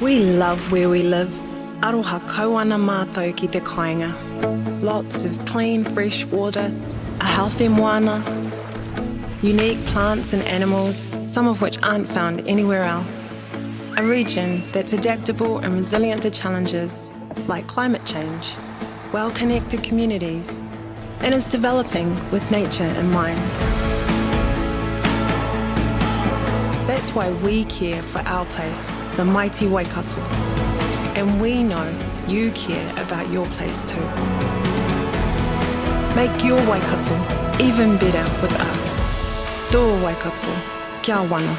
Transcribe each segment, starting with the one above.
We love where we live. Aroha kauana mātou ki te kāinga. Lots of clean, fresh water, a healthy moana, unique plants and animals, some of which aren't found anywhere else. A region that's adaptable and resilient to challenges like climate change, well-connected communities, and is developing with nature in mind. That's why we care for our place, the mighty Waikato. And we know you care about your place too. Make your Waikato even better with us. Tō Waikato, kia wana.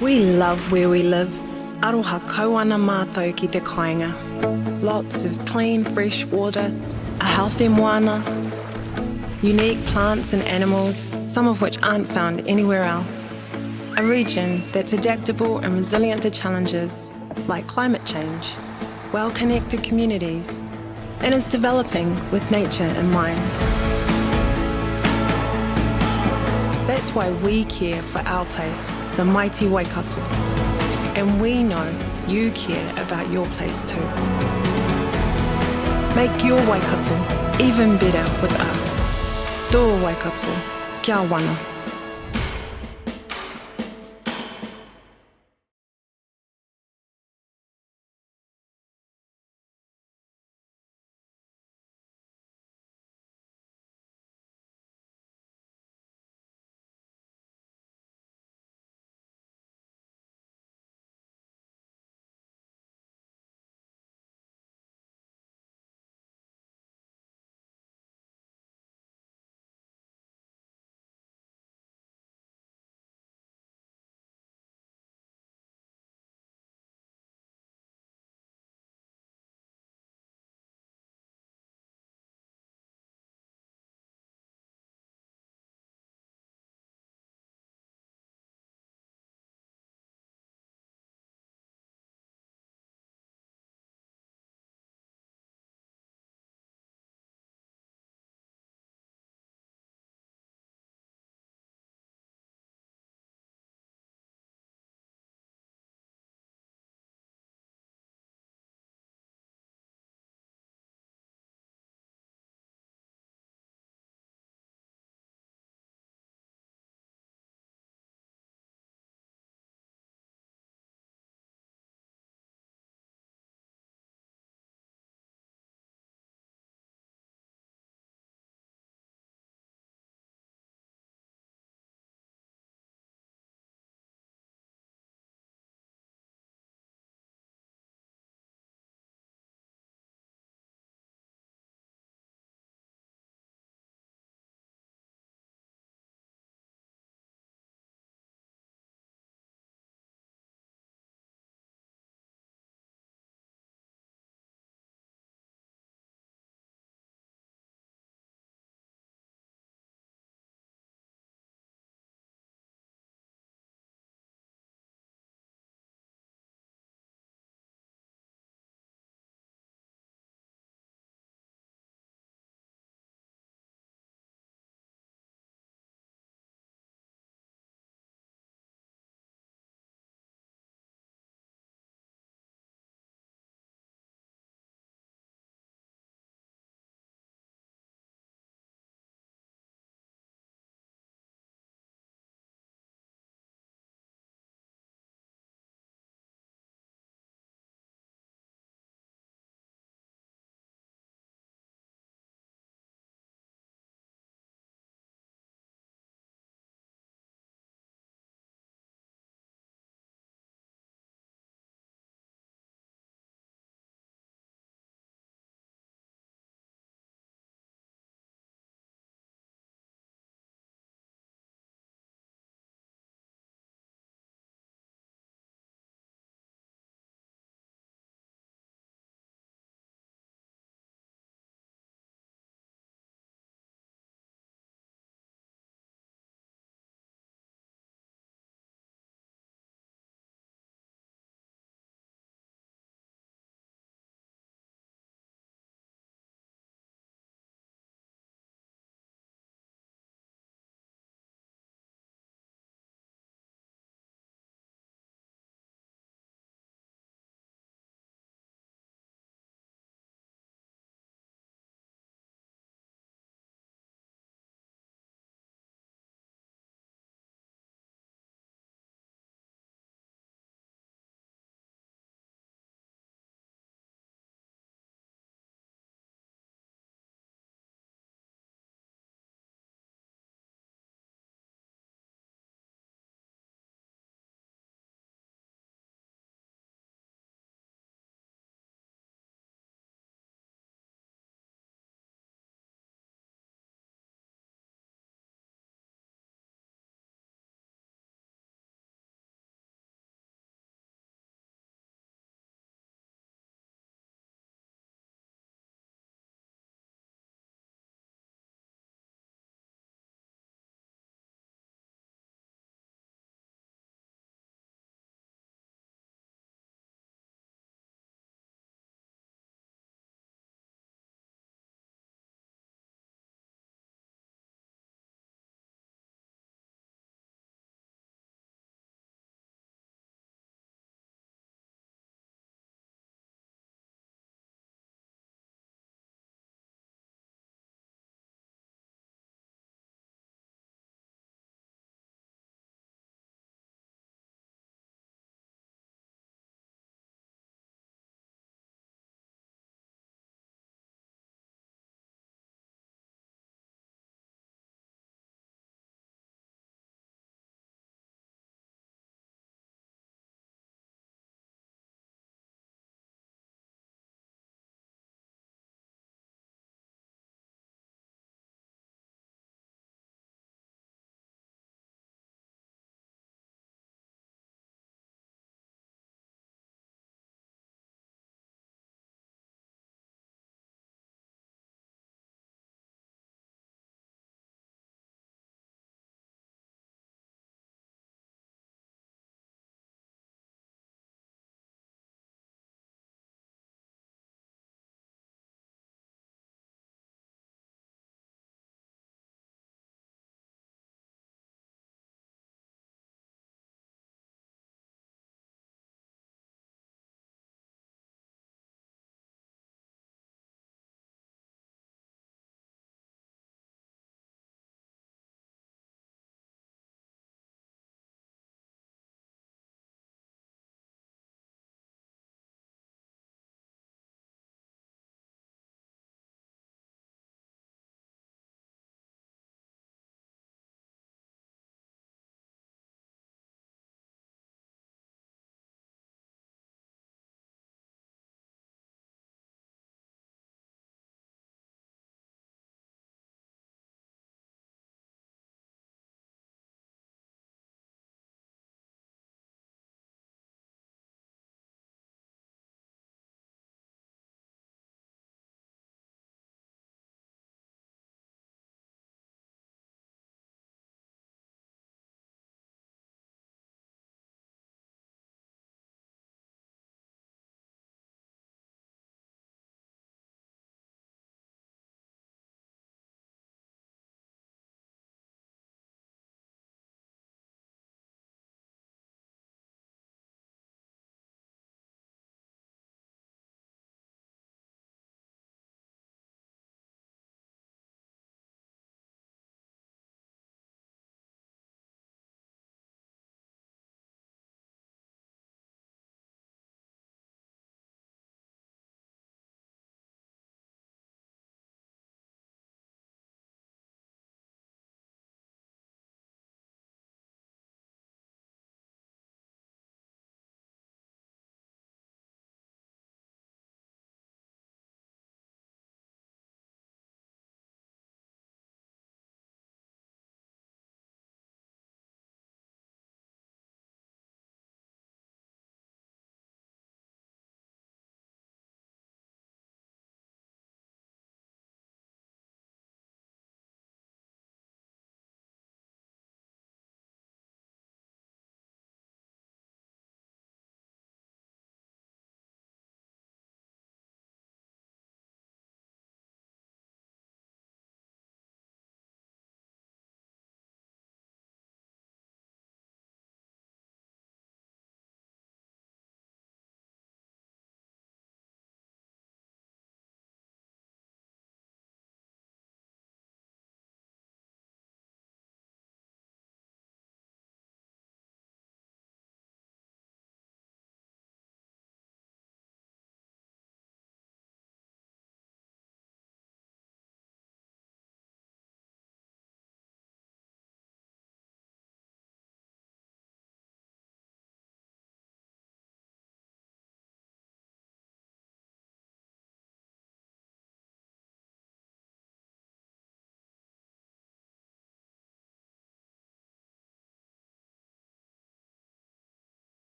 We love where we live. Aroha kauana mātou ki te kāinga. Lots of clean, fresh water, a healthy moana, unique plants and animals, some of which aren't found anywhere else. A region that's adaptable and resilient to challenges like climate change, well-connected communities, and is developing with nature in mind. That's why we care for our place, the mighty Waikato. And we know you care about your place too. Make your Waikato even better with us. Tō Waikato, kia wana.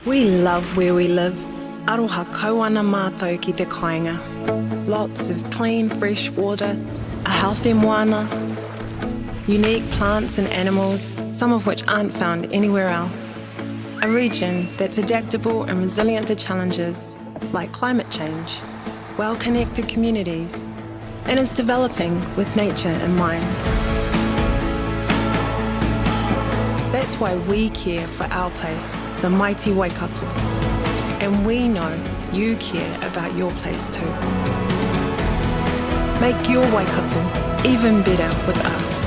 We love where we live. Aroha kauana mātou ki te kāinga. Lots of clean, fresh water, a healthy moana, unique plants and animals, some of which aren't found anywhere else. A region that's adaptable and resilient to challenges like climate change, well-connected communities, and is developing with nature in mind. That's why we care for our place, the mighty Waikato. And we know you care about your place too. Make your Waikato even better with us.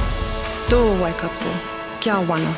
Tō Waikato, kia wana.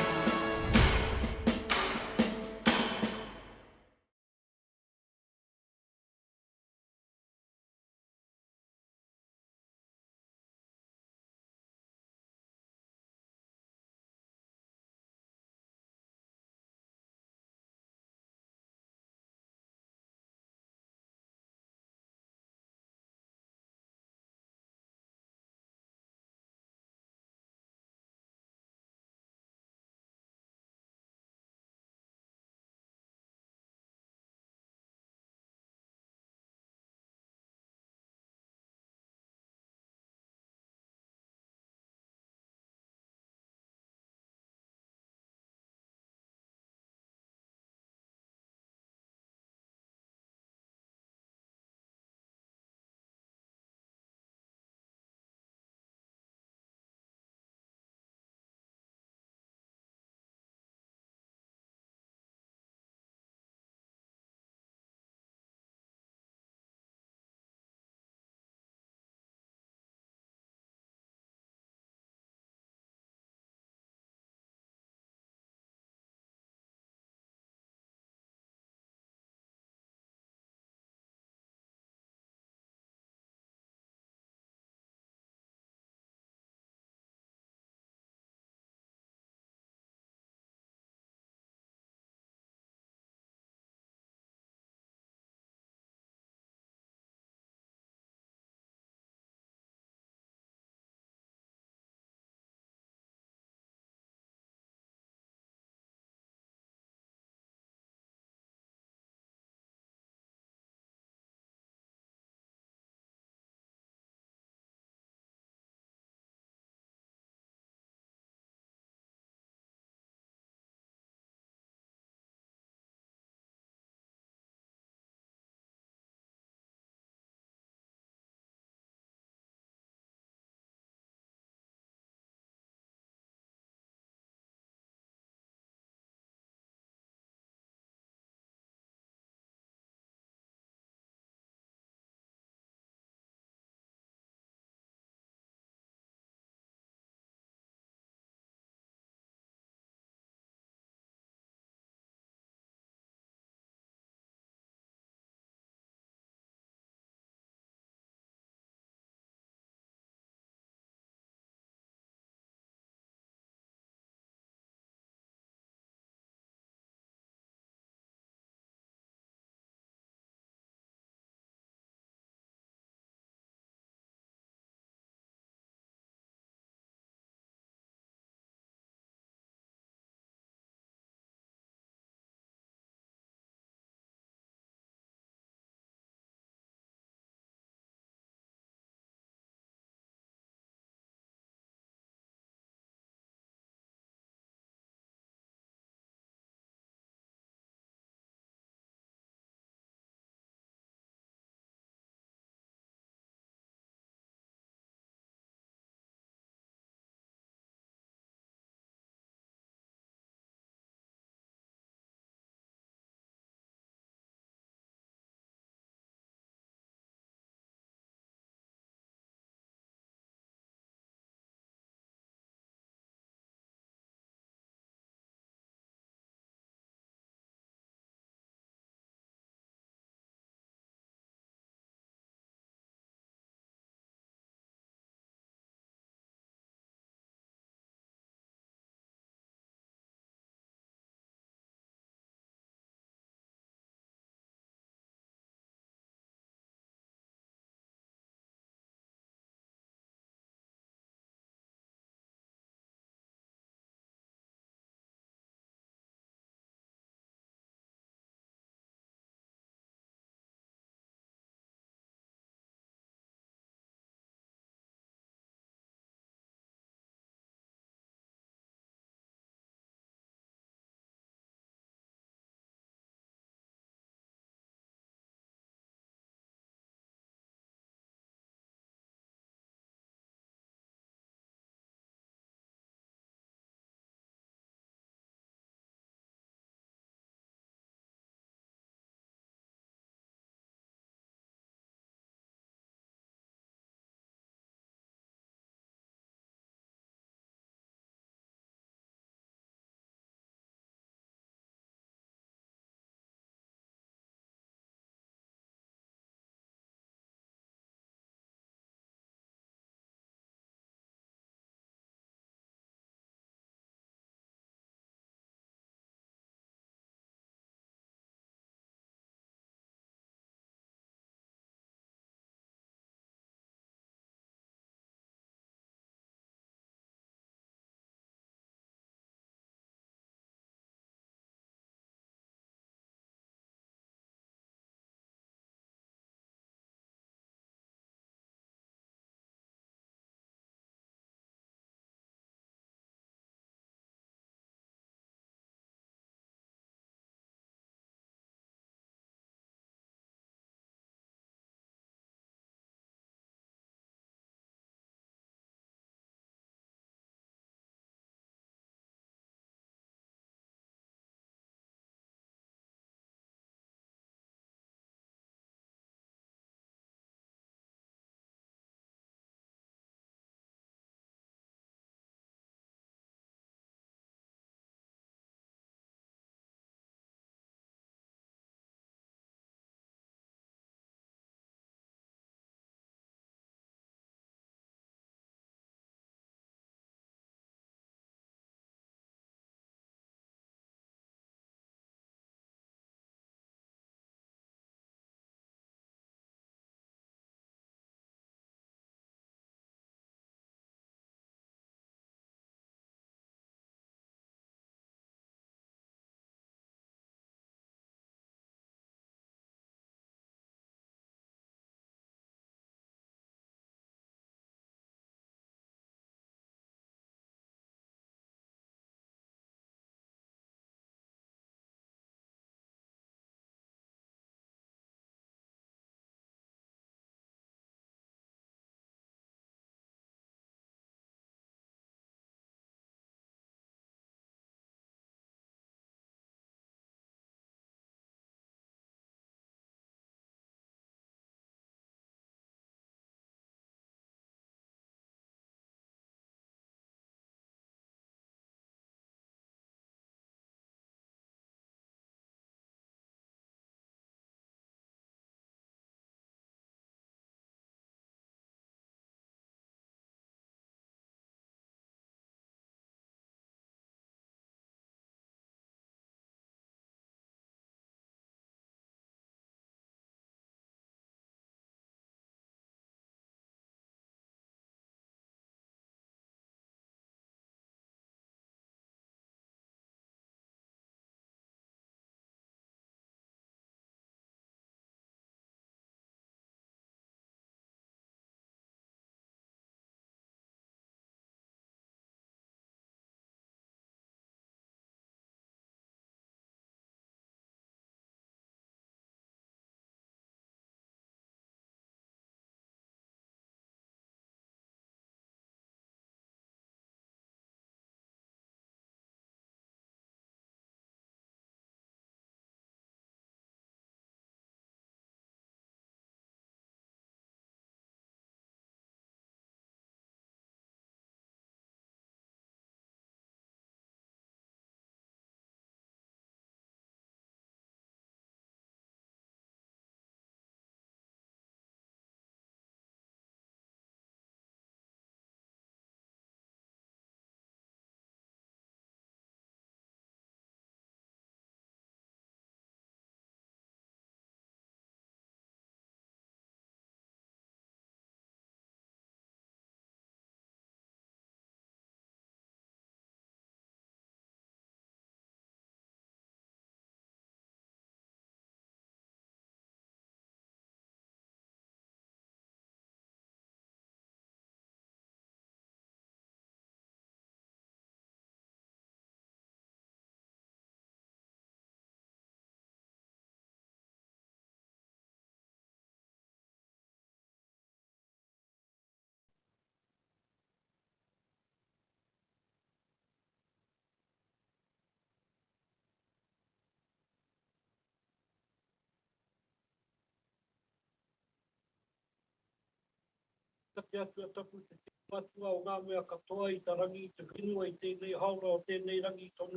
Te atu atapu te matua o ngā mea katoa I ta rangi I te whenua I tēnei haura o tēnei rangi tonu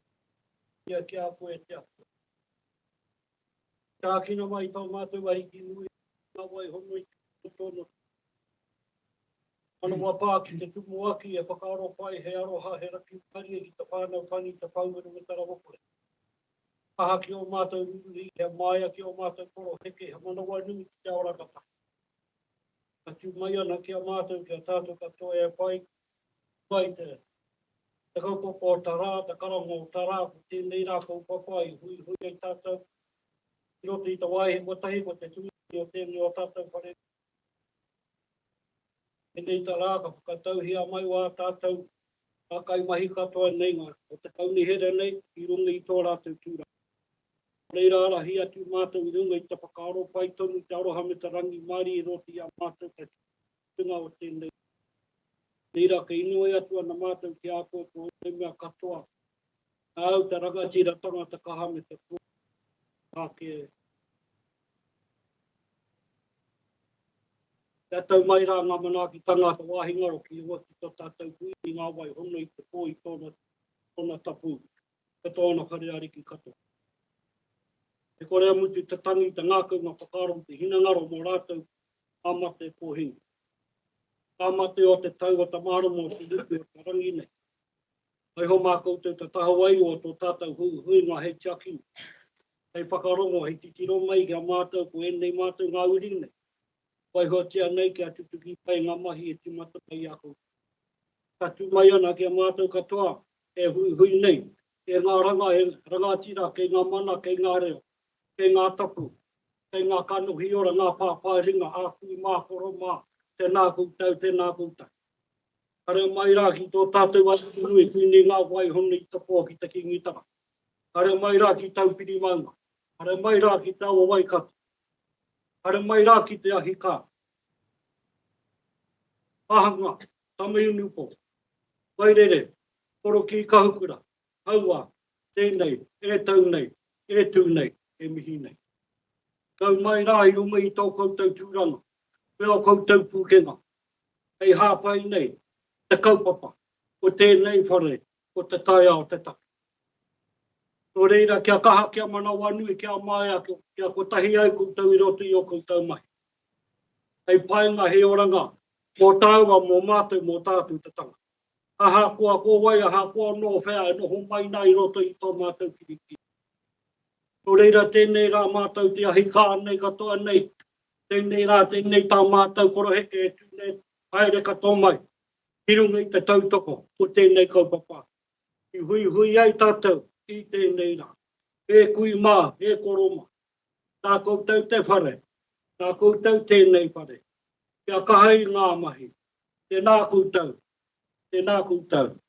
ia ki a koe te atu. Tā kina mai tau mātou ahi ki nui ngā wai hono I te tono. Ana mua pā ki te tumu aki e whakaaro pai he aroha he raki maria ki te whānau pani te paumeru me tara wapure. Paha ki o mātou ruri he maia ki o mātou koro heke he manawa nui ki te aorakata. Ka tu mai ana ki a mātou ki a tātou katoa e pai. Pai te kaupapa o tara, te karango o tara, ko tēnei rā kaupapa I hui hui ai tātou. I roto I te waihe watahi ko te tui o tēnei o tātou whare. E nei tā rā ka whakatauhia mai wā tātou a kai mahi katoa nei ngā. O te kauni here nei, I runga I tō rātou tūra. Reira arahi atu mātou I runga I te whakaaro pai tonu te aroha me te rangi mari I roto I a mātou te tunga o tēnei. Reira ka inoi atu ana mātou ki a koe ko te mea katoa. Au te rangatira tangata kaha me te kua. Ake tātou mai rā ngā manaki tangata wāhingaro ki ua ki tō tātou hui I ngā wai hono I te pō I tōna tapu. Te tōna whareariki katoa. E korea mutu te tangi te ngākau ngā whakaro te hinangaro mō rātou amate pōhini. Amate o te tau o te maromo o te lupi o te rangi nei. Ai ho mā koutou te tahawai o tō tātou hui ngā hei tiaki. Hei whakarongo hei titiro mai ki a mātou ko enei mātou ngā uri nei. Wai hoa tia nei ki a tutuki pai ngā mahi e timata mai a koutou. Ka tu mai ana ki a mātou katoa e hui nei. E ngā ranga e rangatira kei ngā mana kei ngā reo. Kei ngā tapu, kei ngā kanuhi ora, ngā pāpai ringa, ākui mā koro mā, tēnā koutou, tēnā koutou. Kare mai rā ki tō tātou atu nui, kuini ngā wai hono I te pō ki te kingitanga. Kare mai rā ki tau piri maunga. Kare mai rā ki tau o Waikato. Kare mai rā ki te ahi kā. Ahanga, tamai unupo. Wairere, koro ki kahukura. Haua, tēnei, e tau nei, e tū nei. E mihi nei. Kau mai rā I runga I tō koutou tūranga. Peo koutou pūkenga. Hei hāpai nei, te kaupapa. O tēnei whare, o te taia o te taki. Nō reira kia kaha kia mana wanui kia maia kia kotahi au koutou I roto I o koutou mai. Hei paenga he oranga, mō tāua mō mātou mō tātou te tanga. Aha kua ko wai, aha kua no whea, e noho mai nā I roto I tō mātou kiriki. Nō reira tēnei rā mātou te ahi kā nei katoa nei. Tēnei rā tēnei tā mātou koro heke e tūnei haere katoa mai. Hirunga I te tautoko o tēnei kaupapa. I hui ai tātou I tēnei rā. E kui mā, e koro mā. Tā koutou te whare. Tā koutou tēnei whare. Kia kahai ngā mahi. Tēnā koutou. Tēnā koutou.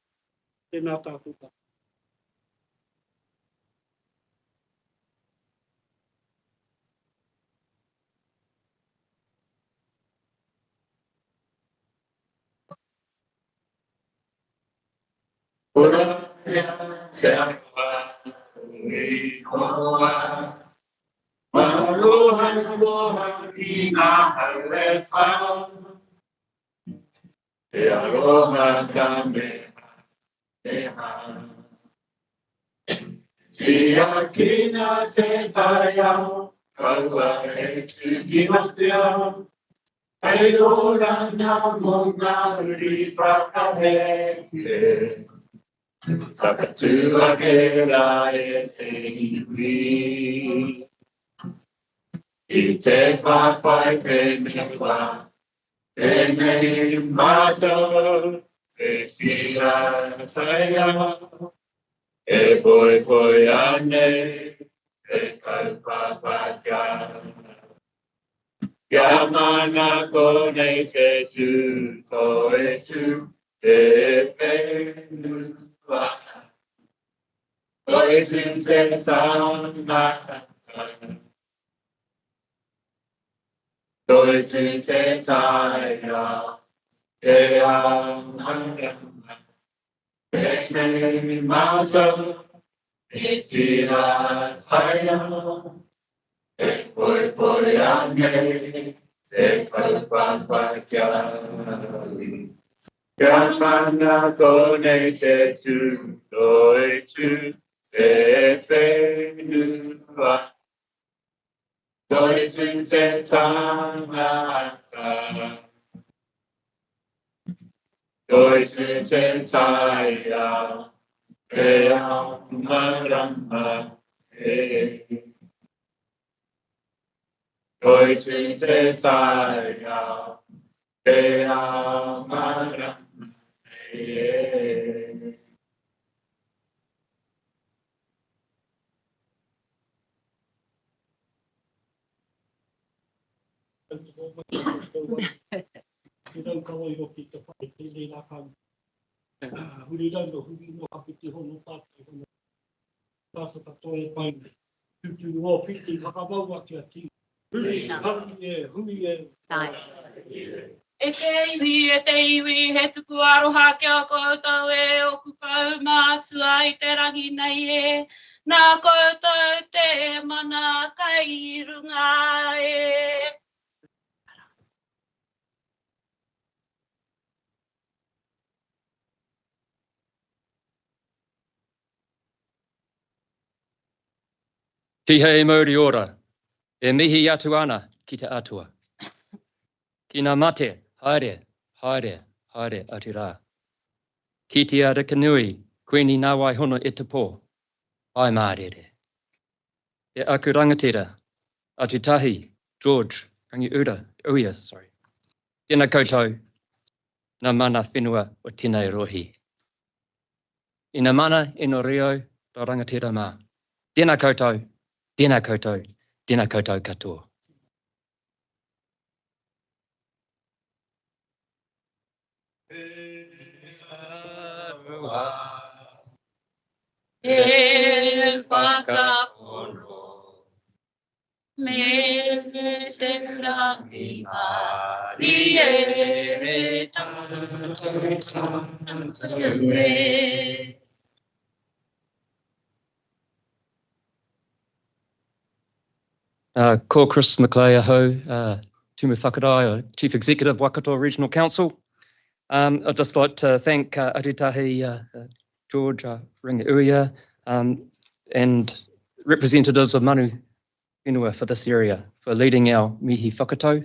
Tēnā tātou. Ora te awa I koa Maroha I ngā haue whao E aroha ka mea e hana Tia kina te tai au Kaua e tu kinotia Hei ora nā mō ngā uri whakaheke Takatua ke rā e te iwi. I te whawhai penewa, tēnei mātou, te tira taia. E poi ane, te kaupapaka. Kia mana konei te tū, to e tū, te whenua. Toi tu te tāngata. Toi tu te taia. Te ānganga. Tēnei mātou. Te tira taia. E poi ane. te kaupapa kia. Kia mana kone te tu, loi tu, te whenua. Loi tu te tangata. Loi tu te taia, te amarama e. Loi tu te taia, te amarama e. Te rau kawa i roki te whai, te nei nā kau. Huri rau no huri no hapi te hono tātai hono. Tāta katoa e pai nei. Tutu o piti whakamaua ki a ti. Huri e. E te iwi, he tuku aroha kia koutou e oku kaumātua i te rangi nei e. Nā koutou te mana kai i runga e. Ki hei mauri ora, e mihi atu ana ki te atua. Ki ngā mate, haere, haere, haere atu rā. Ki te arika nui, koeni nā waihono e te pō, ai mārere. E aku rangatira, atu tahi, George, Uia, sorry. Tēnā koutou, nā mana whenua o tēnei rohi. Ina mana e no reo, tō rangatira mā. Tēnā koutou, tēnā koutou, tēnā koutou katoa. E whakapono, me te rangi ari e tātou e. Ko Chris McLeay ahau, Tumu Whakarai, Chief Executive, Waikato Regional Council. I'd just like to thank Aritahi George Ringa-Uia and representatives of Manu Whenua for this area for leading our mihi whakatau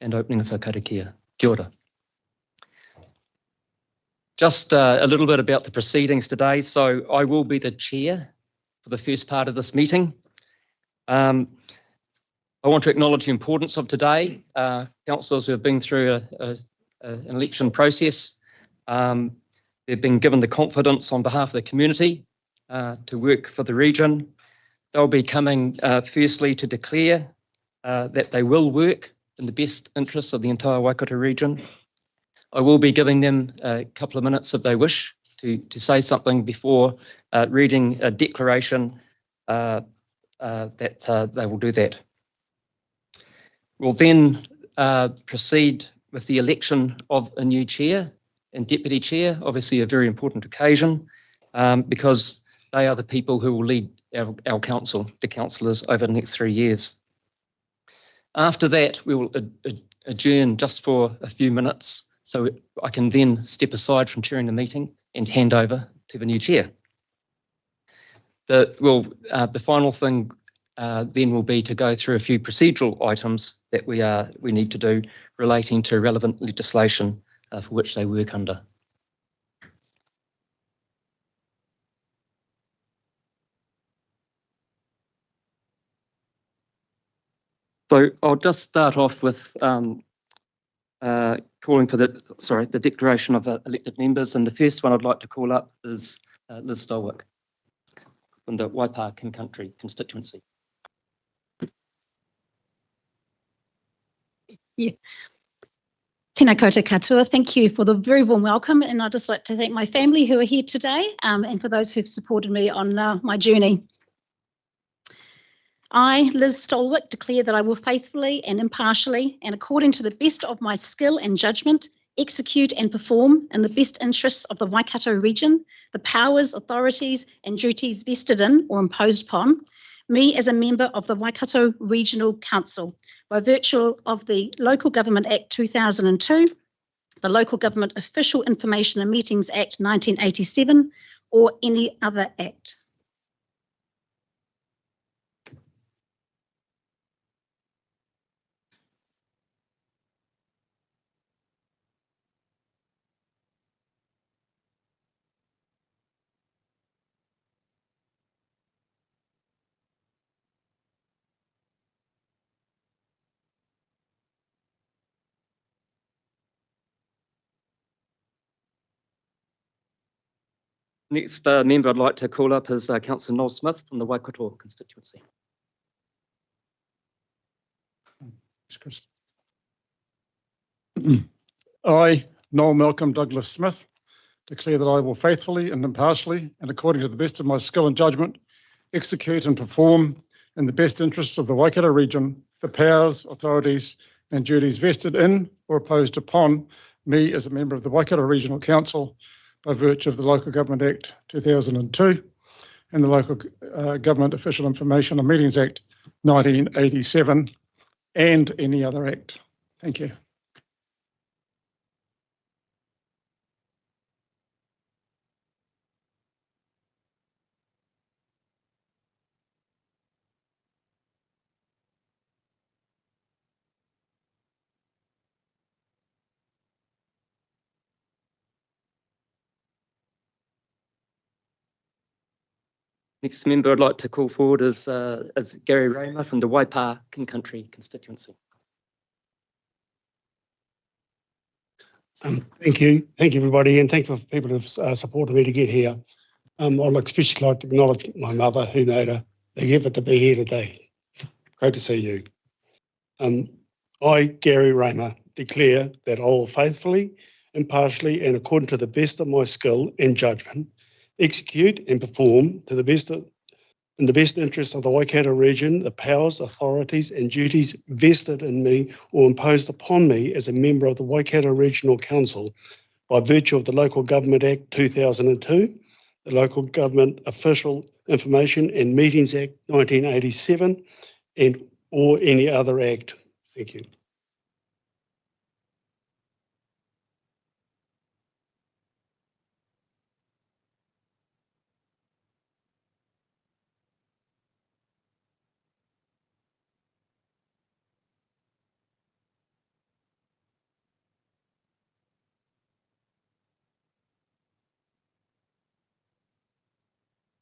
and opening of karakia. Kia ora. Just a little bit about the proceedings today. So I will be the chair for the first part of this meeting. I want to acknowledge the importance of today. Councillors who have been through an election process, they've been given the confidence on behalf of the community to work for the region. They'll be coming firstly to declare that they will work in the best interests of the entire Waikato region. I will be giving them a couple of minutes if they wish to say something before reading a declaration that they will do that. We'll then proceed with the election of a new chair and deputy chair, obviously a very important occasion because they are the people who will lead our council, the councillors, over the next 3 years. After that, we will adjourn just for a few minutes so I can then step aside from chairing the meeting and hand over to the new chair. The final thing then will be to go through a few procedural items that we need to do relating to relevant legislation for which they work under. So I'll just start off with calling for the declaration of elected members, and the first one I'd like to call up is Liz Stolwick from the Waipa King Country constituency. Yeah. Tēnā koutou katoa, thank you for the very warm welcome, and I'd just like to thank my family who are here today and for those who've supported me on my journey. I, Liz Stolwick, declare that I will faithfully and impartially and according to the best of my skill and judgment execute and perform in the best interests of the Waikato region the powers, authorities and duties vested in or imposed upon me as a member of the Waikato Regional Council by virtue of the Local Government Act 2002, the Local Government Official Information and Meetings Act 1987, or any other act. Next member I'd like to call up is Councillor Noel Smith from the Waikato constituency. Thanks, Chris. I, Noel Malcolm Douglas Smith, declare that I will faithfully and impartially and according to the best of my skill and judgment execute and perform in the best interests of the Waikato region the powers, authorities and duties vested in or imposed upon me as a member of the Waikato Regional Council by virtue of the Local Government Act 2002 and the Local Government Official Information and Meetings Act 1987 and any other act. Thank you. Next member I'd like to call forward is Gary Raymer from the Waipa King Country constituency. Thank you everybody, and thank you for people who've supported me to get here. I'd especially like to acknowledge my mother who made a big effort to be here today. Great to see you. I, Gary Raymer, declare that I will faithfully, impartially and according to the best of my skill and judgment execute and perform to the best in the best interest of the Waikato region the powers, authorities and duties vested in me or imposed upon me as a member of the Waikato Regional Council by virtue of the Local Government Act 2002, the Local Government Official Information and Meetings Act 1987 and or any other act. Thank you.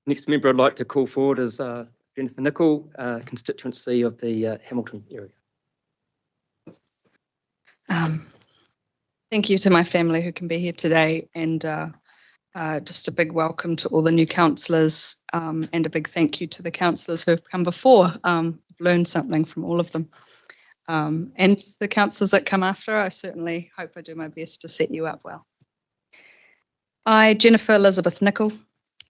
Next member I'd like to call forward is Jennifer Nicol, constituency of the Hamilton area. Thank you to my family who can be here today, and just a big welcome to all the new councillors, and a big thank you to the councillors who have come before. I've learned something from all of them. And the councillors that come after, I certainly hope I do my best to set you up well. I, Jennifer Elizabeth Nicol,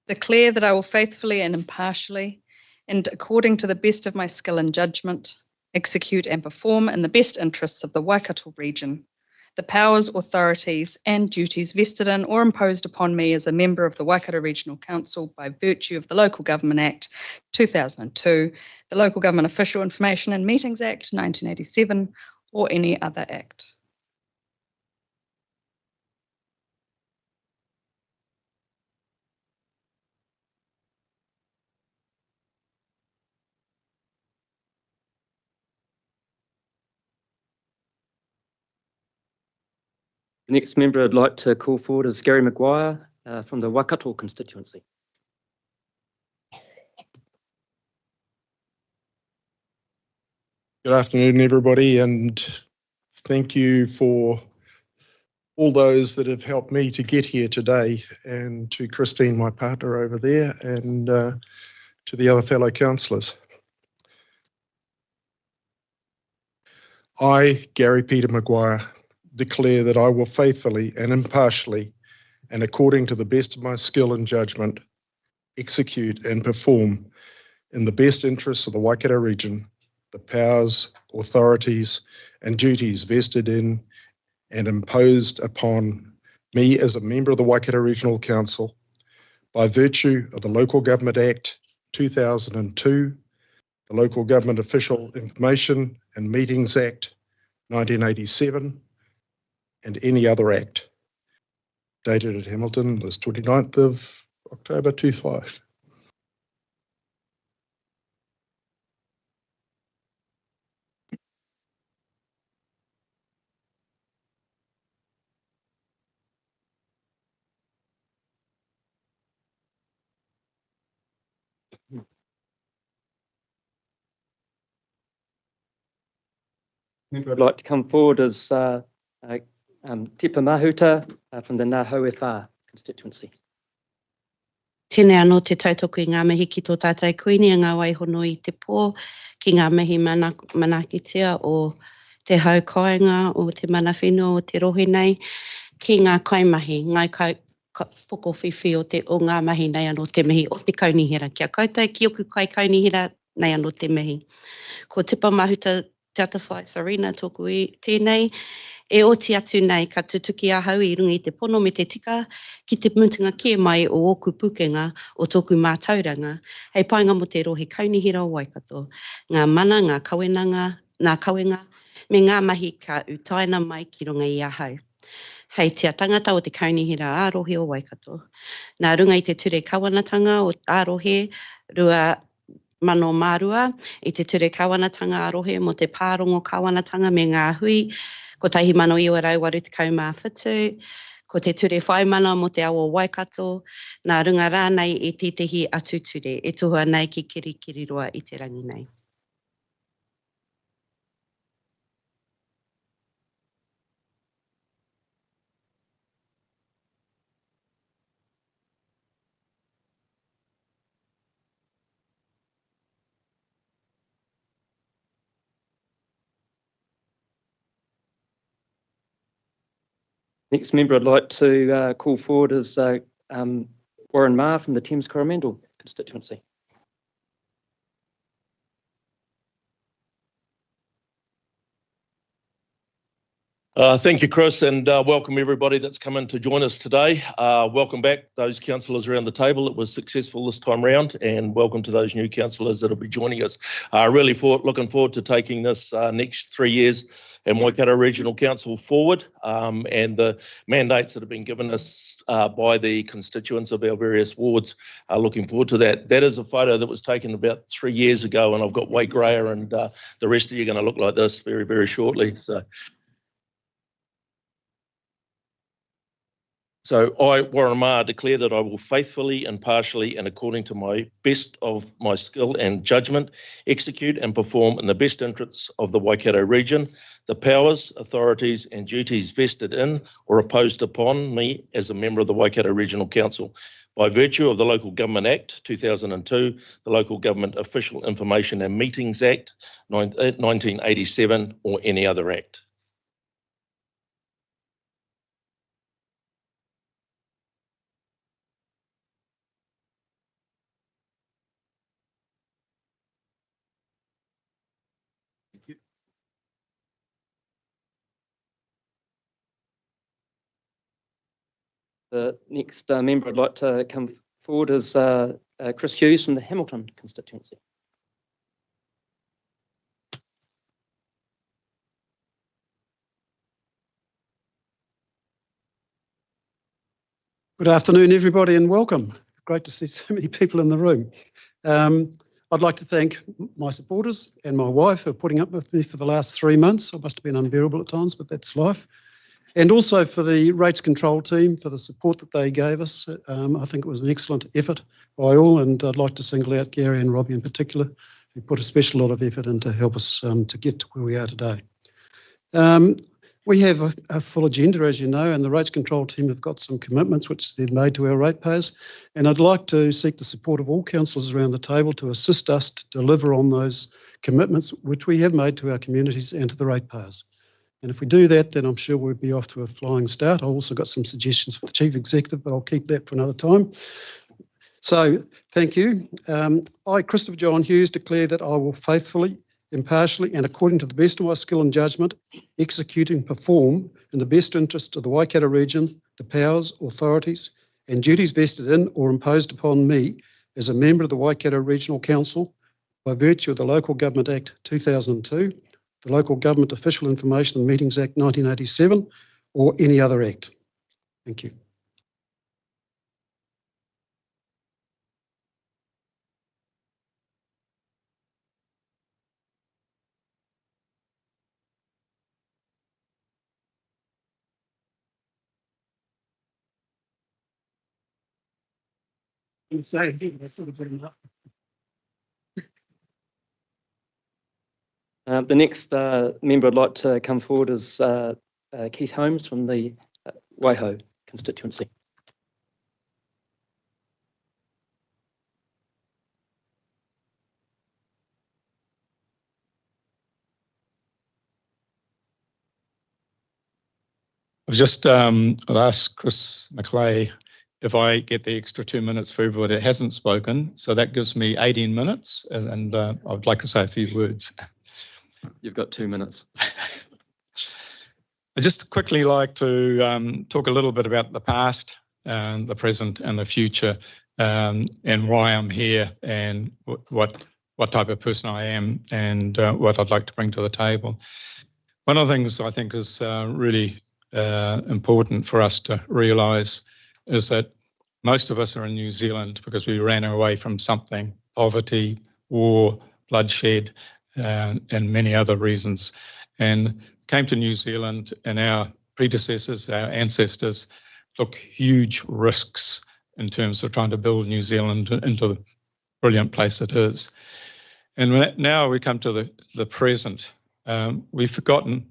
declare that I will faithfully and impartially and according to the best of my skill and judgment execute and perform in the best interests of the Waikato region the powers, authorities and duties vested in or imposed upon me as a member of the Waikato Regional Council by virtue of the Local Government Act 2002, the Local Government Official Information and Meetings Act 1987 or any other act. The next member I'd like to call forward is Gary Maguire from the Waikato constituency. Good afternoon, everybody, and thank you for all those that have helped me to get here today, and to Christine, my partner over there, and to the other fellow councillors. I, Gary Peter Maguire, declare that I will faithfully and impartially and according to the best of my skill and judgment execute and perform in the best interests of the Waikato region the powers, authorities and duties vested in and imposed upon me as a member of the Waikato Regional Council by virtue of the Local Government Act 2002, the Local Government Official Information and Meetings Act 1987, and any other act. Dated at Hamilton this 29th of October 25. I'd like to come forward as Tipa Mahuta from the Ngā Hauewha constituency. Tēnei anō te tautoko i ngā mihi ki tō tātai koini a ngā waihono i te pō ki ngā mihi manakitea o te haukainga o te mana whenua o te rohe nei ki ngā kaimahi, ngā pokowhiwhi o ngā mahi nei anō te mihi o te kaunihira. Kia koutou ki oku kai kaunihira nei anō te mihi. Ko Tipa Mahuta Te Atawhai Sarina tōku i tēnei, e oti atu nei ka tutuki ahau i runga i te pono me te tika ki te mutunga kia mai o oku pukenga o tōku mātauranga, hei painga mo te rohe kaunihira o Waikato, ngā mana, ngā kawenga, me ngā mahi ka utaina mai ki runga i ahau. Hei te tangata o te kaunihira ārohe o Waikato. Nā runga i te ture kawanatanga o ārohe, rua mano mārua, i te ture kawanatanga ārohe mo te pārongo kawanatanga me ngā hui, ko tahi mano iwa rau waru te kaumā whitu, ko te ture whaimana mo te awa Waikato, nā runga rānei e tētahi atu ture, e tohua nei ki kiri roa i te rangi nei. Next member I'd like to call forward is Warren Ma from the Thames Coromandel constituency. Thank you, Chris, and welcome everybody that's come in to join us today. Welcome back those councillors around the table. It was successful this time round, and welcome to those new councillors that will be joining us. Really looking forward to taking this next 3 years and Waikato Regional Council forward, and the mandates that have been given us by the constituents of our various wards. Looking forward to that. That is a photo that was taken about 3 years ago, and I've got way greyer, and the rest of you are going to look like this very, very shortly. So I, Warren Ma, declare that I will faithfully, impartially, and according to my best of my skill and judgment, execute and perform in the best interests of the Waikato region, the powers, authorities, and duties vested in or imposed upon me as a member of the Waikato Regional Council, by virtue of the Local Government Act 2002, the Local Government Official Information and Meetings Act 1987, or any other act. The next member I'd like to come forward is Chris Hughes from the Hamilton constituency. Good afternoon, everybody, and welcome. Great to see so many people in the room. I'd like to thank my supporters and my wife for putting up with me for the last 3 months. It must have been unbearable at times, but that's life. And also for the rates control team for the support that they gave us. I think it was an excellent effort by all, and I'd like to single out Gary and Robbie in particular, who put a special lot of effort in to help us to get to where we are today. We have a full agenda, as you know, and the rates control team have got some commitments which they've made to our ratepayers, and I'd like to seek the support of all councillors around the table to assist us to deliver on those commitments which we have made to our communities and to the ratepayers. And if we do that, then I'm sure we'll be off to a flying start. I've also got some suggestions for the Chief Executive, but I'll keep that for another time. So, thank you. I, Christopher John Hughes, declare that I will faithfully, impartially, and according to the best of my skill and judgment, execute and perform in the best interest of the Waikato region, the powers, authorities, and duties vested in or imposed upon me as a member of the Waikato Regional Council, by virtue of the Local Government Act 2002, the Local Government Official Information and Meetings Act 1987, or any other act. Thank you. The next member I'd like to come forward is Keith Holmes from the Waiho constituency. I've just I'll ask Chris McLeay if I get the extra 2 minutes for everybody that hasn't spoken. So that gives me 18 minutes, and I'd like to say a few words. You've got 2 minutes. I'd just quickly like to talk a little bit about the past, the present and the future, and why I'm here and what type of person I am and what I'd like to bring to the table. One of the things I think is really important for us to realise is that most of us are in New Zealand because we ran away from something: poverty, war, bloodshed, and many other reasons, and came to New Zealand, and our predecessors, our ancestors, took huge risks in terms of trying to build New Zealand into the brilliant place it is. And now we come to the present. We've forgotten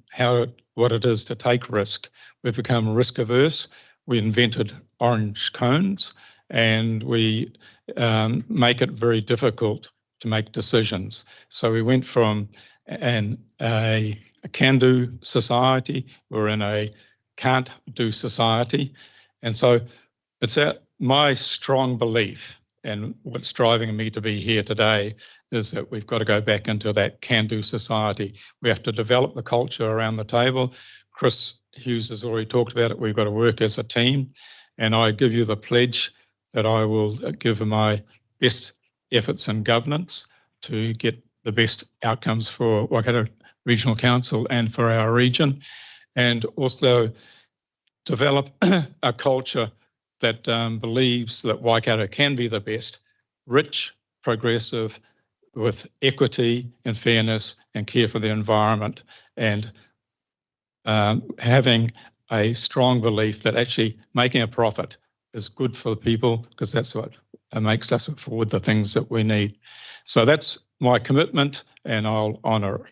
what it is to take risk. We've become risk averse. We invented orange cones, and we make it very difficult to make decisions. So we went from a can-do society, we're in a can't-do society. And so it's my strong belief, and what's driving me to be here today, is that we've got to go back into that can-do society. We have to develop the culture around the table. Chris Hughes has already talked about it. We've got to work as a team. And I give you the pledge that I will give my best efforts in governance to get the best outcomes for Waikato Regional Council and for our region, and also develop a culture that believes that Waikato can be the best: rich, progressive, with equity and fairness and care for the environment, and having a strong belief that actually making a profit is good for the people, because that's what makes us afford the things that we need. So that's my commitment, and I'll honour it.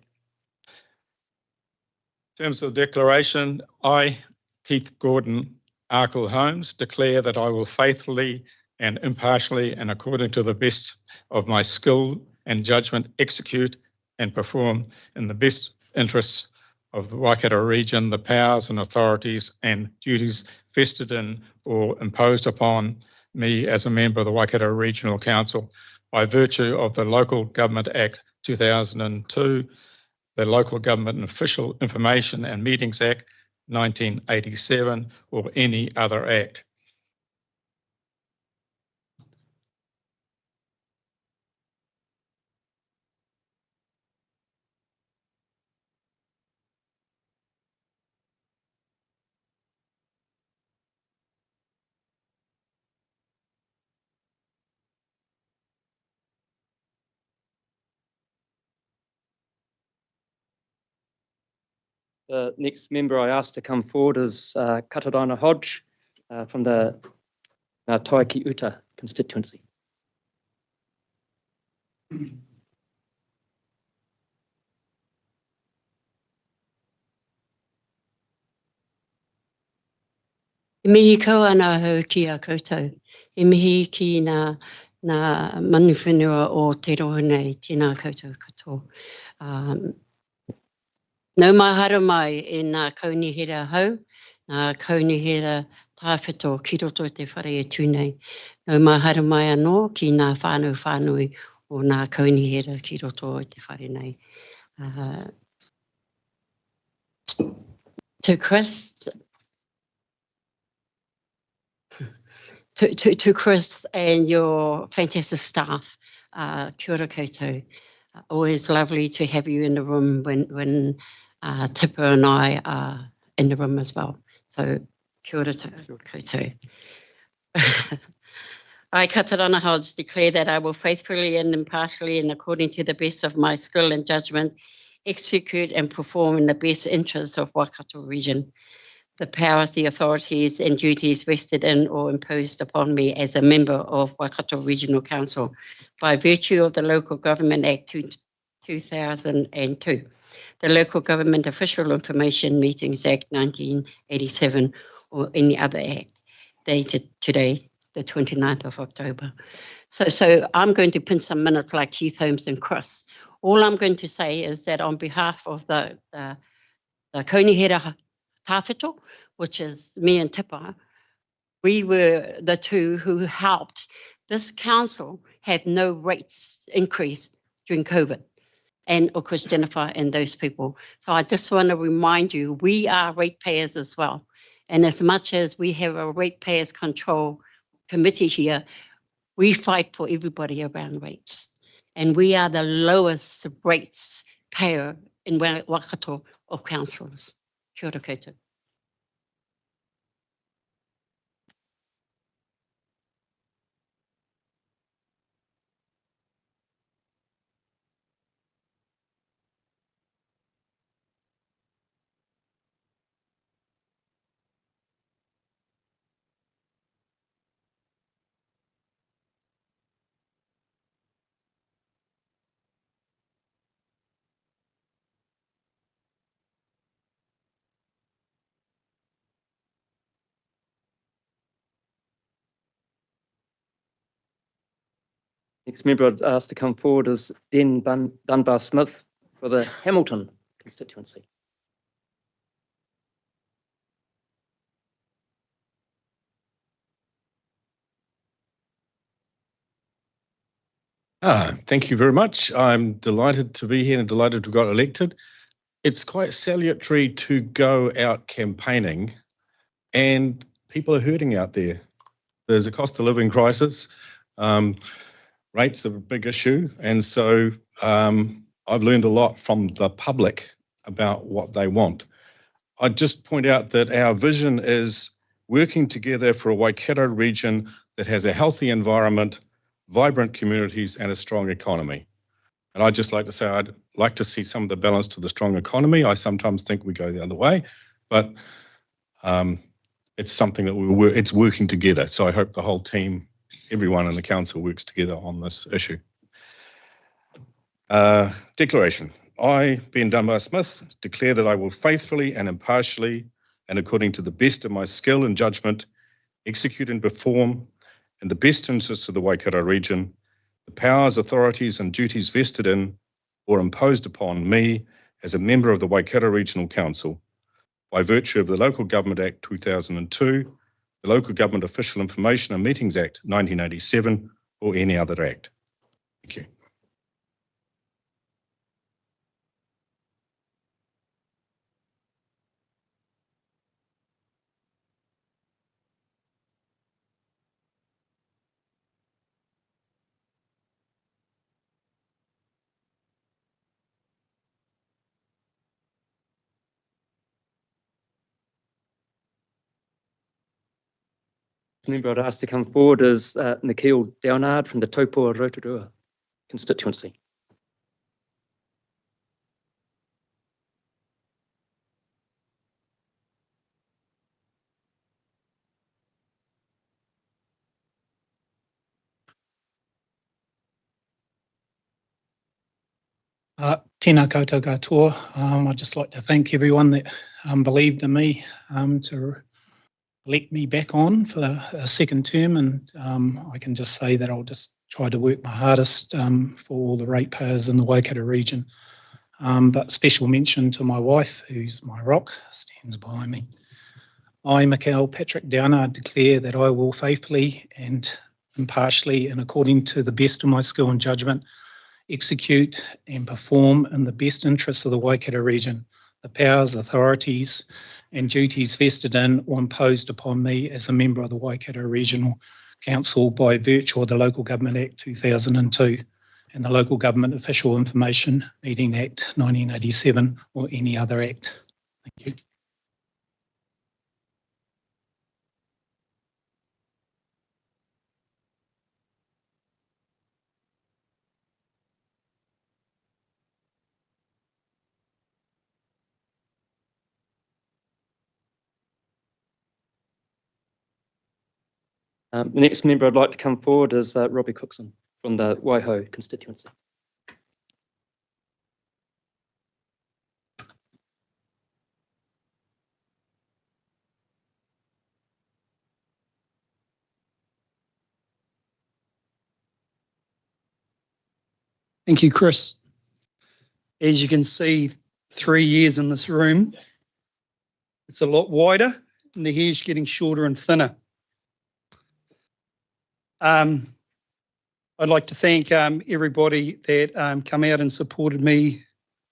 In terms of the declaration, I, Keith Gordon Arkell Holmes, declare that I will faithfully and impartially and according to the best of my skill and judgment execute and perform in the best interests of the Waikato region the powers and authorities and duties vested in or imposed upon me as a member of the Waikato Regional Council by virtue of the Local Government Act 2002, the Local Government Official Information and Meetings Act 1987, or any other act. The next member I asked to come forward is Katarana Hodge from the Taiki Uta constituency. E mihi kau ana hau ki a koutou. E mihi ki nā manu whenua o te roho nei, tēnā koutou katoa. Nau mahara mai e nā kaunihera hau, nā kaunihera tāwhito ki roto te whare e tūnei. Nau mahara mai anō ki nā whānui o nā kaunihera ki roto o te whare nei. To Chris, to Chris and your fantastic staff, kia ora koutou. Always lovely to have you in the room when Tipper and I are in the room as well. So kia ora koutou. I, Katarana Hodge, declare that I will faithfully and impartially and according to the best of my skill and judgment execute and perform in the best interests of Waikato Region the powers, the authorities and duties vested in or imposed upon me as a member of Waikato Regional Council by virtue of the Local Government Act 2002, the Local Government Official Information Meetings Act 1987, or any other act dated today, the 29th of October. So I'm going to pin some minutes like Keith Holmes and Chris. All I'm going to say is that on behalf of the Kaunihera Tāwhito, which is me and Tipper, we were the two who helped this council have no rates increase during COVID. And of course, Jennifer and those people. So I just want to remind you, we are ratepayers as well. And as much as we have a ratepayers control committee here, we fight for everybody around rates. And we are the lowest rates payer in Waikato of councillors. Kia ora koutou. Next member I'd ask to come forward is Den Dunbar Smith for the Hamilton constituency. Thank you very much. I'm delighted to be here and delighted to have got elected. It's quite salutary to go out campaigning and people are hurting out there. There's a cost of living crisis. Rates are a big issue. And so I've learned a lot from the public about what they want. I'd just point out that our vision is working together for a Waikato region that has a healthy environment, vibrant communities and a strong economy. And I'd just like to say I'd like to see some of the balance to the strong economy. I sometimes think we go the other way, but it's something that it's working together. So I hope the whole team, everyone in the council works together on this issue. Declaration. I, Ben Dunbar Smith, declare that I will faithfully and impartially and according to the best of my skill and judgment execute and perform in the best interests of the Waikato region, the powers, authorities and duties vested in or imposed upon me as a member of the Waikato Regional Council by virtue of the Local Government Act 2002, the Local Government Official Information and Meetings Act 1987, or any other act. Thank you. The member I'd ask to come forward is Nikhil Downard from the Taupua Rotorua constituency. Tēnā koutou katoa. I'd just like to thank everyone that believed in me to elect me back on for a second term, and I can just say that I'll just try to work my hardest for all the ratepayers in the Waikato region. But special mention to my wife, who's my rock, stands behind me. I, Michael Patrick Downard, declare that I will faithfully and impartially and according to the best of my skill and judgment execute and perform in the best interests of the Waikato region, the powers, authorities and duties vested in or imposed upon me as a member of the Waikato Regional Council by virtue of the Local Government Act 2002, and the Local Government Official Information Meeting Act 1987 or any other act. Thank you. The next member I'd like to come forward is Robbie Cookson from the Waiho constituency. Thank you, Chris. As you can see, 3 years in this room, it's a lot wider and the hair's getting shorter and thinner. I'd like to thank everybody that come out and supported me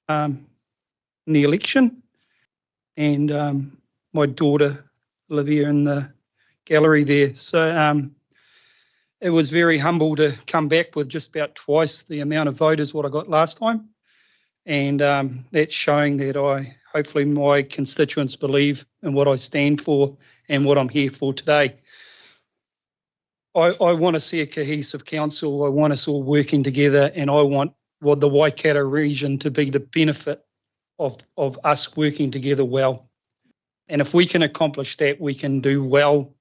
in the election, and my daughter Olivia in the gallery there. So it was very humble to come back with just about twice the amount of vote as what I got last time, and that's showing that hopefully my constituents believe in what I stand for and what I'm here for today. I want to see a cohesive council. I want us all working together, and I want the Waikato region to be the benefit of us working together well. And if we can accomplish that, we can do well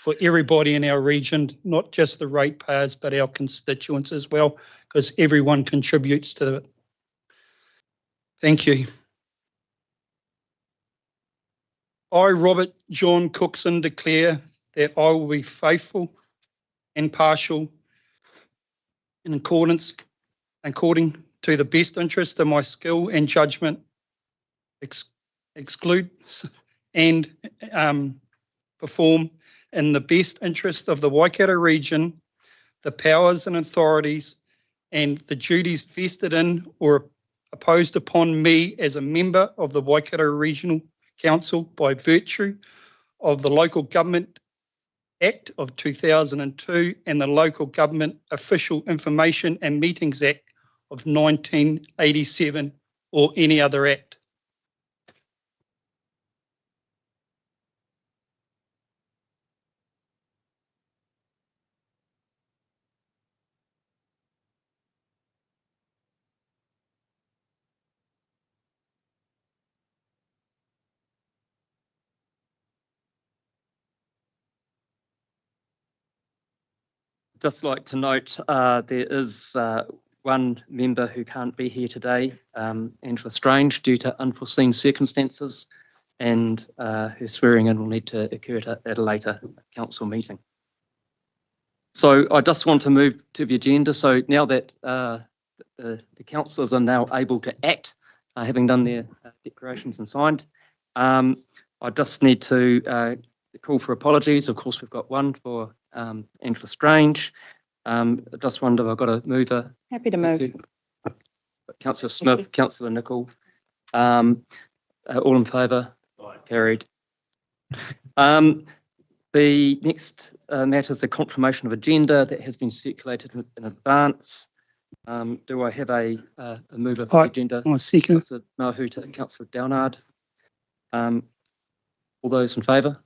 for everybody in our region, not just the ratepayers, but our constituents as well, because everyone contributes to it. Thank you. I, Robert John Cookson, declare that I will be faithful, impartial, in according to the best interest of my skill and judgment, exclude and perform in the best interest of the Waikato region, the powers and authorities and the duties vested in or imposed upon me as a member of the Waikato Regional Council by virtue of the Local Government Act of 2002 and the Local Government Official Information and Meetings Act of 1987 or any other act. Just like to note, there is one member who can't be here today, Angela Strange, due to unforeseen circumstances, and her swearing in will need to occur at a later council meeting. So I just want to move to the agenda. So now that the councillors are now able to act, having done their declarations and signed, I just need to call for apologies. Of course, we've got one for Angela Strange. I just wonder if I've got to move a... Happy to move. Councillor Smith, Councillor Nicol. All in favour? Carried. The next matter is the confirmation of agenda that has been circulated in advance. Do I have a mover for the agenda? Second. Councillor Mahuta, Councillor Downard. All those in favour?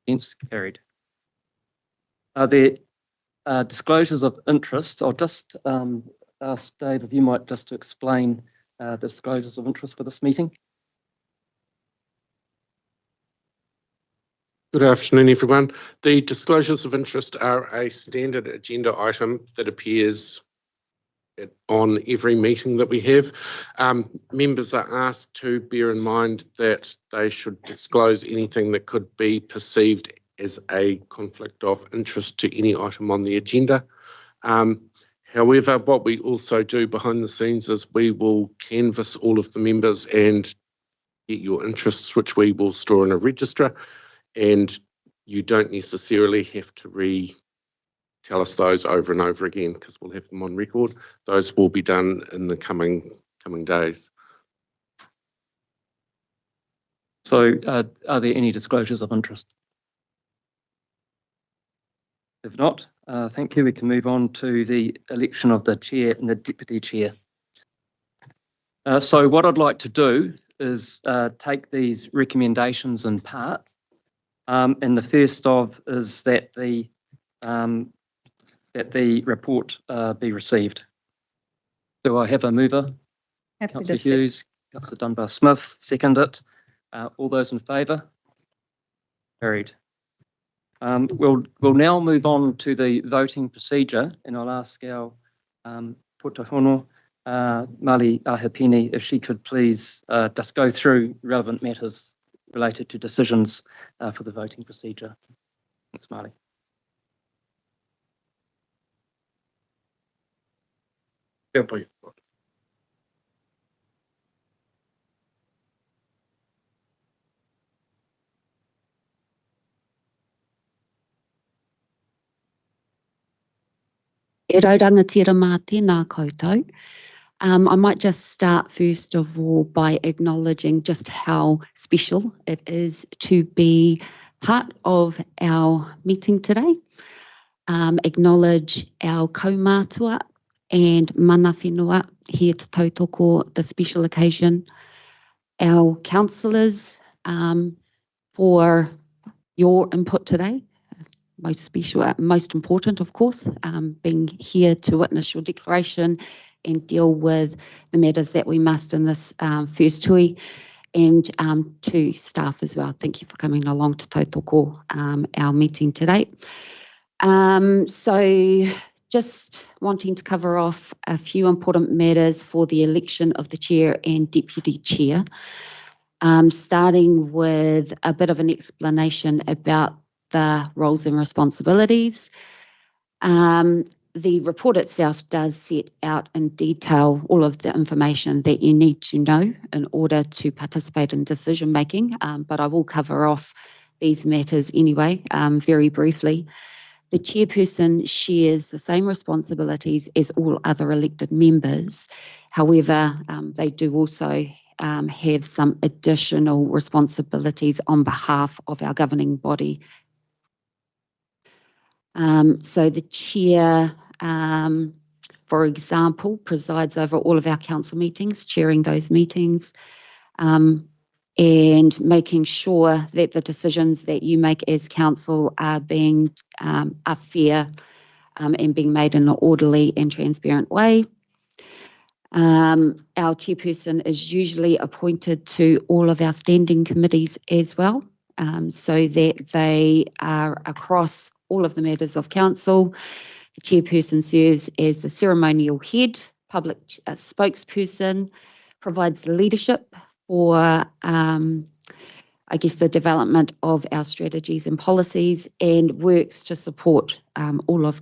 Against? Carried. Are there disclosures of interest? I'll just ask Dave if you might just to explain the disclosures of interest for this meeting. Good afternoon, everyone. The disclosures of interest are a standard agenda item that appears on every meeting that we have. Members are asked to bear in mind that they should disclose anything that could be perceived as a conflict of interest to any item on the agenda. However, what we also do behind the scenes is we will canvass all of the members and get your interests, which we will store in a register, and you don't necessarily have to tell us those over and over again because we'll have them on record. Those will be done in the coming days. So are there any disclosures of interest? If not, Thank you. We can move on to the election of the chair and the deputy chair. So what I'd like to do is take these recommendations in part. And the first of is that the report be received. Do I have a mover? Happy Councillor to Hughes, Councillor Dunbar-Smith, second it. All those in favour? Carried. We'll now move on to the voting procedure, and I'll ask our Putahono, Mali Ahapini, if she could please just go through relevant matters related to decisions for the voting procedure. Thanks, Mali. E rauranga tira mā tēnā koutou. I might just start first of all by acknowledging just how special it is to be part of our meeting today. Acknowledge our kaumātua and mana whenua here to tautoko the special occasion. Our councillors for your input today. Most special, most important, of course, being here to witness your declaration and deal with the matters that we must in this first hui, and to staff as well. Thank you for coming along to tautoko our meeting today. So just wanting to cover off a few important matters for the election of the chair and deputy chair, starting with a bit of an explanation about the roles and responsibilities. The report itself does set out in detail all of the information that you need to know in order to participate in decision making, but I will cover off these matters anyway, very briefly. The chairperson shares the same responsibilities as all other elected members. However, they do also have some additional responsibilities on behalf of our governing body. So the chair, for example, presides over all of our council meetings, chairing those meetings, and making sure that the decisions that you make as council are being are fair and being made in an orderly and transparent way. Our chairperson is usually appointed to all of our standing committees as well, so that they are across all of the matters of council. The chairperson serves as the ceremonial head, public spokesperson, provides leadership for, I guess, the development of our strategies and policies, and works to support all of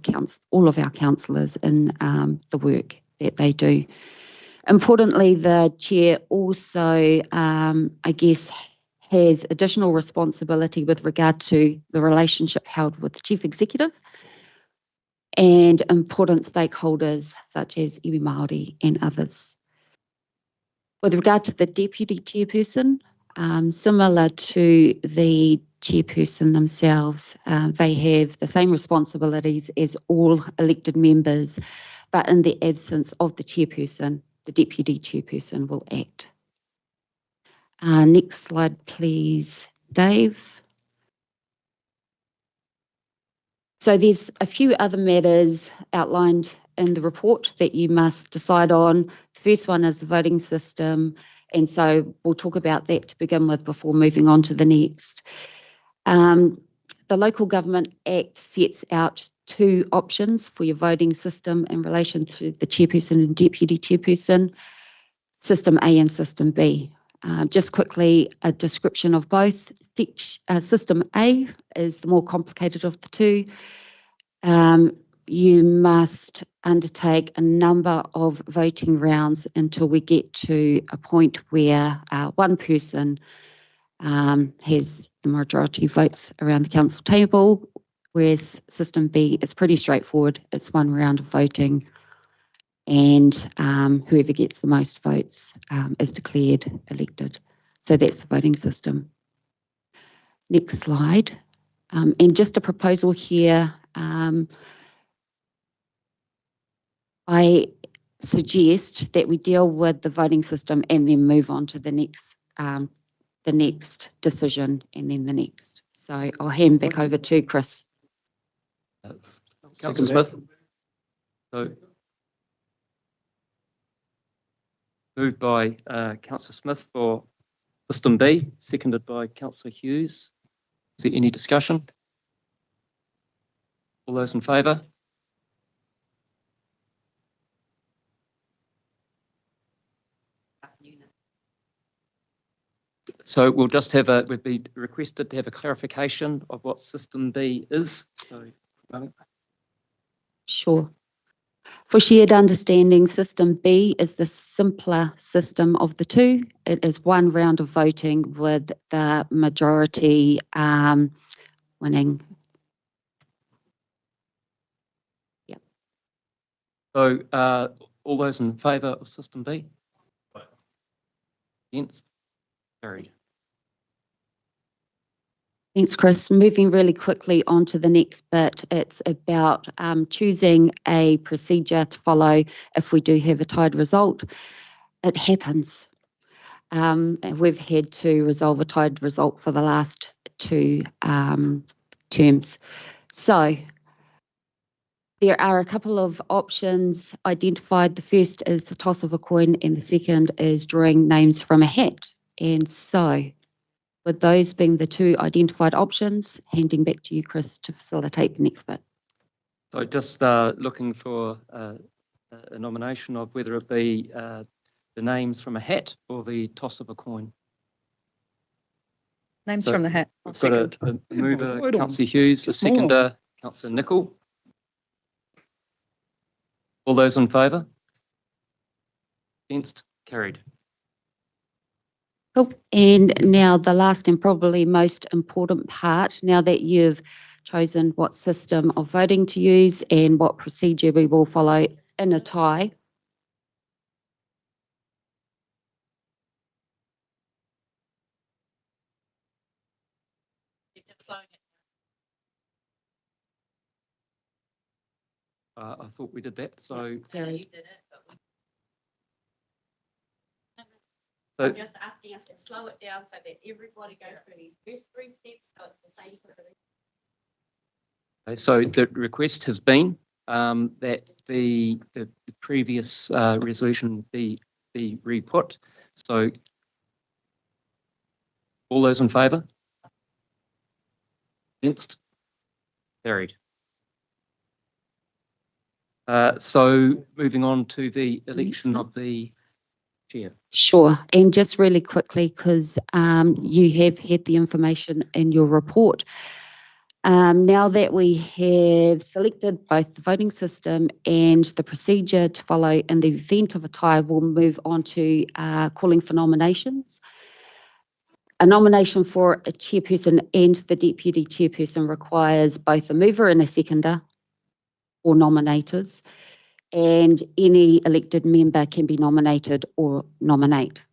our councillors in the work that they do. Importantly, the chair also, I guess, has additional responsibility with regard to the relationship held with the chief executive and important stakeholders such as iwi Māori and others. With regard to the deputy chairperson, similar to the chairperson themselves, they have the same responsibilities as all elected members, but in the absence of the chairperson, the deputy chairperson will act. Next slide, please, Dave. So there's a few other matters outlined in the report that you must decide on. The first one is the voting system, and so we'll talk about that to begin with before moving on to the next. The Local Government Act sets out two options for your voting system in relation to the chairperson and deputy chairperson, System A and System B. Just quickly, a description of both. System A is the more complicated of the two. You must undertake a number of voting rounds until we get to a point where one person has the majority votes around the council table, whereas System B is pretty straightforward. It's one round of voting, and whoever gets the most votes is declared elected. So that's the voting system. Next slide. And just a proposal here. I suggest that we deal with the voting system and then move on to the next decision and then the next. So I'll hand back over to Chris. Councillor Smith. So, moved by Councillor Smith for System B, seconded by Councillor Hughes. Is there any discussion? All those in favour? So we'll just have we'd be requested to have a clarification of what System B is. So, Sure. For shared understanding, System B is the simpler system of the two. It is one round of voting with the majority winning. Yep. So all those in favour of System B? Against? Carried. Thanks, Chris. Moving really quickly on to the next bit. It's about choosing a procedure to follow if we do have a tied result. It happens. And we've had to resolve a tied result for the last two terms. So there are a couple of options identified. The first is the toss of a coin and the second is drawing names from a hat. And so with those being the two identified options, handing back to you, Chris, to facilitate the next bit. So just looking for a nomination of whether it be the names from a hat or the toss of a coin. Names from the hat. We've got a mover, Councillor Hughes, a seconder, Councillor Nicol. All those in favour? Against? Carried. Cool. And now the last and probably most important part, now that you've chosen what system of voting to use and what procedure we will follow in a tie. I thought we did that, so. Yeah, you did it, So, I'm just asking us to slow it down so that everybody goes through these first three steps so it's the same for everyone. so the request has been that the previous resolution be re-put. So all those in favour? Against? Carried. So moving on to the election of the chair. Sure. And just really quickly, because you have had the information in your report. Now that we have selected both the voting system and the procedure to follow in the event of a tie, we'll move on to calling for nominations. A nomination for a chairperson and the deputy chairperson requires both a mover and a seconder or nominators, and any elected member can be nominated or nominate.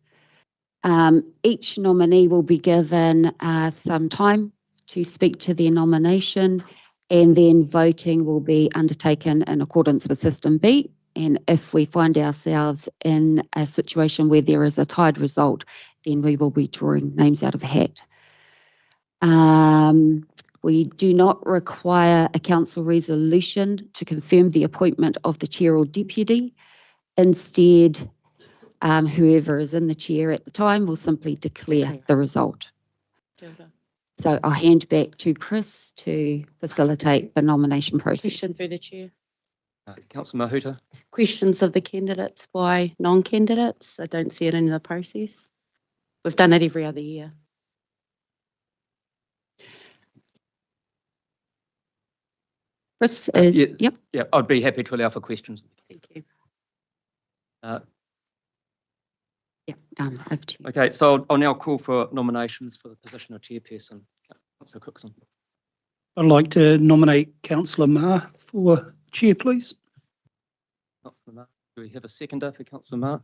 Each nominee will be given some time to speak to their nomination, and then voting will be undertaken in accordance with System B. And if we find ourselves in a situation where there is a tied result, then we will be drawing names out of a hat. We do not require a council resolution to confirm the appointment of the chair or deputy. Instead, whoever is in the chair at the time will simply declare the result. So I'll hand back to Chris to facilitate the nomination process. Question for the chair. Councillor Mahuta. Questions of the candidates by non-candidates? I don't see it in the process. We've done it every other year. Chris is, yep. Yeah, I'd be happy to allow for questions. Thank you. Yeah, done. Over to you. Okay, so I'll now call for nominations for the position of chairperson. Councillor Cookson. I'd like to nominate Councillor Ma for chair, please. Councillor Ma. Do we have a seconder for Councillor Ma?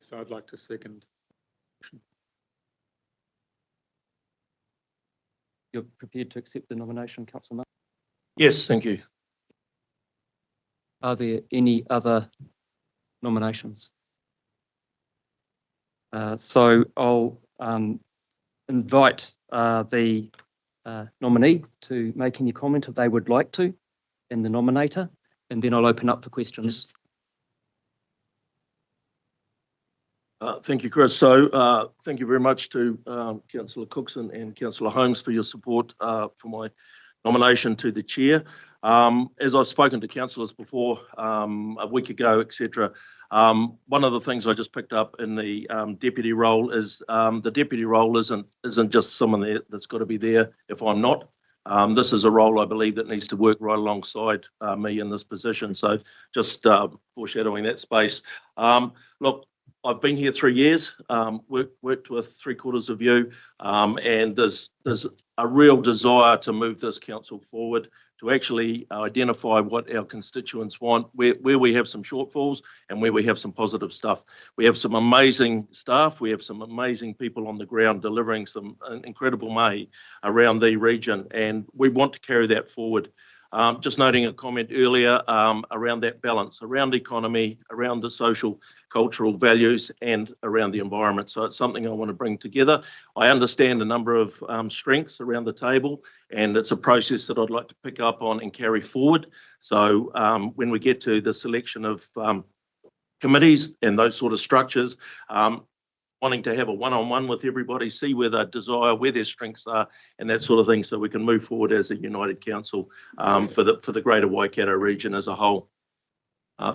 So I'd like to second. You're prepared to accept the nomination, Councillor Ma? Yes, thank you. Are there any other nominations? So I'll invite the nominee to make any comment if they would like to, and the nominator, and then I'll open up for questions. Thank you, Chris. So thank you very much to Councillor Cookson and Councillor Holmes for your support for my nomination to the chair. As I've spoken to councillors before a week ago, etc., one of the things I just picked up in the deputy role is the deputy role isn't just someone there that's got to be there if I'm not. This is a role I believe that needs to work right alongside me in this position. So just foreshadowing that space. Look, I've been here 3 years, worked with 3/4 of you, and there's a real desire to move this council forward, to actually identify what our constituents want, where we have some shortfalls and where we have some positive stuff. We have some amazing staff, we have some amazing people on the ground delivering some incredible mahi around the region, and we want to carry that forward. Just noting a comment earlier around that balance, around economy, around the social, cultural values, and around the environment. So it's something I want to bring together. I understand a number of strengths around the table, and it's a process that I'd like to pick up on and carry forward. So when we get to the selection of committees and those sort of structures, wanting to have a one-on-one with everybody, see where their desire, where their strengths are, and that sort of thing, so we can move forward as a united council for the greater Waikato region as a whole.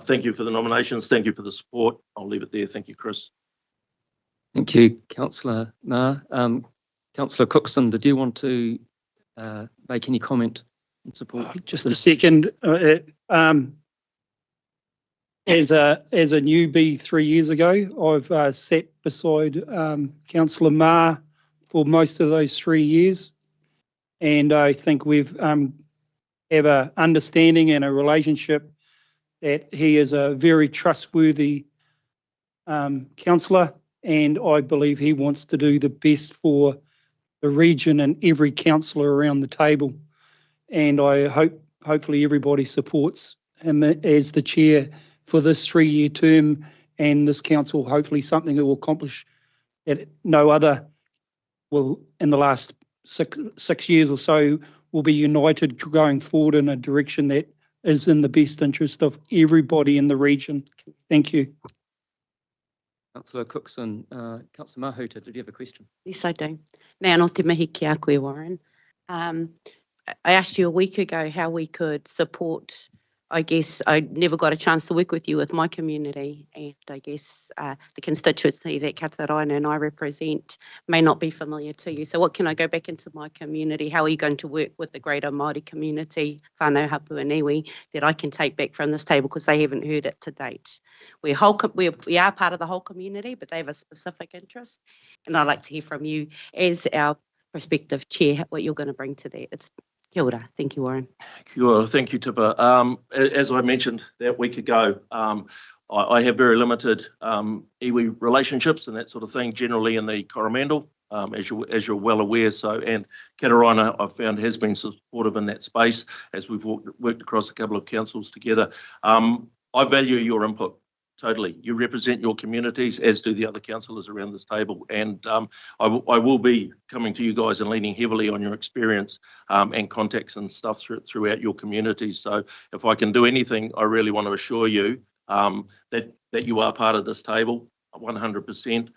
Thank you for the nominations. Thank you for the support. I'll leave it there. Thank you, Chris. Thank you, Councillor Ma. Councillor Cookson, did you want to make any comment in support? Just a second. As a newbie 3 years ago, I've sat beside Councillor Ma for most of those 3 years, and I think we've have an understanding and a relationship that he is a very trustworthy councillor, and I believe he wants to do the best for the region and every councillor around the table. And I hopefully everybody supports him as the chair for this 3-year term, and this council hopefully something that will accomplish that no other will in the last six years or so will be united going forward in a direction that is in the best interest of everybody in the region. Thank you. Councillor Cookson, Councillor Mahuta, did you have a question? Yes, I do. Nā no te mihi ki a koe, Warren. I asked you a week ago how we could support. I guess I never got a chance to work with you with my community, and I guess the constituency that Kataraina and I represent may not be familiar to you. So what can I go back into my community? How are you going to work with the greater Māori community, whānau hapu and iwi, that I can take back from this table because they haven't heard it to date? We are part of the whole community, but they have a specific interest, and I'd like to hear from you as our prospective chair what you're going to bring to that. It's Kia ora. Thank you, Warren. Kia ora. Thank you, Tipper. As I mentioned that week ago, I have very limited iwi relationships and that sort of thing, generally in the Coromandel, as you're well aware. So, and Kataraina, I've found, has been supportive in that space as we've worked across a couple of councils together. I value your input. Totally. You represent your communities, as do the other councillors around this table. And I will be coming to you guys and leaning heavily on your experience and contacts and stuff throughout your communities. So if I can do anything, I really want to assure you that you are part of this table. 100%.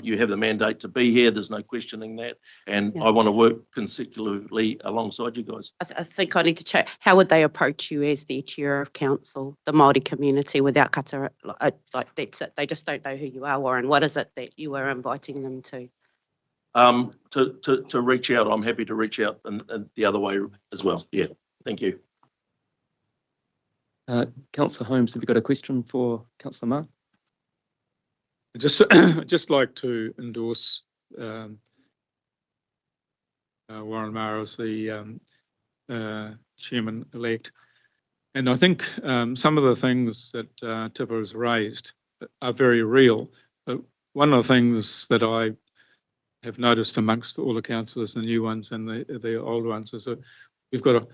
You have the mandate to be here. There's no questioning that. And I want to work consecutively alongside you guys. I think I need to check. How would they approach you as the chair of council, the Māori community, without kata? Like that's it. They just don't know who you are, Warren. What is it that you are inviting them to? To reach out. I'm happy to reach out and the other way as well. Yeah. Thank you. Councillor Holmes, have you got a question for Councillor Ma? I'd just like to endorse Warren Maher as the chairman-elect. And I think some of the things that Tipper has raised are very real. But one of the things that I have noticed amongst all the councillors, the new ones and the old ones, is that we've got a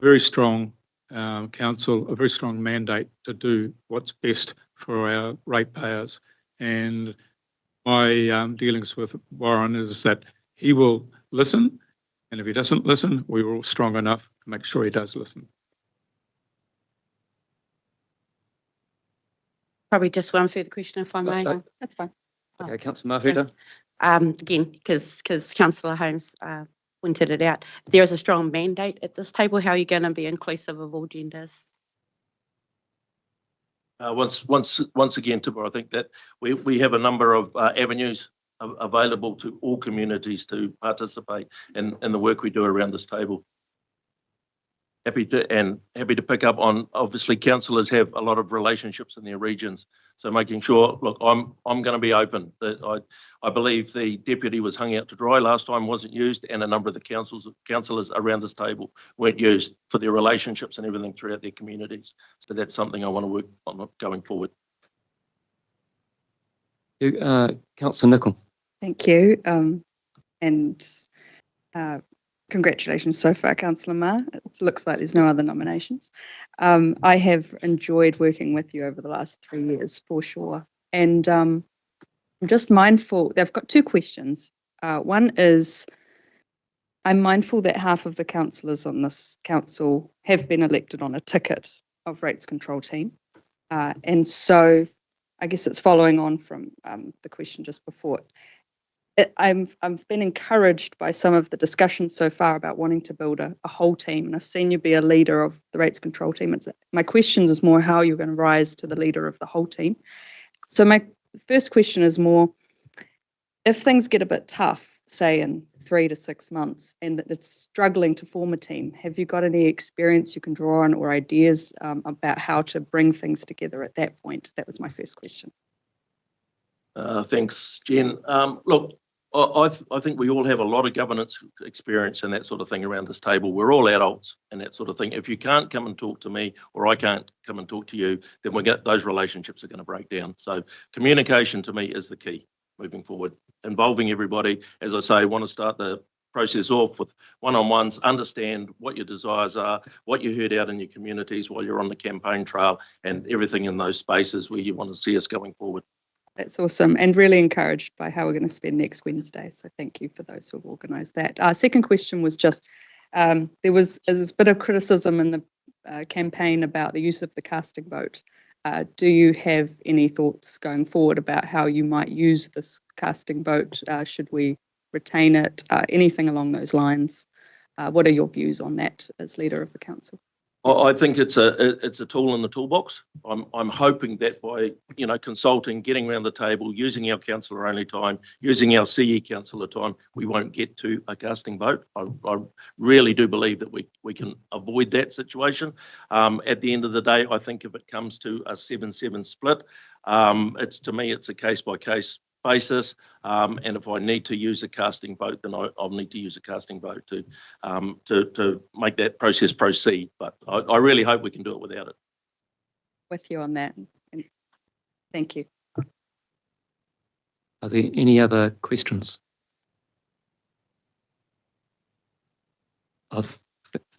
very strong council a very strong mandate to do what's best for our ratepayers. And my dealings with Warren is that he will listen, and if he doesn't listen, we were all strong enough to make sure he does listen. Probably just one further question, if I may. That's fine. Okay, Councillor Mawhirta. Again, because Councillor Holmes pointed it out, there is a strong mandate at this table. How are you going to be inclusive of all genders? Once again, Tibor, I think that we have a number of avenues available to all communities to participate in the work we do around this table. Happy to pick up on, obviously councillors have a lot of relationships in their regions, so making sure, look, I'm going to be open. I believe the deputy was hung out to dry last time, wasn't used, and a number of the councillors around this table weren't used for their relationships and everything throughout their communities. So that's something I want to work on going forward. Councillor Nicol. Thank you. Congratulations so far, Councillor Ma. It looks like there's no other nominations. I have enjoyed working with you over the last 3 years, for sure. And I'm just mindful, they've got two questions. One is, I'm mindful that half of the councillors on this council have been elected on a ticket of rates control team. And so I guess it's following on from the question just before. I've been encouraged by some of the discussions so far about wanting to build a whole team, and I've seen you be a leader of the rates control team. My questions is more how you're going to rise to the leader of the whole team. So my first question is more, if things get a bit tough, say in 3 to 6 months, and that it's struggling to form a team, have you got any experience you can draw on or ideas about how to bring things together at that point? That was my first question. Thanks, Jen. Look, I think we all have a lot of governance experience and that sort of thing around this table. We're all adults and that sort of thing. If you can't come and talk to me, or I can't come and talk to you, then those relationships are going to break down. So communication to me is the key moving forward. Involving everybody, as I say, want to start the process off with one-on-ones, understand what your desires are, what you heard out in your communities while you're on the campaign trail, and everything in those spaces where you want to see us going forward. That's awesome, and really encouraged by how we're going to spend next Wednesday. So thank you for those who have organised that. Second question was just, there was a bit of criticism in the campaign about the use of the casting vote. Do you have any thoughts going forward about how you might use this casting vote? Should we retain it? Anything along those lines? What are your views on that as leader of the council? I think it's a tool in the toolbox. I'm hoping that by consulting, getting around the table, using our councillor only time, using our CE councillor time, we won't get to a casting vote. I really do believe that we can avoid that situation. At the end of the day, I think if it comes to a 7-7 split, to me it's a case by case basis, and if I need to use a casting vote, then I'll need to use a casting vote to make that process proceed. But I really hope we can do it without it. With you on that. Thank you. Are there any other questions?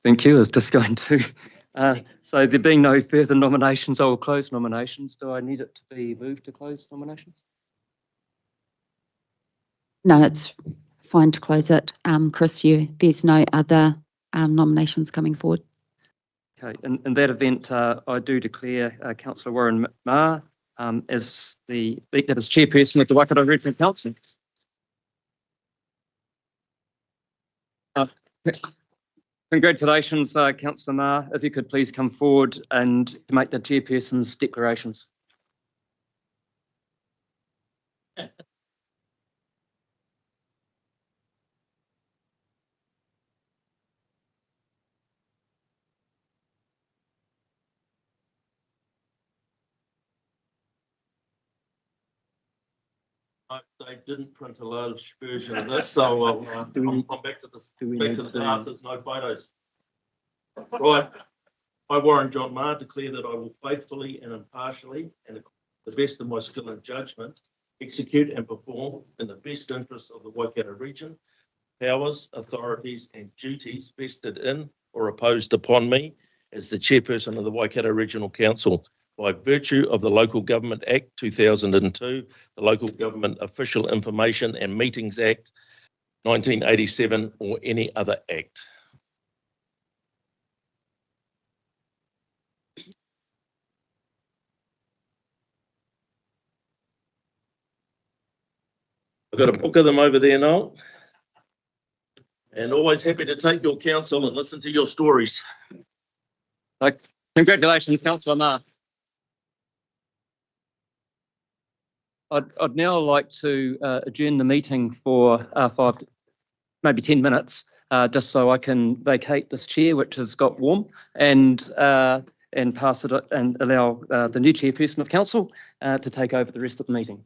Thank you. I was just going to. So there being no further nominations, I will close nominations. Do I need it to be moved to close nominations? No, it's fine to close it. Chris, there's no other nominations coming forward. Okay, in that event, I do declare Councillor Warren Ma as the elected as chairperson of the Waikato Regional Council. Congratulations, Councillor Ma. If you could please come forward and make the chairperson's declarations. They didn't print a large version of this, so I'm back to this. Back to the draft. There's no photos. Right. I, Warren John Ma, declare that I will faithfully and impartially, and to the best of my skill and judgment, execute and perform in the best interests of the Waikato region, powers, authorities, and duties vested in or imposed upon me, as the chairperson of the Waikato Regional Council by virtue of the Local Government Act 2002, the Local Government Official Information and Meetings Act 1987, or any other act. I've got a book of them over there, Noel. And always happy to take your counsel and listen to your stories. Congratulations, Councillor Ma. I'd now like to adjourn the meeting for 5, maybe 10 minutes, just so I can vacate this chair, which has got warm, and pass it and allow the new chairperson of council to take over the rest of the meeting.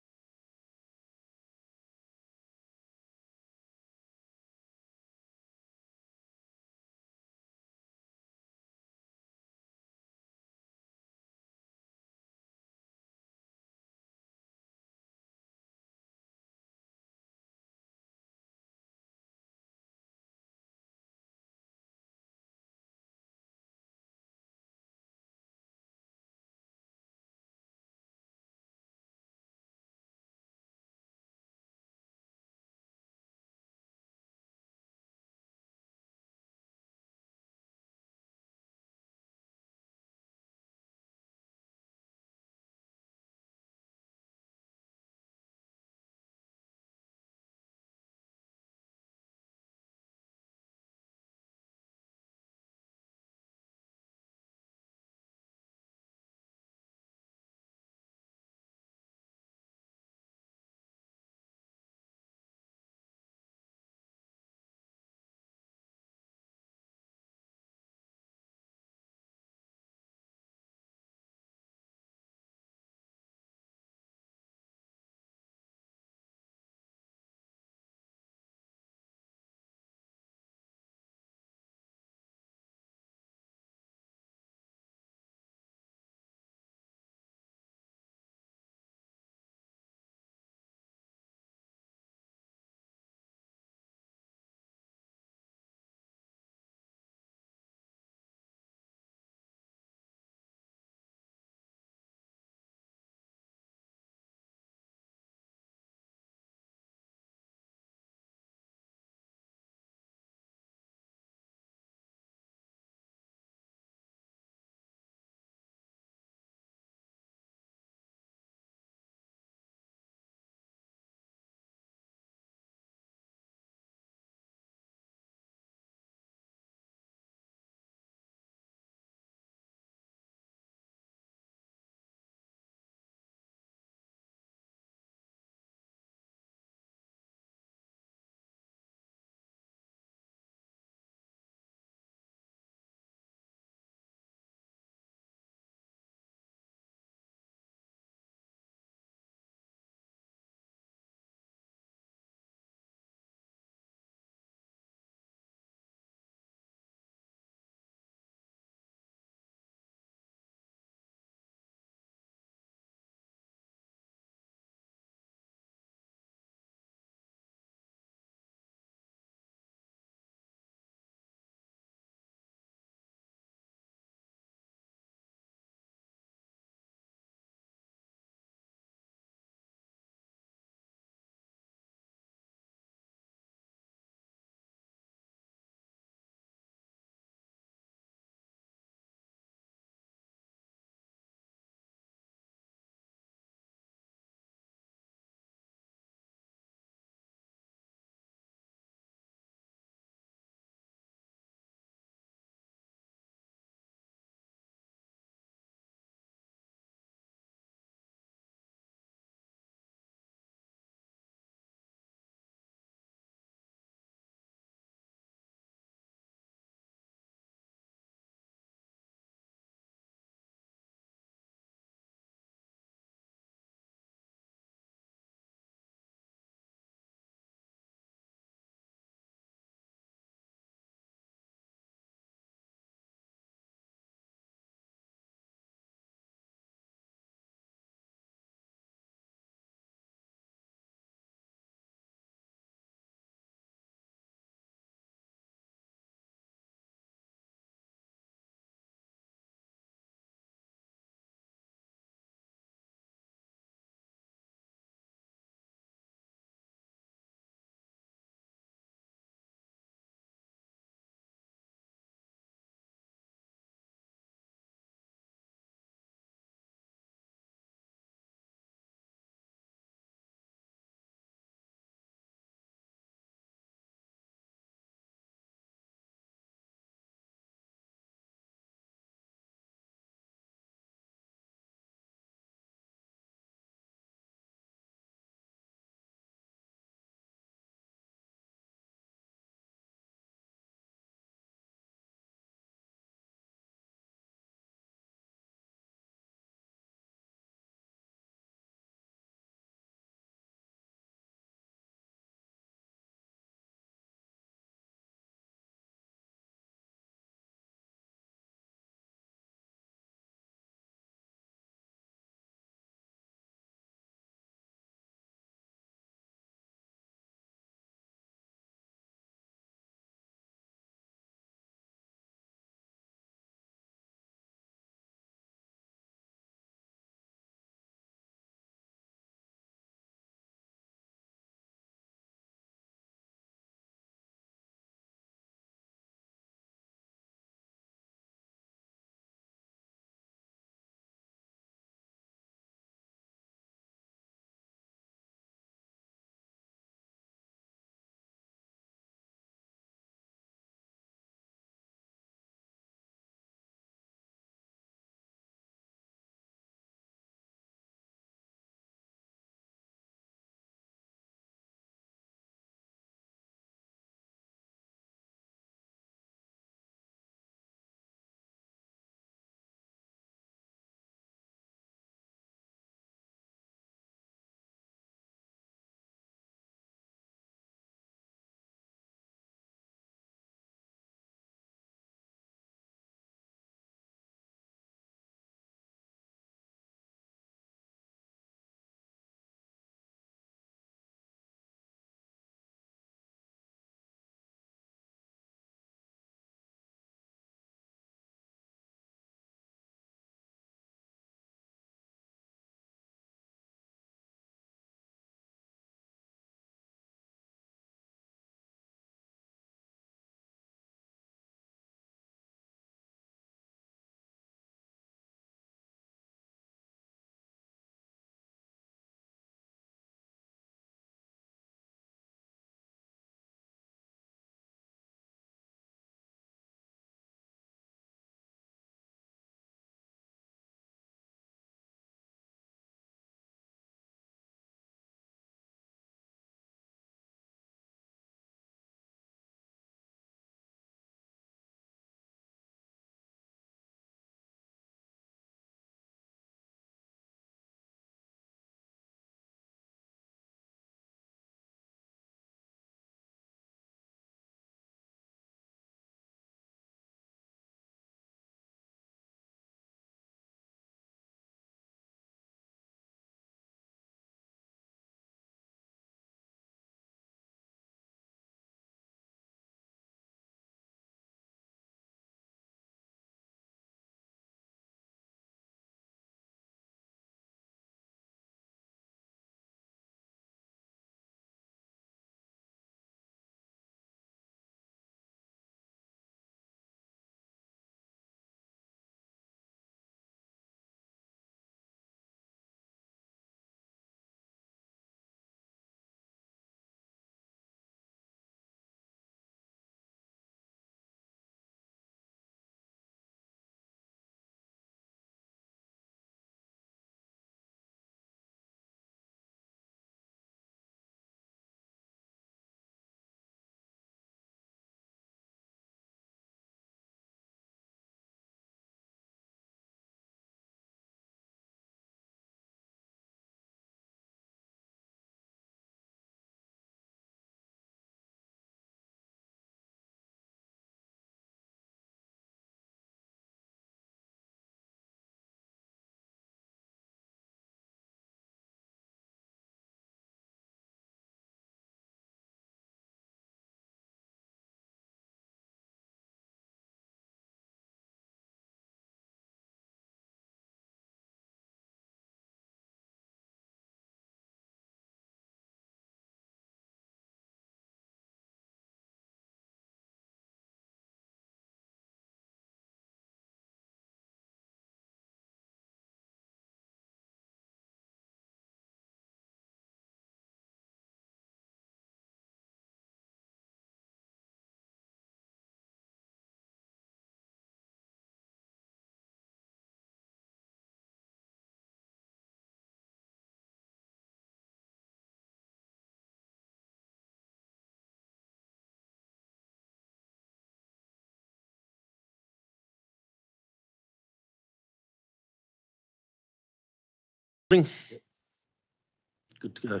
Good to go.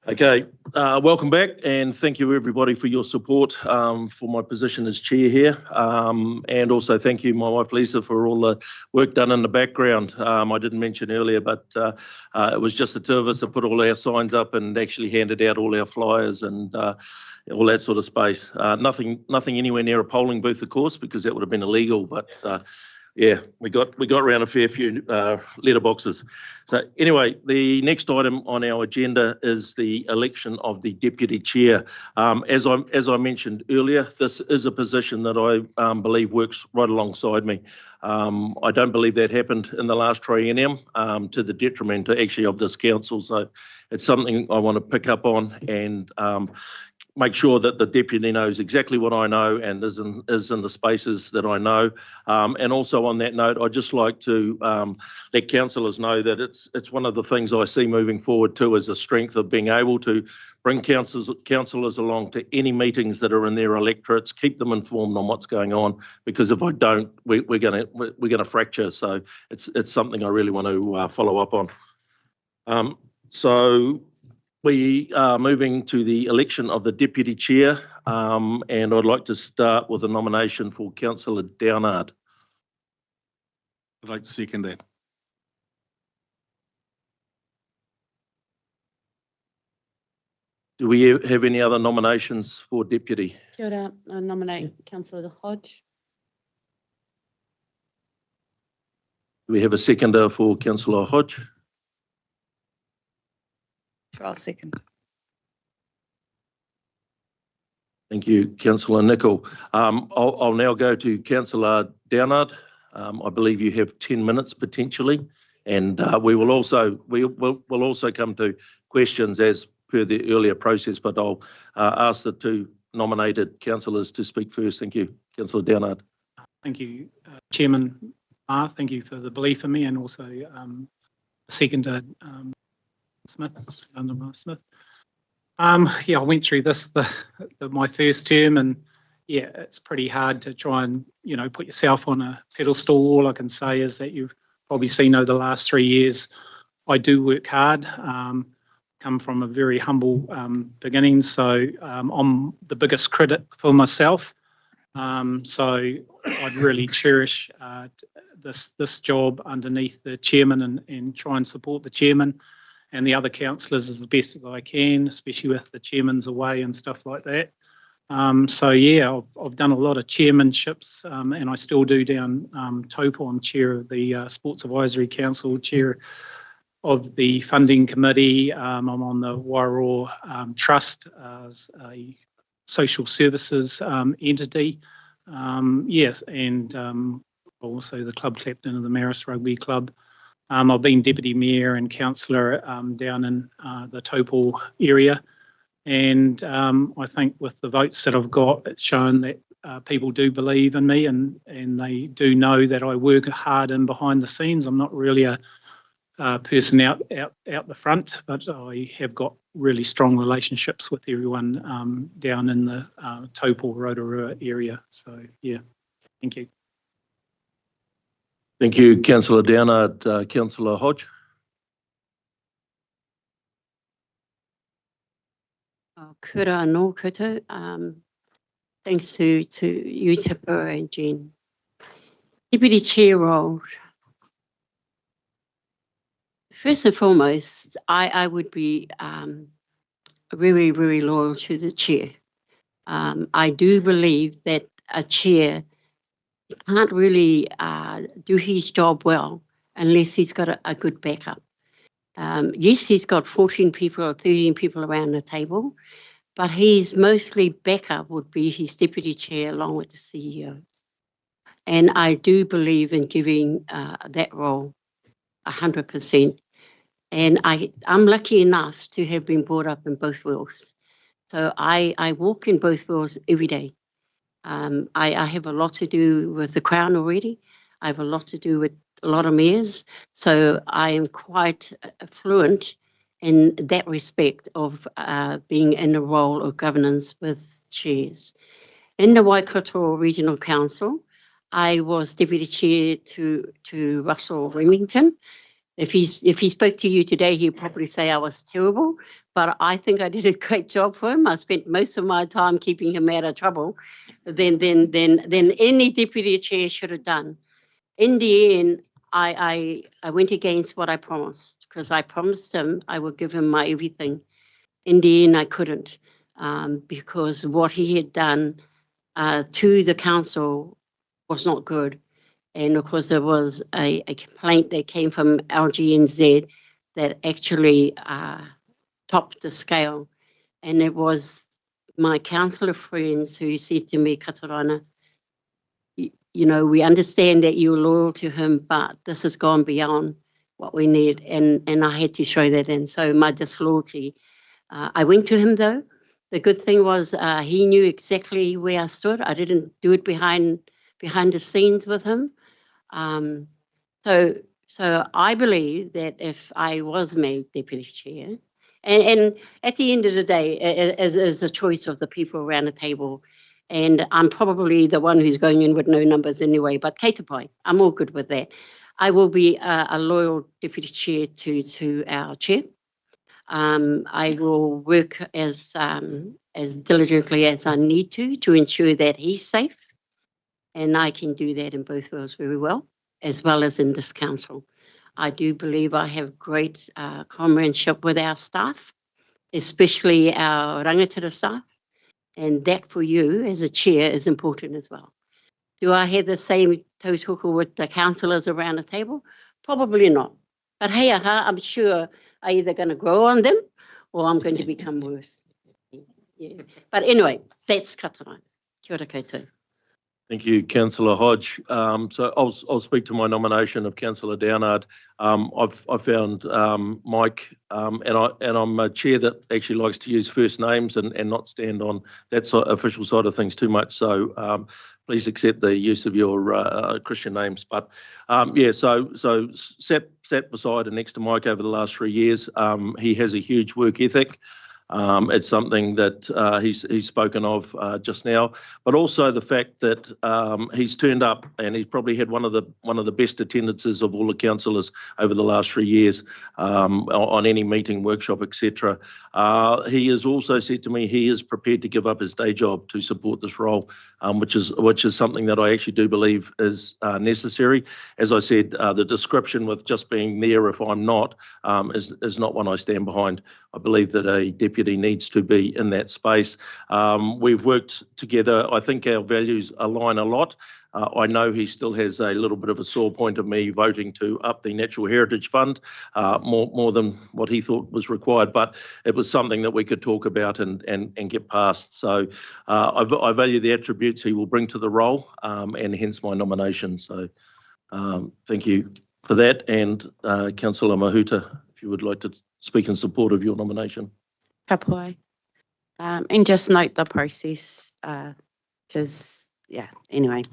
Okay, welcome back, and thank you everybody for your support for my position as chair here, and also thank you my wife Lisa for all the work done in the background. I didn't mention earlier, but it was just the two of us that put all our signs up and actually handed out all our flyers and all that sort of space. Nothing anywhere near a polling booth, of course, because that would have been illegal, but yeah, we got around a fair few letterboxes. So anyway, the next item on our agenda is the election of the deputy chair. As I mentioned earlier, this is a position that I believe works right alongside me. I don't believe that happened in the last triennium to the detriment actually of this council. So it's something I want to pick up on and make sure that the deputy knows exactly what I know and is in the spaces that I know. And also on that note, I'd just like to let councillors know that it's one of the things I see moving forward too, as a strength of being able to bring councillors along to any meetings that are in their electorates, keep them informed on what's going on, because if I don't, we're gonna fracture. So it's something I really want to follow up on. So we are moving to the election of the deputy chair, and I'd like to start with a nomination for Councillor Downard. I'd like to second that. Do we have any other nominations for deputy? Kia ora, I nominate Councillor Hodge. Do we have a seconder for Councillor Hodge? I'll second. Thank you, Councillor Nicol. I'll now go to Councillor Downard. I believe you have 10 minutes potentially, and we'll also come to questions as per the earlier process, but I'll ask the two nominated councillors to speak first. Thank you, Councillor Downard. Thank you, Chairman. Thank you for the belief in me, and also seconder Smith. Yeah, I went through this my first term, and yeah, it's pretty hard to try and put yourself on a pedestal. All I can say is that you've probably seen over the last 3 years, I do work hard. Come from a very humble beginning, so I'm the biggest critic for myself. So I'd really cherish this job underneath the chairman and try and support the chairman and the other councillors as the best that I can, especially with the chairman's away and stuff like that. So yeah, I've done a lot of chairmanships, and I still do down Taupo. I'm chair of the Sports Advisory Council, chair of the funding committee. I'm on the Wairoa Trust as a social services entity. Yes, and also the club captain of the Maris Rugby Club. I've been deputy mayor and councillor down in the Taupo area, and I think with the votes that I've got, it's shown that people do believe in me, and they do know that I work hard in behind the scenes. I'm not really a person out the front, but I have got really strong relationships with everyone down in the Taupo Rotorua area. So yeah, thank you. Thank you, Councillor Downard. Councillor Hodge. Kia ora anō koutou. Thanks to you, Tipper and Jen. Deputy chair role. First and foremost, I would be very, very loyal to the chair. I do believe that a chair can't really do his job well unless he's got a good backup. Yes, he's got 14 people or 13 people around the table, but his mostly backup would be his deputy chair along with the CEO. And I do believe in giving that role 100%. And I'm lucky enough to have been brought up in both worlds. So I walk in both worlds every day. I have a lot to do with the Crown already. I have a lot to do with a lot of mayors. So I am quite fluent in that respect of being in a role of governance with chairs. In the Waikato Regional Council, I was deputy chair to Russell Remington, If he spoke to you today, he'd probably say I was terrible, but I think I did a great job for him. I spent most of my time keeping him out of trouble than any deputy chair should have done. In the end, I went against what I promised, because I promised him I would give him my everything. In the end, I couldn't, because what he had done to the council was not good. And of course, there was a complaint that came from LGNZ that actually topped the scale. And it was my councillor friends who said to me, Katarana, you know, we understand that you're loyal to him, but this has gone beyond what we need. And I had to show that. And so my disloyalty, I went to him though. The good thing was he knew exactly where I stood. I didn't do it behind the scenes with him. So I believe that if I was made deputy chair, and at the end of the day, as a choice of the people around the table, and I'm probably the one who's going in with no numbers anyway, but kei te pai, I'm all good with that. I will be a loyal deputy chair to our chair. I will work as diligently as I need to ensure that he's safe, and I can do that in both worlds very well, as well as in this council. I do believe I have great comradeship with our staff, especially our rangatira staff, and that for you as a chair is important as well. Do I have the same tautoko with the councillors around the table? Probably not. But hey, I'm sure I'm either going to grow on them or I'm going to become worse. Yeah. But anyway, that's Katarana. Kia ora koutou. Thank you, Councillor Hodge. So I'll speak to my nomination of Councillor Downard. I've found Mike, and I'm a chair that actually likes to use first names and not stand on that official side of things too much. So please accept the use of your Christian names. But yeah, so sat beside and next to Mike over the last 3 years. He has a huge work ethic. It's something that he's spoken of just now, but also the fact that he's turned up and he's probably had one of the best attendances of all the councillors over the last 3 years on any meeting, workshop, etc. He has also said to me he is prepared to give up his day job to support this role, which is something that I actually do believe is necessary. As I said, the description with just being there if I'm not is not one I stand behind. I believe that a deputy needs to be in that space. We've worked together. I think our values align a lot. I know he still has a little bit of a sore point of me voting to up the Natural Heritage Fund more than what he thought was required, but it was something that we could talk about and get past. So I value the attributes he will bring to the role, and hence my nomination. So thank you for that. And Councillor Mahuta, if you would like to speak in support of your nomination. Ka pai. And just note the process, because, yeah, anyway.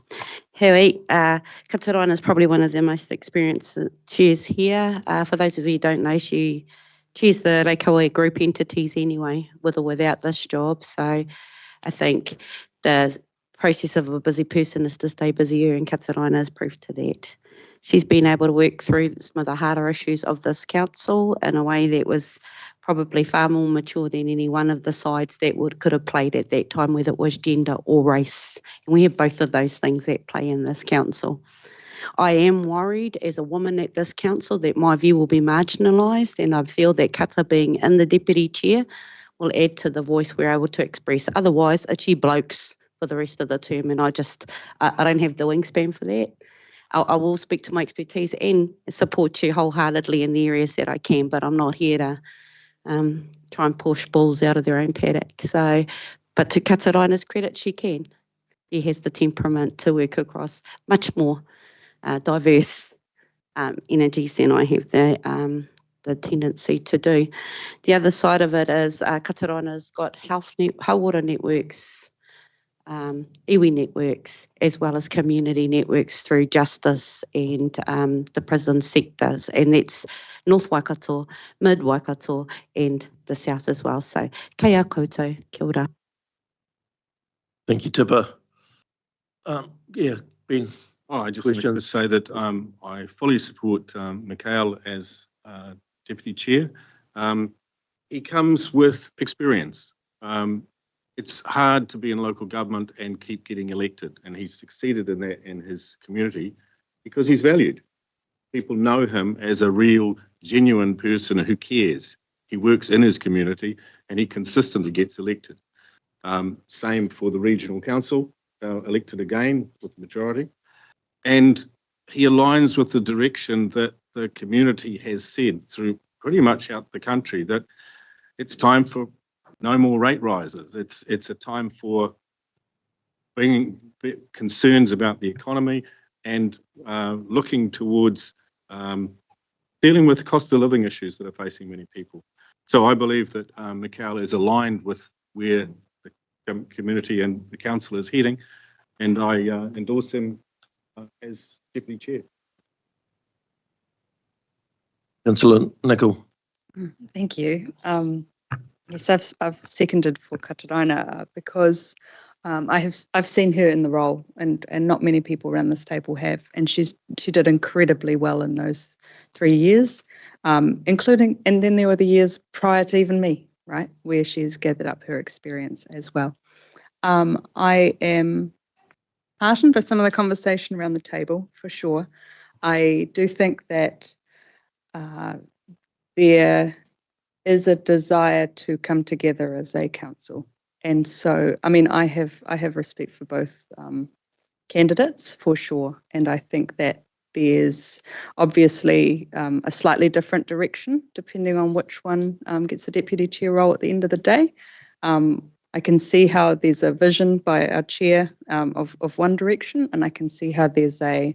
Hui, Katarana is probably one of the most experienced chairs here. For those of you who don't know, she chairs the Reikawa group entities anyway, with or without this job. So I think the process of a busy person is to stay busier, and Katarana is proof to that. She's been able to work through some of the harder issues of this council in a way that was probably far more mature than any one of the sides that could have played at that time, whether it was gender or race. And we have both of those things that play in this council. I am worried as a woman at this council that my view will be marginalised, and I feel that Kata being in the deputy chair will add to the voice we're able to express. Otherwise, it's you blokes for the rest of the term, and I don't have the wingspan for that. I will speak to my expertise and support you wholeheartedly in the areas that I can, but I'm not here to try and push bulls out of their own paddock. So, but to Katarana's credit, she can. She has the temperament to work across much more diverse energies than I have the tendency to do. The other side of it is Katarana's got water networks, iwi networks, as well as community networks through justice and the prison sectors, and that's North Waikato, Mid Waikato, and the South as well. So, kia koutou, kia ora. Thank you, Tipper. Yeah, Ben, I just wanted to say that I fully support Mikhail as Deputy Chair. He comes with experience. It's hard to be in local government and keep getting elected, and he's succeeded in that in his community because he's valued. People know him as a real, genuine person who cares. He works in his community and he consistently gets elected. Same for the Regional Council, elected again with the majority. And he aligns with the direction that the community has said through pretty much out the country that it's time for no more rate rises. It's a time for bringing concerns about the economy and looking towards dealing with cost of living issues that are facing many people. So I believe that Mikhail is aligned with where the community and the council is heading, and I endorse him as Deputy Chair. Councillor Nicol. Thank you. Yes, I've seconded for Kataraina because I've seen her in the role, and not many people around this table have, and she did incredibly well in those 3 years, including, and then there were the years prior to even me, right, where she's gathered up her experience as well. I am heartened by some of the conversation around the table, for sure. I do think that there is a desire to come together as a council. And so, I mean, I have respect for both candidates, for sure. And I think that there's obviously a slightly different direction depending on which one gets the deputy chair role at the end of the day. I can see how there's a vision by our chair of one direction, and I can see how there's a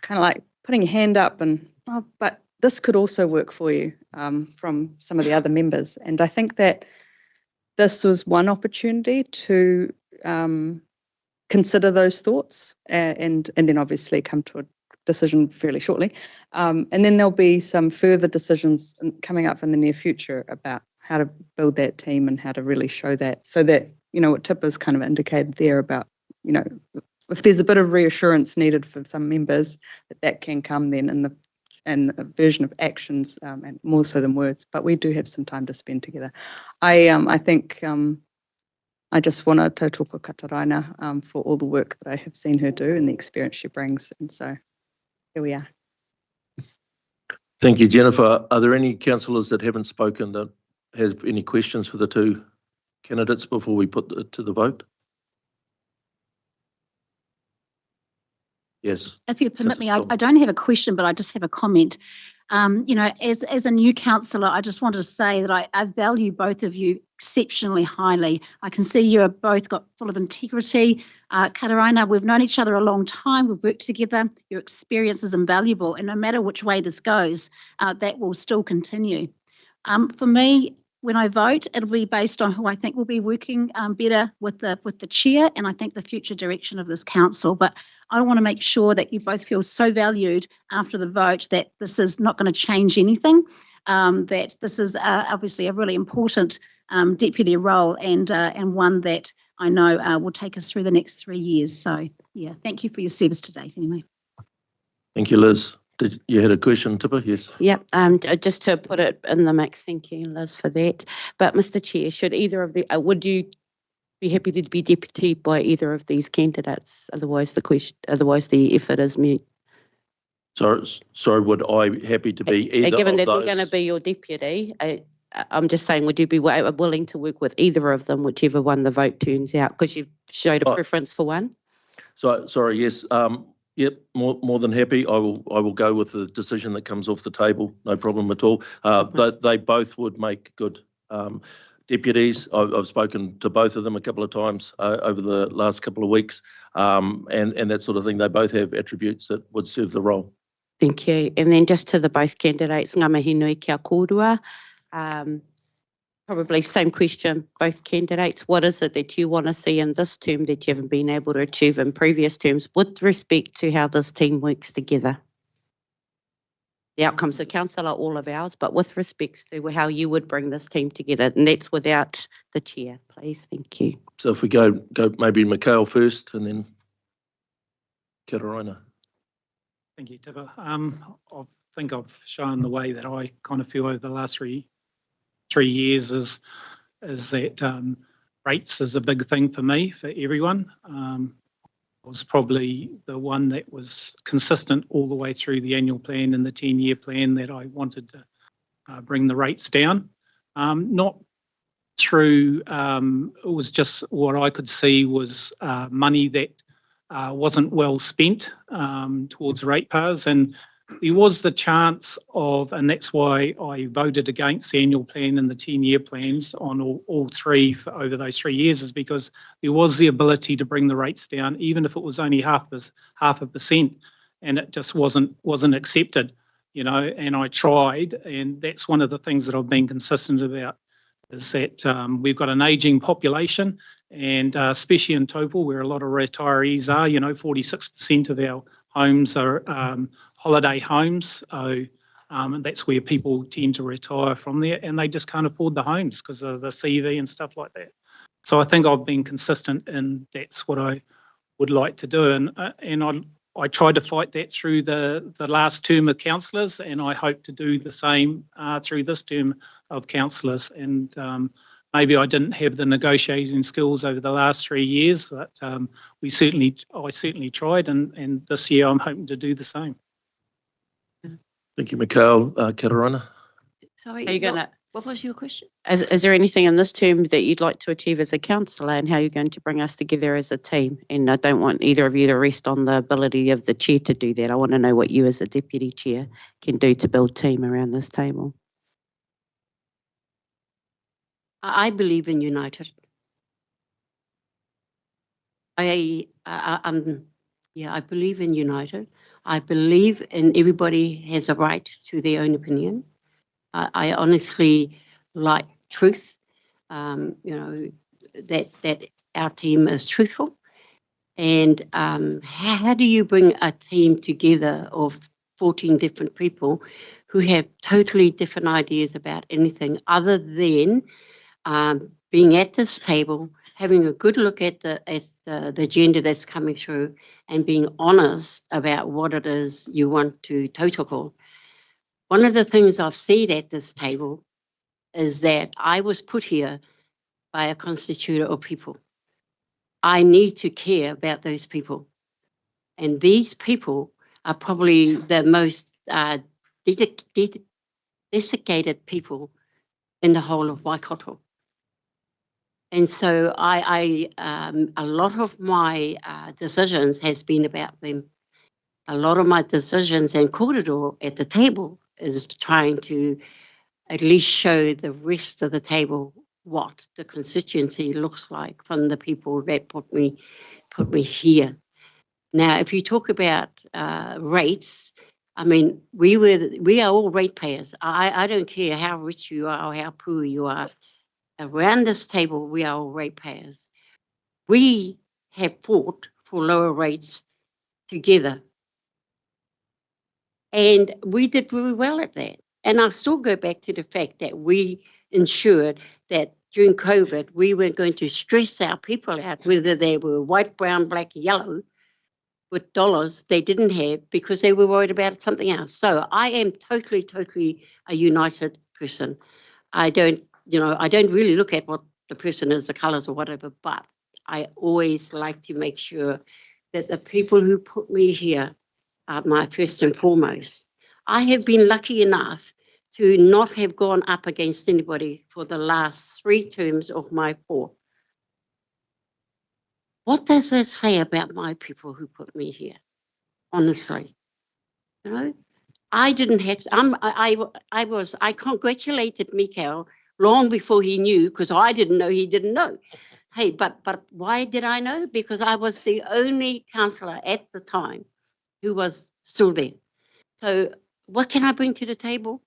kind of like putting your hand up and, oh, but this could also work for you from some of the other members. And I think that this was one opportunity to consider those thoughts and then obviously come to a decision fairly shortly. And then there'll be some further decisions coming up in the near future about how to build that team and how to really show that, so that, you know, what Tipper's kind of indicated there about, you know, if there's a bit of reassurance needed for some members, that can come then in a version of actions and more so than words. But we do have some time to spend together. I think I just want to tautoko Kataraina for all the work that I have seen her do and the experience she brings. And so here we are. Thank you, Jennifer. Are there any councillors that haven't spoken that have any questions for the two candidates before we put it to the vote? Yes. If you permit me, I don't have a question, but I just have a comment. You know, as a new councillor, I just wanted to say that I value both of you exceptionally highly. I can see you're both got full of integrity. Kataraina, we've known each other a long time. We've worked together. Your experience is invaluable, and no matter which way this goes, that will still continue. For me, when I vote, it'll be based on who I think will be working better with the chair, and I think the future direction of this council. But I want to make sure that you both feel so valued after the vote that this is not going to change anything, that this is obviously a really important deputy role and one that I know will take us through the next 3 years. So, yeah, thank you for your service today, anyway. Thank you, Liz. Did you had a question, Tipper? Yes. Yep, just to put it in the mix, thank you, Liz, for that. But Mr. Chair, should either of the, would you be happy to be deputy by either of these candidates? Otherwise, the effort is mute. Sorry, would I happy to be either given of that those? they're going to be your deputy, I'm just saying, would you be willing to work with either of them, whichever one the vote turns out? Because you've showed a preference for one. So sorry, yes. Yep, more than happy. I will go with the decision that comes off the table. No problem at all. But they both would make good deputies. I've spoken to both of them a couple of times over the last couple of weeks, and that sort of thing. They both have attributes that would serve the role. Thank you. And then just to the both candidates, ngā mihi nui kia kōrua. Probably same question, both candidates. What is it that you want to see in this term that you haven't been able to achieve in previous terms with respect to how this team works together? The outcomes of council are all of ours, but with respect to how you would bring this team together, and that's without the chair, please. Thank you. So if we go maybe Mikhail first and then. Kia ora. Thank you, Tipa. I think I've shown the way that I kind of feel over the last three years is that rates is a big thing for me, for everyone. I was probably the one that was consistent all the way through the annual plan and the 10-year plan that I wanted to bring the rates down. Not through, it was just what I could see was money that wasn't well spent towards ratepayers, and there was the chance of, and that's why I voted against the annual plan and the 10-year plans on all three over those 3 years, is because there was the ability to bring the rates down, even if it was only half a percent, and it just wasn't accepted, you know. And I tried, and that's one of the things that I've been consistent about, is that we've got an ageing population, and especially in Taupo, where a lot of retirees are, you know, 46% of our homes are holiday homes. So, and that's where people tend to retire from there, and they just can't afford the homes because of the CV and stuff like that. So I think I've been consistent, and that's what I would like to do. And I tried to fight that through the last term of councillors, and I hope to do the same through this term of councillors. And maybe I didn't have the negotiating skills over the last 3 years, but I certainly tried, and this year I'm hoping to do the same. Thank you, Mikhail. Kia ora. Sorry, Are you gonna? what was your question? Is there anything in this term that you'd like to achieve as a councillor, and how you're going to bring us together as a team? And I don't want either of you to rest on the ability of the chair to do that. I want to know what you as a deputy chair can do to build team around this table. I believe in united. I believe in united. I believe in everybody has a right to their own opinion. I honestly like truth. You know, that our team is truthful. And how do you bring a team together of 14 different people who have totally different ideas about anything other than being at this table, having a good look at the agenda that's coming through, and being honest about what it is you want to tautoko? One of the things I've said at this table is that I was put here by a constituent of people. I need to care about those people. And these people are probably the most desiccated people in the whole of Waikato. And so a lot of my decisions has been about them. A lot of my decisions and corridor at the table is trying to at least show the rest of the table what the constituency looks like from the people that put me here. Now, if you talk about rates, I mean, we are all ratepayers. I don't care how rich you are or how poor you are. Around this table, we are all ratepayers. We have fought for lower rates together, and we did really well at that. And I'll still go back to the fact that we ensured that during COVID, we weren't going to stress our people out, whether they were white, brown, black, yellow, with dollars they didn't have because they were worried about something else. So I am totally a united person. I don't really look at what the person is, the colours or whatever, but I always like to make sure that the people who put me here are my first and foremost. I have been lucky enough to not have gone up against anybody for the last 3 terms of my 4. What does that say about my people who put me here? Honestly, you know, I didn't have to, I congratulated Mikhail long before he knew, because I didn't know he didn't know. Hey, but why did I know? Because I was the only councillor at the time who was still there. So what can I bring to the table?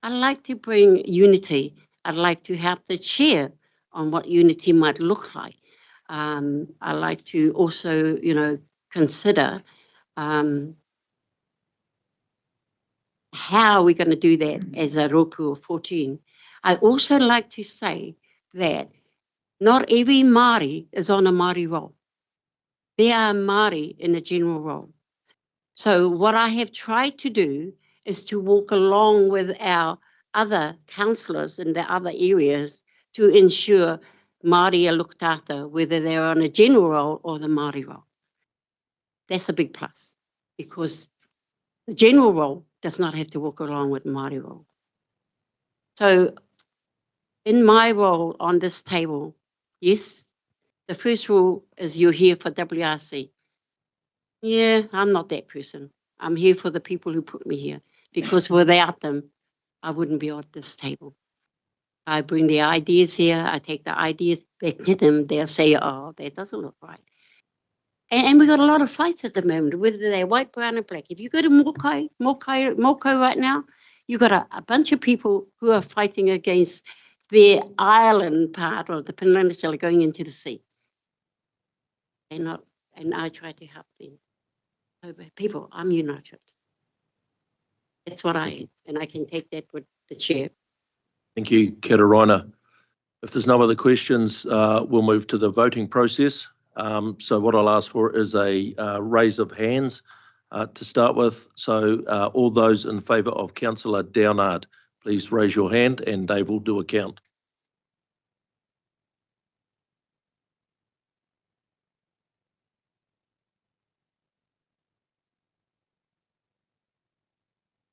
I like to bring unity. I'd like to help the chair on what unity might look like. I like to also, you know, consider how are we going to do that as a roku of 14. I also like to say that not every Māori is on a Māori roll. There are Māori in the general role. So what I have tried to do is to walk along with our other councillors in the other areas to ensure Māori are looked after, whether they're on a general role or the Māori role. That's a big plus, because the general role does not have to walk along with the Māori role. So in my role on this table, yes, the first rule is you're here for WRC. Yeah, I'm not that person. I'm here for the people who put me here, because without them, I wouldn't be at this table. I bring the ideas here, I take the ideas back to them, they'll say, oh, that doesn't look right. And we've got a lot of fights at the moment, whether they're white, brown, and black. If you go to Moko right now, you've got a bunch of people who are fighting against their island part of the peninsula going into the sea. They're not, and I try to help them. So, people, I'm united. That's what I am, and I can take that with the chair. Thank you, Katarina. If there's no other questions, we'll move to the voting process. So what I'll ask for is a raise of hands to start with. So all those in favour of Councillor Downard, please raise your hand and Dave will do a count.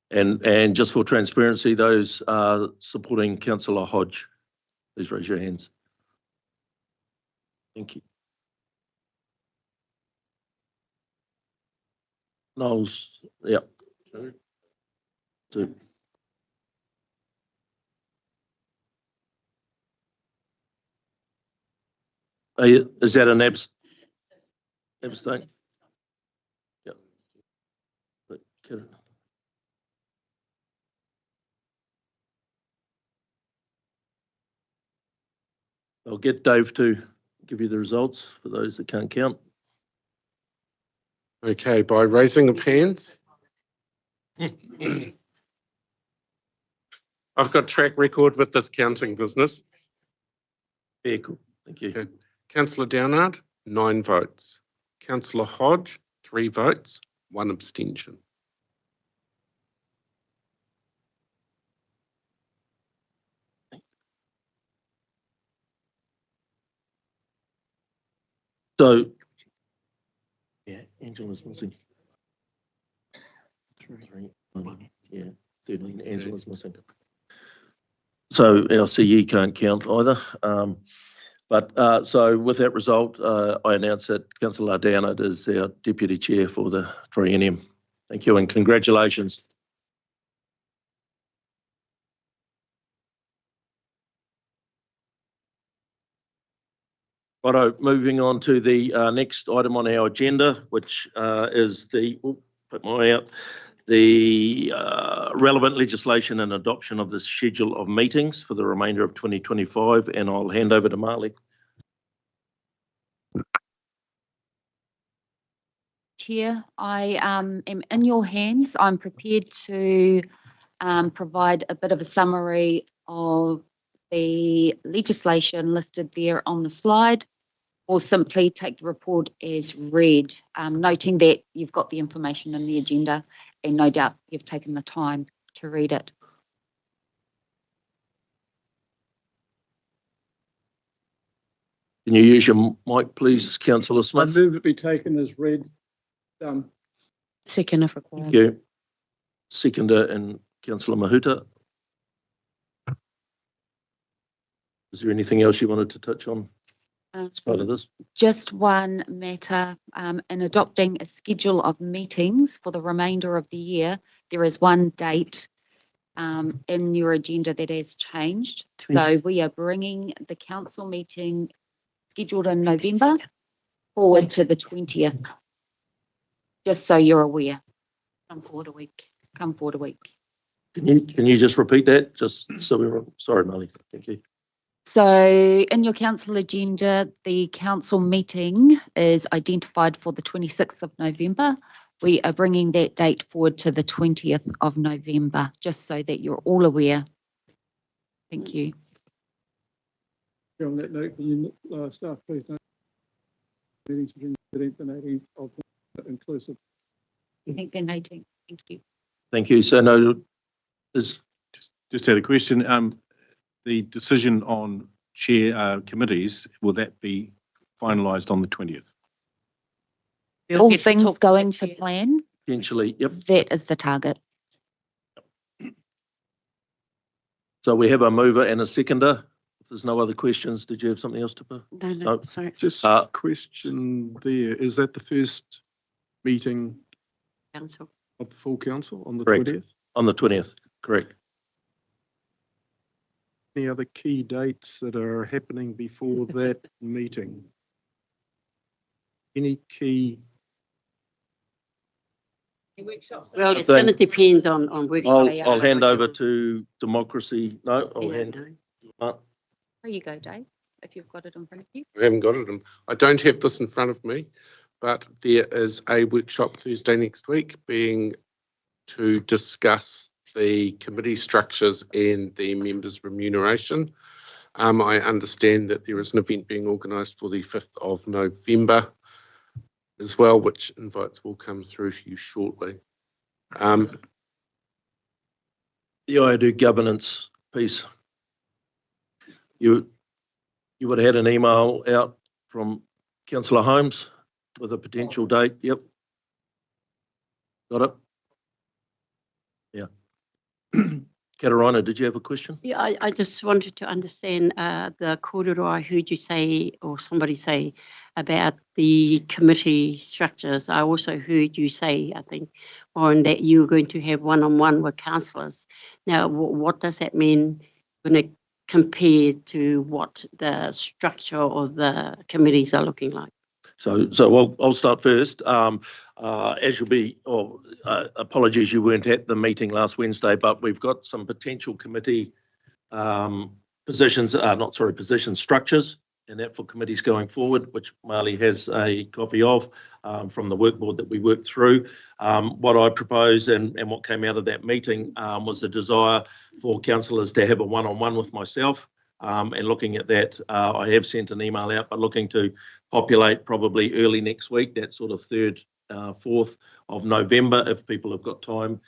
And just for transparency, those supporting Councillor Hodge, please raise your hands. Thank you. Knowles, yeah. Two. Is that an abstain? Yeah. I'll get Dave to give you the results for those that can't count. Okay, by raising of hands. I've got track record with this counting business. Very cool, thank you. Okay. Councillor Downard, 9 votes. Councillor Hodge, 3 votes, 1 abstention. So, yeah, Angela's missing. 3, 1, yeah, 13, Angela's missing. So our CE can't count either. So with that result, I announce that Councillor Downard is our Deputy Chair for the triennium. Thank you and congratulations. Righto, moving on to the next item on our agenda, which is the, put my out, the relevant legislation and adoption of the schedule of meetings for the remainder of 2025, and I'll hand over to Marley. Chair, I am in your hands. I'm prepared to provide a bit of a summary of the legislation listed there on the slide, or simply take the report as read, noting that you've got the information in the agenda and no doubt you've taken the time to read it. Can you use your mic, please, Councillor Smith? I move it be taken as read. Done. Second if required. Thank you. Seconder and Councillor Mahuta. Is there anything else you wanted to touch on as part of this? Just one matter, in adopting a schedule of meetings for the remainder of the year, there is one date in your agenda that has changed. So we are bringing the council meeting scheduled in November forward to the 20th, just so you're aware. Come forward a week. Come forward a week. Can you just repeat that? Just so we're, sorry, Marley. Thank you. So in your council agenda, the council meeting is identified for the 26th of November. We are bringing that date forward to the 20th of November, just so that you're all aware. Thank you. On that note, can you staff please note meetings between of inclusive. I think they're 18. Thank you. Thank you. So no, there's Just had a question. The decision on chair committees, will that be finalised on the 20th? All things going to plan, potentially, yep. that is the target. So we have a mover and a seconder. If there's no other questions, did you have something else to put? No, sorry. Just question there. Is that the first meeting Council. of the full council on the Correct. 20th? On the 20th, correct. Any other key dates that are happening before that meeting? Any key? Well, it's going to depend on where I'll hand over to democracy. No, I'll hand. There you go, Dave, if you've got it in front of you. I haven't got it. I don't have this in front of me, but there is a workshop Thursday next week being to discuss the committee structures and the members' remuneration. I understand that there is an event being organised for the 5th of November as well, which invites will come through to you shortly. The IOD governance piece. You would have had an email out from Councillor Holmes with a potential date. Yep. Got it? Yeah. Katarina, did you have a question? Yeah, I just wanted to understand the kōrero I heard you say, or somebody say, about the committee structures. I also heard you say, I think, Warren, that you were going to have one-on-one with councillors. Now, what does that mean when it compared to what the structure of the committees are looking like? So I'll start first. As you'll be, apologies you weren't at the meeting last Wednesday, but we've got some potential committee position structures, and that for committees going forward, which Marley has a copy of from the workboard that we worked through. What I propose and what came out of that meeting was a desire for councillors to have a one-on-one with myself. And looking at that, I have sent an email out, but looking to populate probably early next week, that sort of 3rd, 4th of November, if people have got time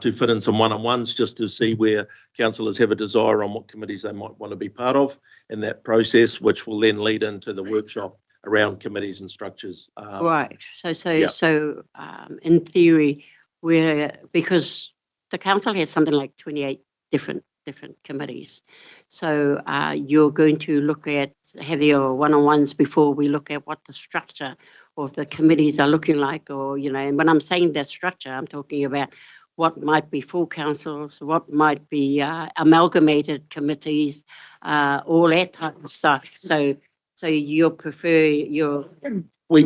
to fit in some one-on-ones, just to see where councillors have a desire on what committees they might want to be part of in that process, which will then lead into the workshop around committees and structures. Right. So in theory, because the council has something like 28 different committees. So you're going to have your one-on-ones before we look at what the structure of the committees are looking like, or, and when I'm saying that structure, I'm talking about what might be full councils, what might be amalgamated committees, all that type of stuff. So you prefer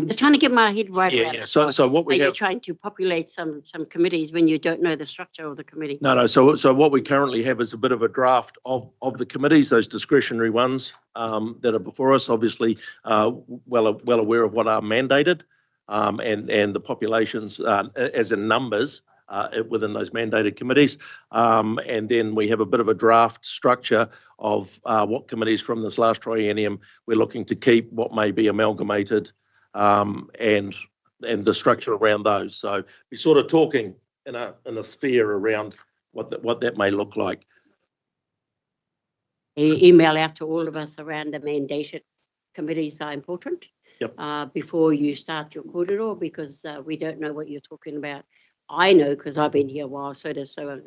just trying to get my head right around it. So what we Are have, you trying to populate some committees when you don't know the structure of the committee? No. So what we currently have is a bit of a draft of the committees, those discretionary ones that are before us. Obviously, well aware of what are mandated, and the populations as in numbers within those mandated committees. And then we have a bit of a draft structure of what committees from this last triennium we're looking to keep, what may be amalgamated, and the structure around those. So we're sort of talking in a sphere around what that may look like. Email out to all of us around the mandated committees are important. Yep. Before you start your kōrero, because we don't know what you're talking about. I know because I've been here a while, so does so.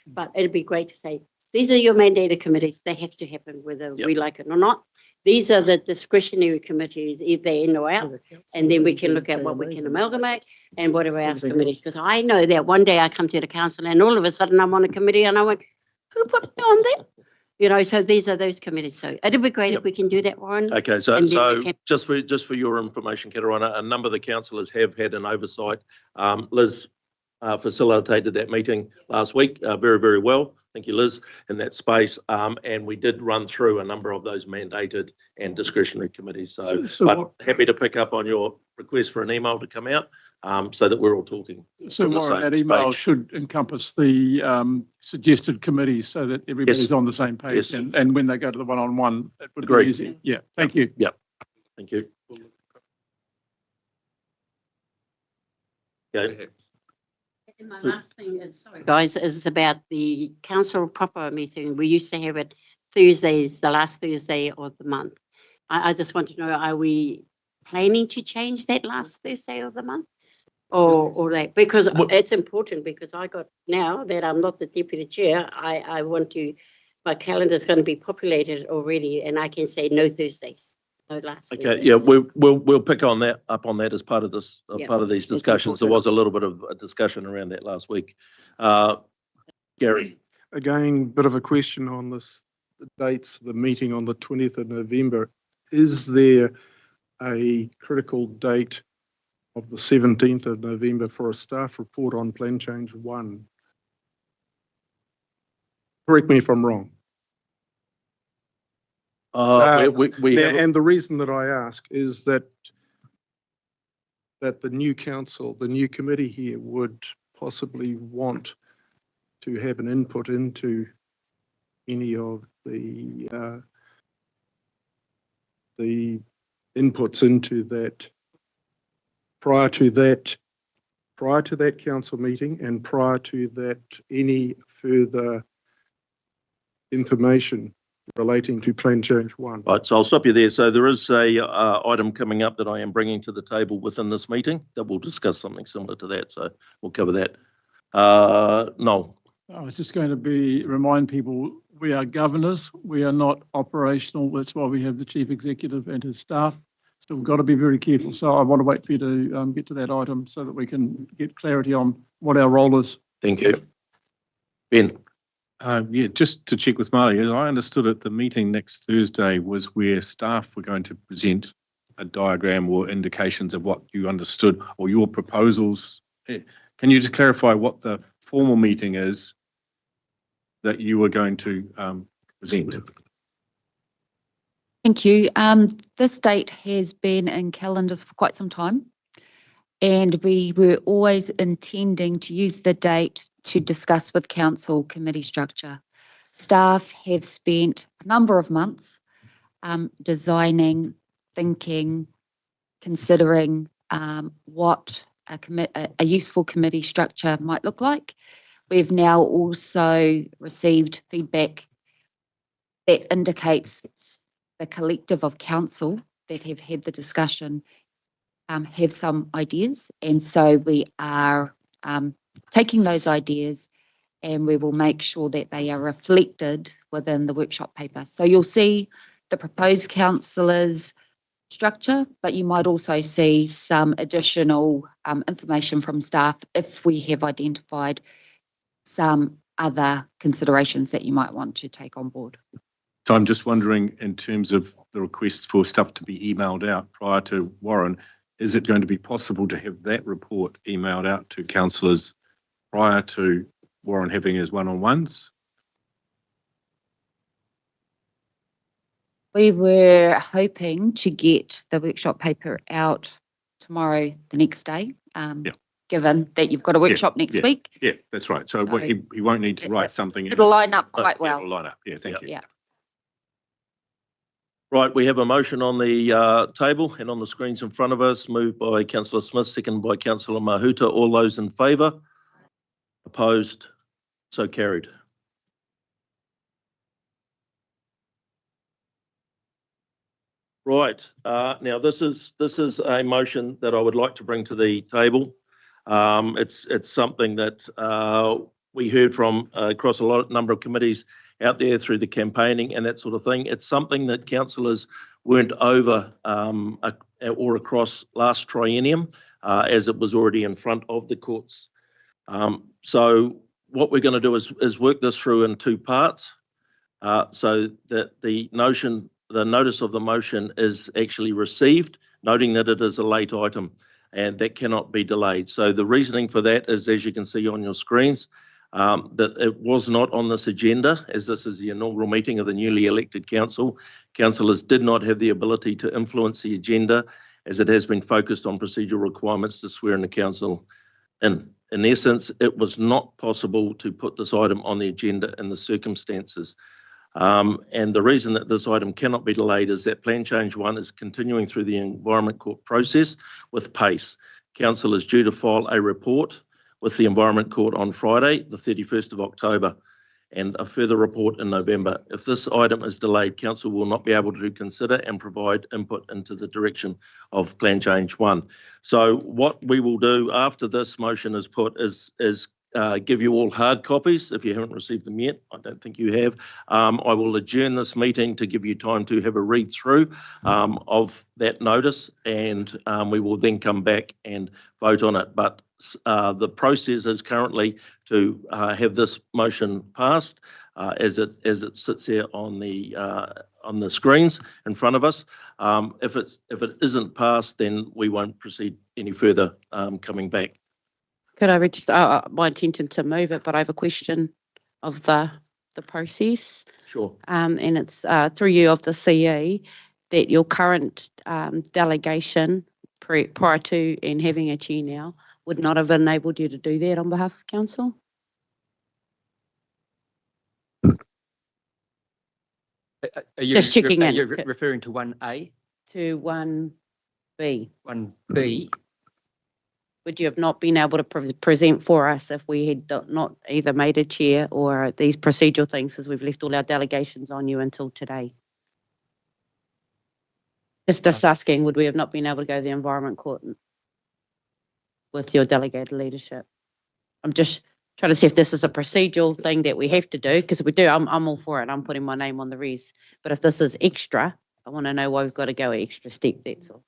But it'd be great to say, these are your mandated committees. They have to happen whether we like it or not. These are the discretionary committees, either in or out, and then we can look at what we can amalgamate and what are our committees. Because I know that one day I come to the council and all of a sudden I'm on a committee and I went, who put me on there? So these are those committees. So it'd be great if we can do that, Warren. Okay, so just for your information, Katarina, a number of the councillors have had an oversight. Liz facilitated that meeting last week very, very well. Thank you, Liz, in that space. And we did run through a number of those mandated and discretionary committees. So happy to pick up on your request for an email to come out so that we're all talking. So Warren, that email should encompass the suggested committees so that everybody's on the same page. Yes. And when they go to the one-on-one, it would be easy. Yeah, thank you. Yeah, thank you. Okay. And my last thing is, sorry, guys, is about the council proper meeting. We used to have it Thursdays, the last Thursday of the month. I just want to know, are we planning to change that last Thursday of the month? Or that, because it's important, because I got, now that I'm not the deputy chair, I want to, my calendar's going to be populated already, and I can say no Thursdays, no last Okay, Thursdays. yeah, we'll pick on that as part of this, Yeah, part of these it's discussions. There important. was a little bit of a discussion around that last week. Gary. Again, bit of a question on this, the dates, the meeting on the 20th of November. Is there a critical date of the 17th of November for a staff report on Plan Change 1? Correct me if I'm wrong. And the reason that I ask is that the new council, the new committee here would possibly want to have an input into any of the inputs into that prior to that council meeting, and prior to that any further information relating to Plan Change 1. Right, so I'll stop you there. So there is a item coming up that I am bringing to the table within this meeting that will discuss something similar to that. So we'll cover that. Noel. I was just going to remind people, we are governors, we are not operational. That's why we have the chief executive and his staff. So we've got to be very careful. So I want to wait for you to get to that item so that we can get clarity on what our role is. Thank you. Ben. Yeah, just to check with Marley, as I understood it, the meeting next Thursday was where staff were going to present a diagram or indications of what you understood or your proposals. Can you just clarify what the formal meeting is that you were going to present? Thank you. This date has been in calendars for quite some time, and we were always intending to use the date to discuss with council committee structure. Staff have spent a number of months designing, thinking, considering what a useful committee structure might look like. We've now also received feedback that indicates the collective of council that have had the discussion have some ideas, and so we are taking those ideas, and we will make sure that they are reflected within the workshop paper. So you'll see the proposed councillors' structure, but you might also see some additional information from staff if we have identified some other considerations that you might want to take on board. So I'm just wondering, in terms of the requests for stuff to be emailed out prior to Warren, is it going to be possible to have that report emailed out to councillors prior to Warren having his one-on-ones? We were hoping to get the workshop paper out tomorrow, the next day, given that you've got a workshop next week. Yeah, that's right. So he won't need to write something. It'll line up quite well. It'll line up. Yeah, thank you. Yeah. Right, we have a motion on the table and on the screens in front of us, moved by Councillor Smith, seconded by Councillor Mahuta. All those in favour? Opposed? So carried. Right, now this is a motion that I would like to bring to the table. It's something that we heard from across a number of committees out there through the campaigning and that sort of thing. It's something that councillors weren't over or across last triennium, as it was already in front of the courts. So what we're going to do is work this through in two parts, so that the notice of the motion is actually received, noting that it is a late item and that cannot be delayed. So the reasoning for that is, as you can see on your screens, that it was not on this agenda, as this is the inaugural meeting of the newly elected council. Councillors did not have the ability to influence the agenda, as it has been focused on procedural requirements to swear in the council in. In essence, it was not possible to put this item on the agenda in the circumstances. And the reason that this item cannot be delayed is that Plan Change 1 is continuing through the Environment Court process with pace. Council is due to file a report with the Environment Court on Friday, the 31st of October, and a further report in November. If this item is delayed, Council will not be able to consider and provide input into the direction of Plan Change 1. So what we will do after this motion is put is give you all hard copies if you haven't received them yet. I don't think you have. I will adjourn this meeting to give you time to have a read through of that notice, and we will then come back and vote on it. But the process is currently to have this motion passed as it sits here on the screens in front of us. If it isn't passed, then we won't proceed any further coming back. Could I register my intention to move it, but I have a question of the process. Sure. And it's through you of the CE that your current delegation prior to and having a chair now would not have enabled you to do that on behalf of council? Are you Just checking in. Are you referring to 1A? To 1B. 1B. Would you have not been able to present for us if we had not either made a chair or these procedural things, because we've left all our delegations on you until today? Just asking, would we have not been able to go to the Environment Court with your delegated leadership? I'm just trying to see if this is a procedural thing that we have to do, because if we do, I'm all for it. I'm putting my name on the res. But if this is extra, I want to know why we've got to go an extra step, that's all.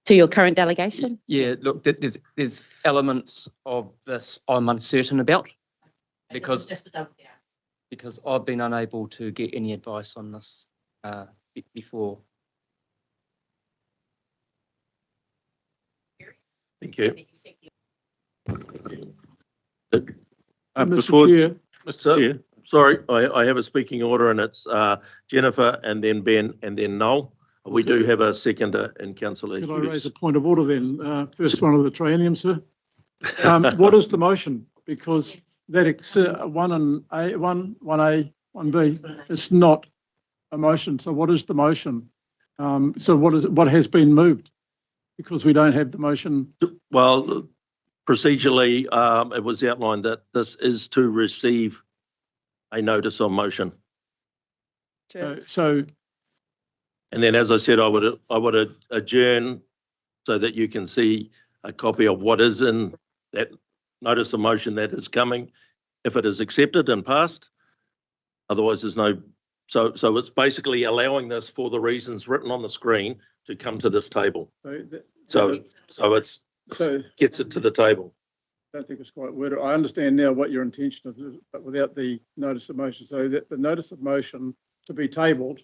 To your current delegation? Yeah, look, there's elements of this I'm uncertain about because I've been unable to get any advice on this before. Thank you. Mr. Chair. Mr. Chair, sorry, I have a speaking order, and it's Jennifer and then Ben and then Noel. We do have a seconder in Councillor Hughes. Could I raise a point of order then? First one of the triennium, sir. What is the motion? Because that 1A, 1B, it's not a motion. So what is the motion? So what has been moved? Because we don't have the motion. Well, procedurally, it was outlined that this is to receive a notice of motion. So. And then, as I said, I would adjourn so that you can see a copy of what is in that notice of motion that is coming, if it is accepted and passed. Otherwise, there's no. So it's basically allowing this for the reasons written on the screen to come to this table. So gets it to the table. I don't think it's quite worded. I understand now what your intention is, but without the notice of motion. So that the notice of motion to be tabled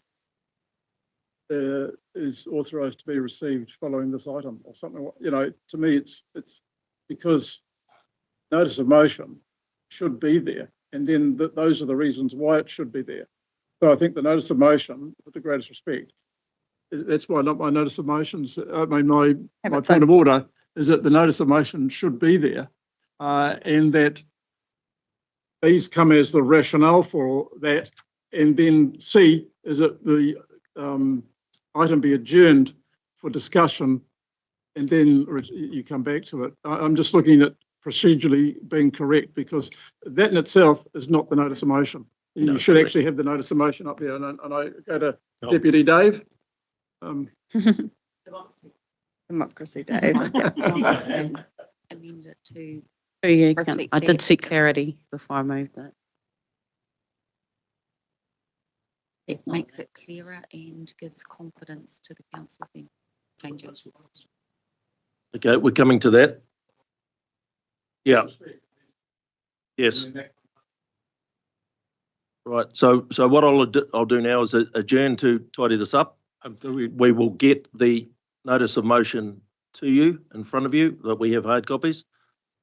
is authorised to be received following this item or something. You know, to me, it's because notice of motion should be there, and then those are the reasons why it should be there. So I think the notice of motion, with the greatest respect, that's why not my notice of motions. I mean, my point of order is that the notice of motion should be there, and that these come as the rationale for that, and then C is that the item be adjourned for discussion, and then you come back to it. I'm just looking at procedurally being correct, because that in itself is not the notice of motion. You should actually have the notice of motion up there. And I go to Deputy Dave. Democracy, Dave. Amend it to. I did seek clarity before I moved it. It makes it clearer and gives confidence to the council then changes. Okay, we're coming to that. Yeah. Yes. Right. So what I'll do now is adjourn to tidy this up. We will get the notice of motion to you in front of you that we have hard copies.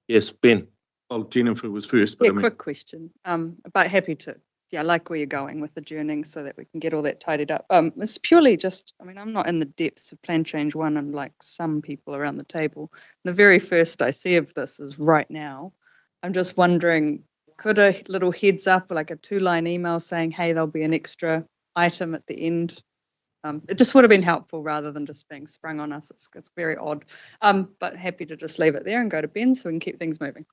Yes, Ben. Well, Jennifer was first. But Yeah, quick question. But happy to. Yeah, I like where you're going with adjourning so that we can get all that tidied up. It's purely just, I mean, I'm not in the depths of Plan Change 1 and like some people around the table. The very first I see of this is right now. I'm just wondering, could a little heads up, like a 2-line email saying, hey, there'll be an extra item at the end it just would have been helpful rather than just being sprung on us. It's very odd, but happy to just leave it there and go to Ben so we can keep things moving.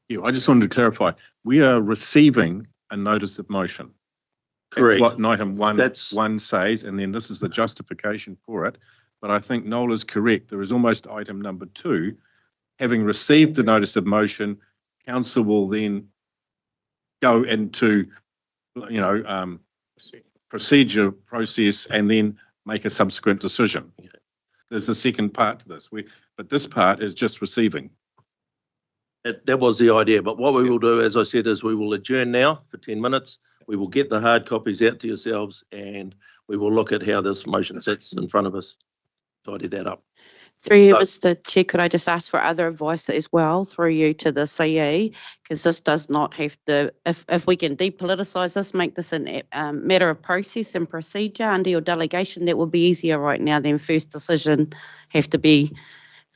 Yeah, I just wanted to clarify. We are receiving a notice of motion. Correct. What item one says, and then this is the justification for it. But I think Noel is correct. There is almost item number 2. Having received the notice of motion, council will then go into, procedure process and then make a subsequent decision. There's a second part to this. But this part is just receiving. That was the idea. But what we will do, as I said, is we will adjourn now for 10 minutes. We will get the hard copies out to yourselves and we will look at how this motion sits in front of us. Tidy that up. Through you, Mr. Chair, could I just ask for other advice as well through you to the CE? Because this does not have to, if we can depoliticise this, make this a matter of process and procedure under your delegation, that would be easier right now than first decision have to be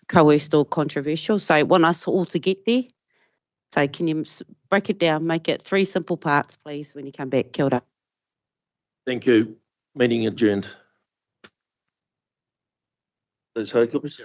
coerced or controversial. So I want us all to get there. So can you break it down, make it 3 simple parts, please, when you come back? Kia ora. Thank you. Meeting adjourned. Those hard copies?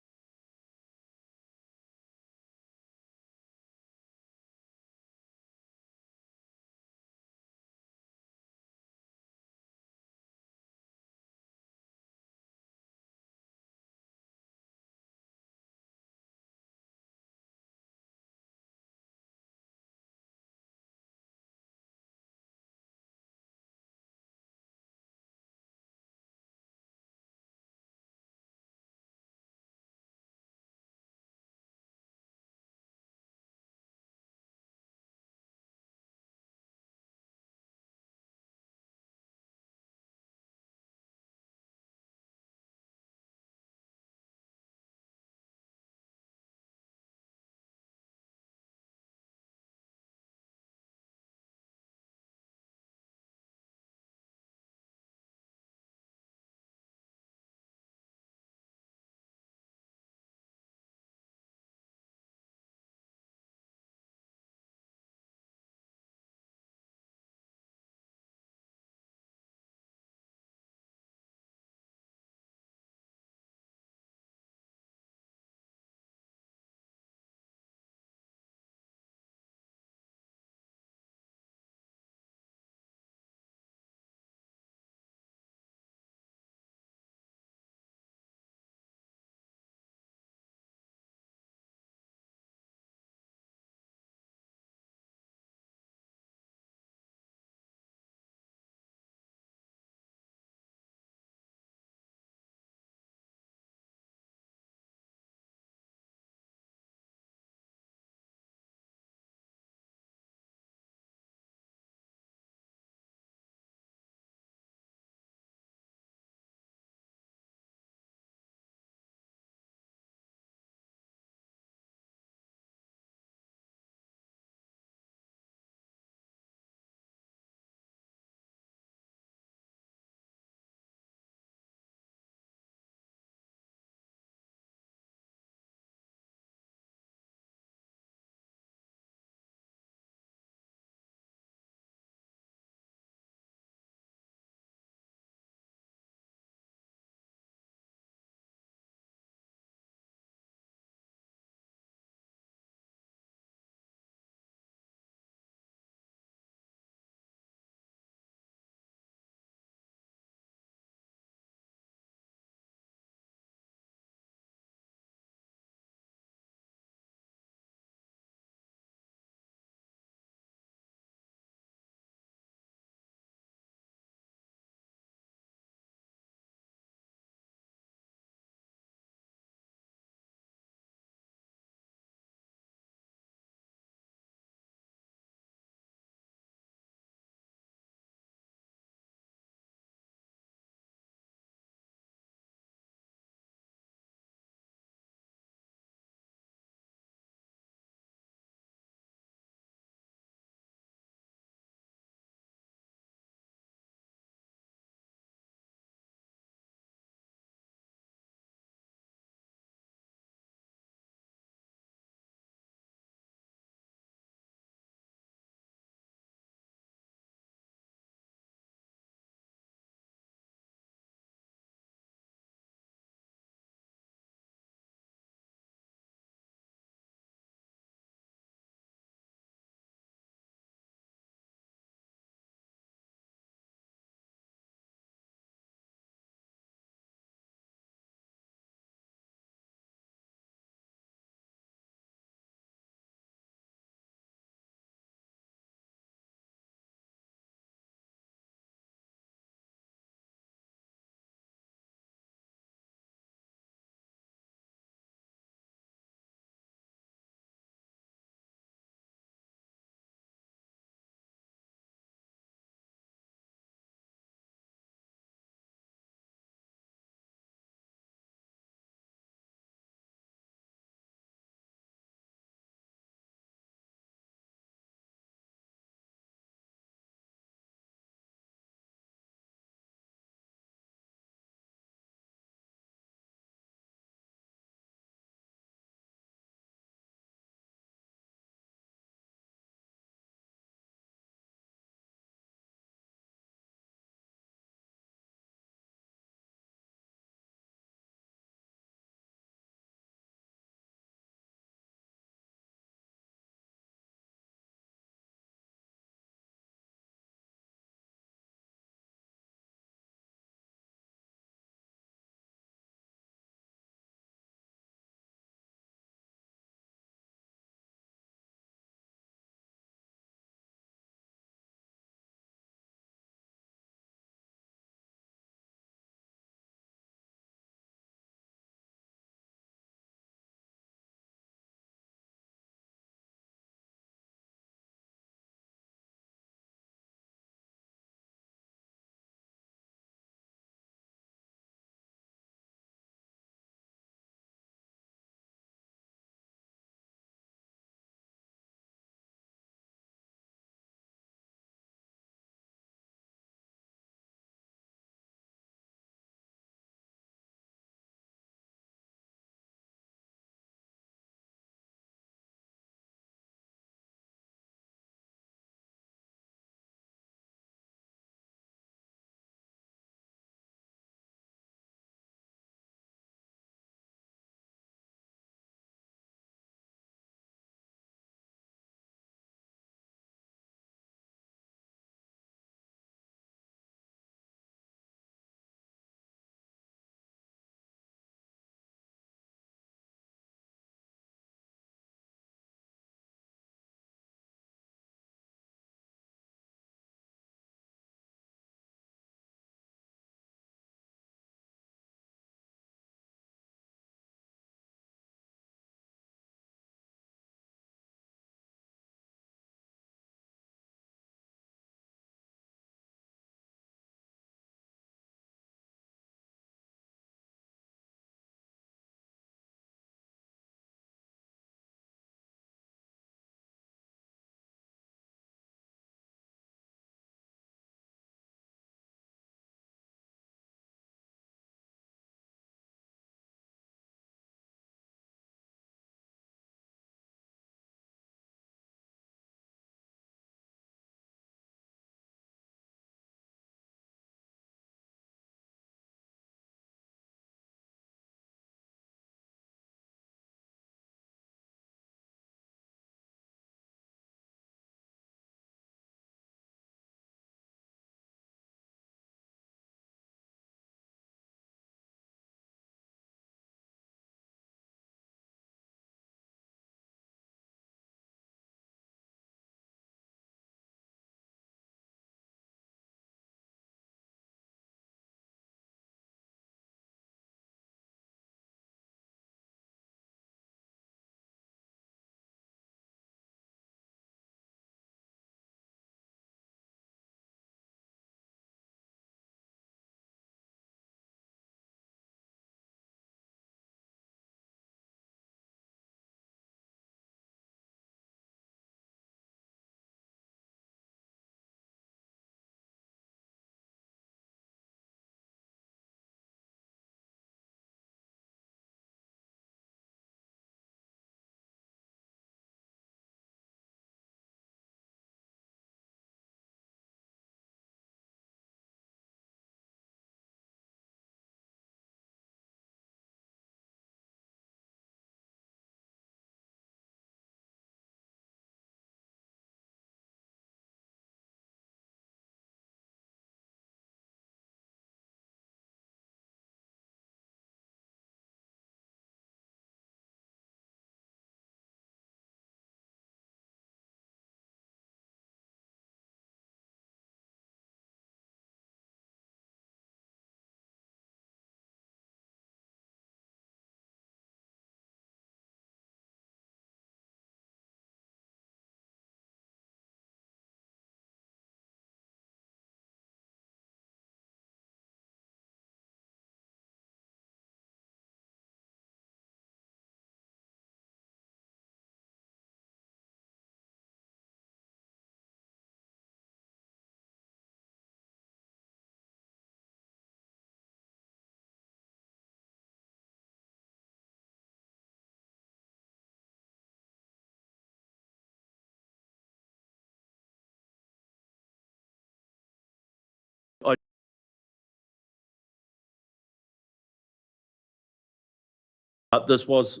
This was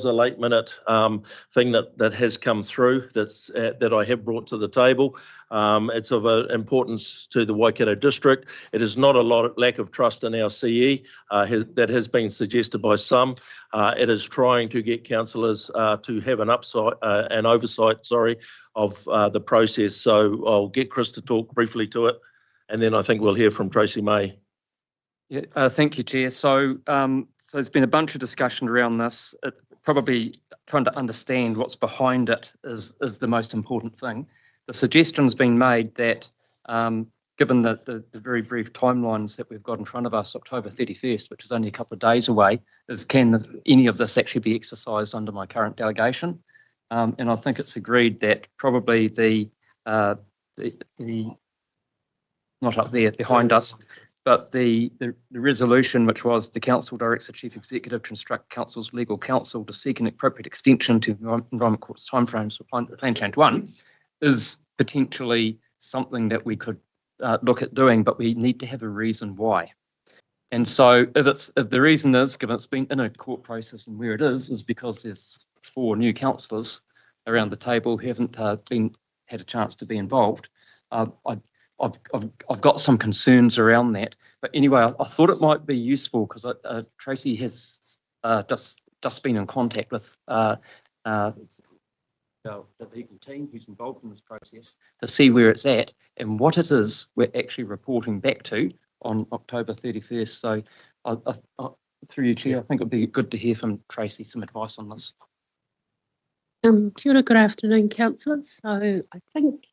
a late minute thing that has come through that I have brought to the table. It's of importance to the Waikato district. It is not a lack of trust in our CE that has been suggested by some. It is trying to get councillors to have an oversight, of the process. So I'll get Chris to talk briefly to it, and then I think we'll hear from Tracy May. Yeah, thank you, Chair. So there's been a bunch of discussion around this. Probably trying to understand what's behind it is the most important thing. The suggestion's been made that given the very brief timelines that we've got in front of us, October 31st, which is only a couple of days away, can any of this actually be exercised under my current delegation? And I think it's agreed that probably the not up there behind us, but the resolution, which was the Council directs the Chief Executive to instruct Council's legal counsel to seek an appropriate extension to the Environment Court's timeframes for Plan Change 1, is potentially something that we could look at doing, but we need to have a reason why. And so if the reason is, given it's been in a court process and where it is because there's 4 new councillors around the table who haven't had a chance to be involved, I've got some concerns around that. But anyway, I thought it might be useful because Tracy has just been in contact with the legal team who's involved in this process to see where it's at and what it is we're actually reporting back to on October 31st. So through you, Chair, I think it would be good to hear from Tracy some advice on this. Kia ora, good afternoon, councillors. So I think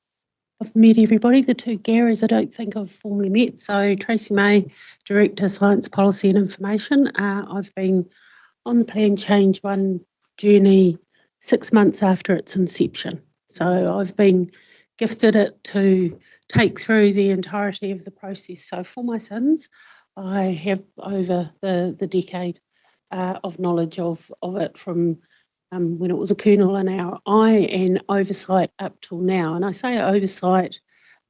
I've met everybody. The 2 Garys I don't think I've formally met. So Tracy May, Director, Science Policy and Information. I've been on the Plan Change 1 journey 6 months after its inception. So I've been gifted it to take through the entirety of the process. So for my sins, I have over the decade of knowledge of it from when it was a kernel in our eye and oversight up till now. And I say oversight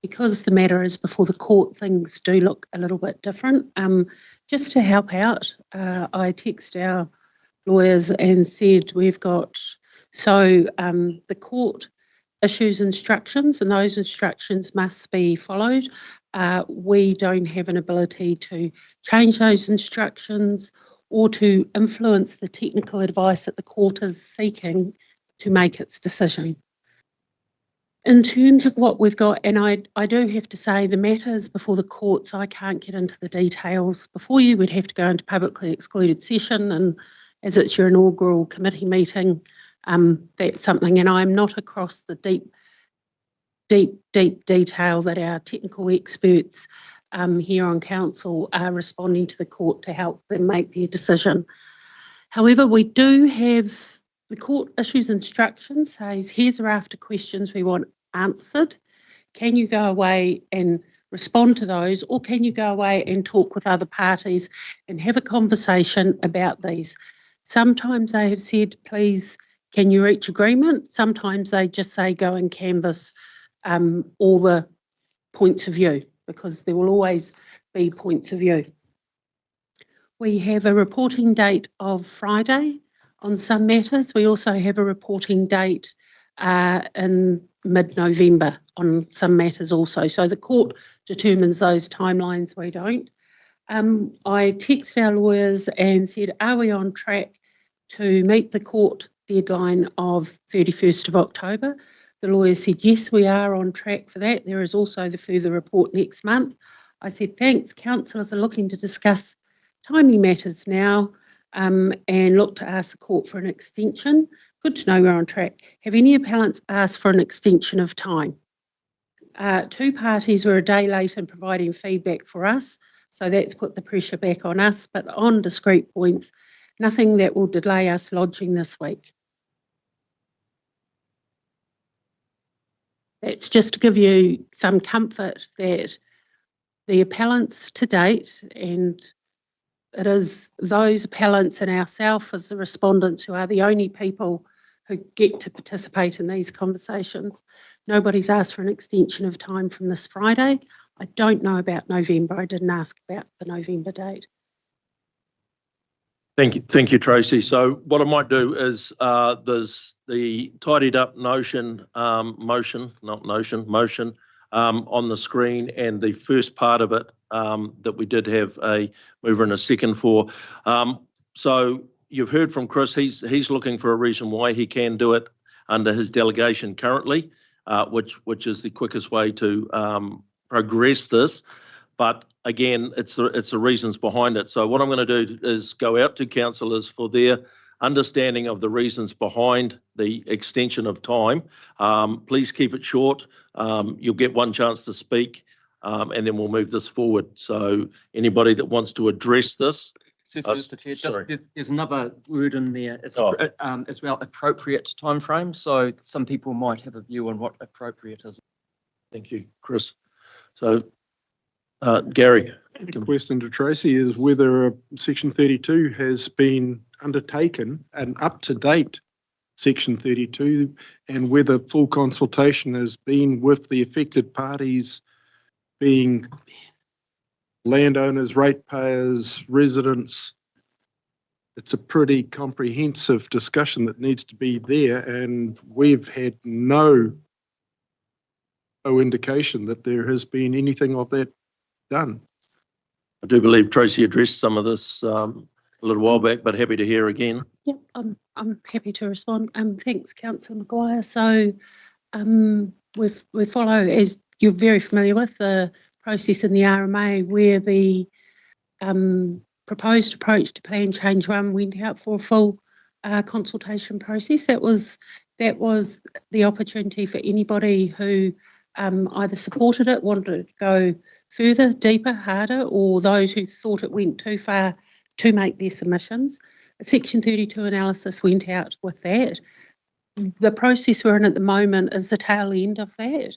because the matter is before the court, things do look a little bit different. Just to help out, I text our lawyers and said we've got, the court issues instructions and those instructions must be followed. We don't have an ability to change those instructions or to influence the technical advice that the court is seeking to make its decision. In terms of what we've got, and I do have to say the matter is before the court, so I can't get into the details before you. We'd have to go into publicly excluded session, and as it's your inaugural committee meeting, that's something, and I'm not across the deep detail that our technical experts here on council are responding to the court to help them make their decision. However, we do have the court issues instructions, says here's a raft of questions we want answered. Can you go away and respond to those, or can you go away and talk with other parties and have a conversation about these? Sometimes they have said, please, can you reach agreement? Sometimes they just say go and canvass all the points of view, because there will always be points of view. We have a reporting date of Friday on some matters. We also have a reporting date in mid-November on some matters also. So the court determines those timelines, we don't. I texted our lawyers and said, are we on track to meet the court deadline of 31st of October? The lawyer said, yes, we are on track for that. There is also the further report next month. I said, thanks. Councillors are looking to discuss timely matters now and look to ask the court for an extension. Good to know we're on track. Have any appellants asked for an extension of time? 2 parties were a day late in providing feedback for us, so that's put the pressure back on us, but on discrete points, nothing that will delay us lodging this week. It's just to give you some comfort that the appellants to date, and it is those appellants and ourselves as the respondents who are the only people who get to participate in these conversations. Nobody's asked for an extension of time from this Friday. I don't know about November. I didn't ask about the November date. Thank you, Tracy. So what I might do is there's the tidied up motion on the screen, and the first part of it that we did have a mover and a second for. So you've heard from Chris. He's looking for a reason why he can do it under his delegation currently, which is the quickest way to progress this. But again, it's the reasons behind it. So what I'm going to do is go out to councillors for their understanding of the reasons behind the extension of time. Please keep it short. You'll get one chance to speak, and then we'll move this forward. So anybody that wants to address this. Mr. Chair, there's another word in there as well, appropriate time frame. So some people might have a view on what appropriate is. Thank you, Chris. So Gary. The question to Tracy is whether Section 32 has been undertaken, an up-to-date Section 32, and whether full consultation has been with the affected parties, being landowners, ratepayers, residents. It's a pretty comprehensive discussion that needs to be there, and we've had no indication that there has been anything of that done. I do believe Tracy addressed some of this a little while back, but happy to hear again. Yep, I'm happy to respond. Thanks, Councillor Maguire. So we follow, as you're very familiar with, the process in the RMA where the proposed approach to Plan Change 1 went out for a full consultation process. That was the opportunity for anybody who either supported it, wanted to go further, deeper, harder, or those who thought it went too far to make their submissions. A Section 32 analysis went out with that. The process we're in at the moment is the tail end of that.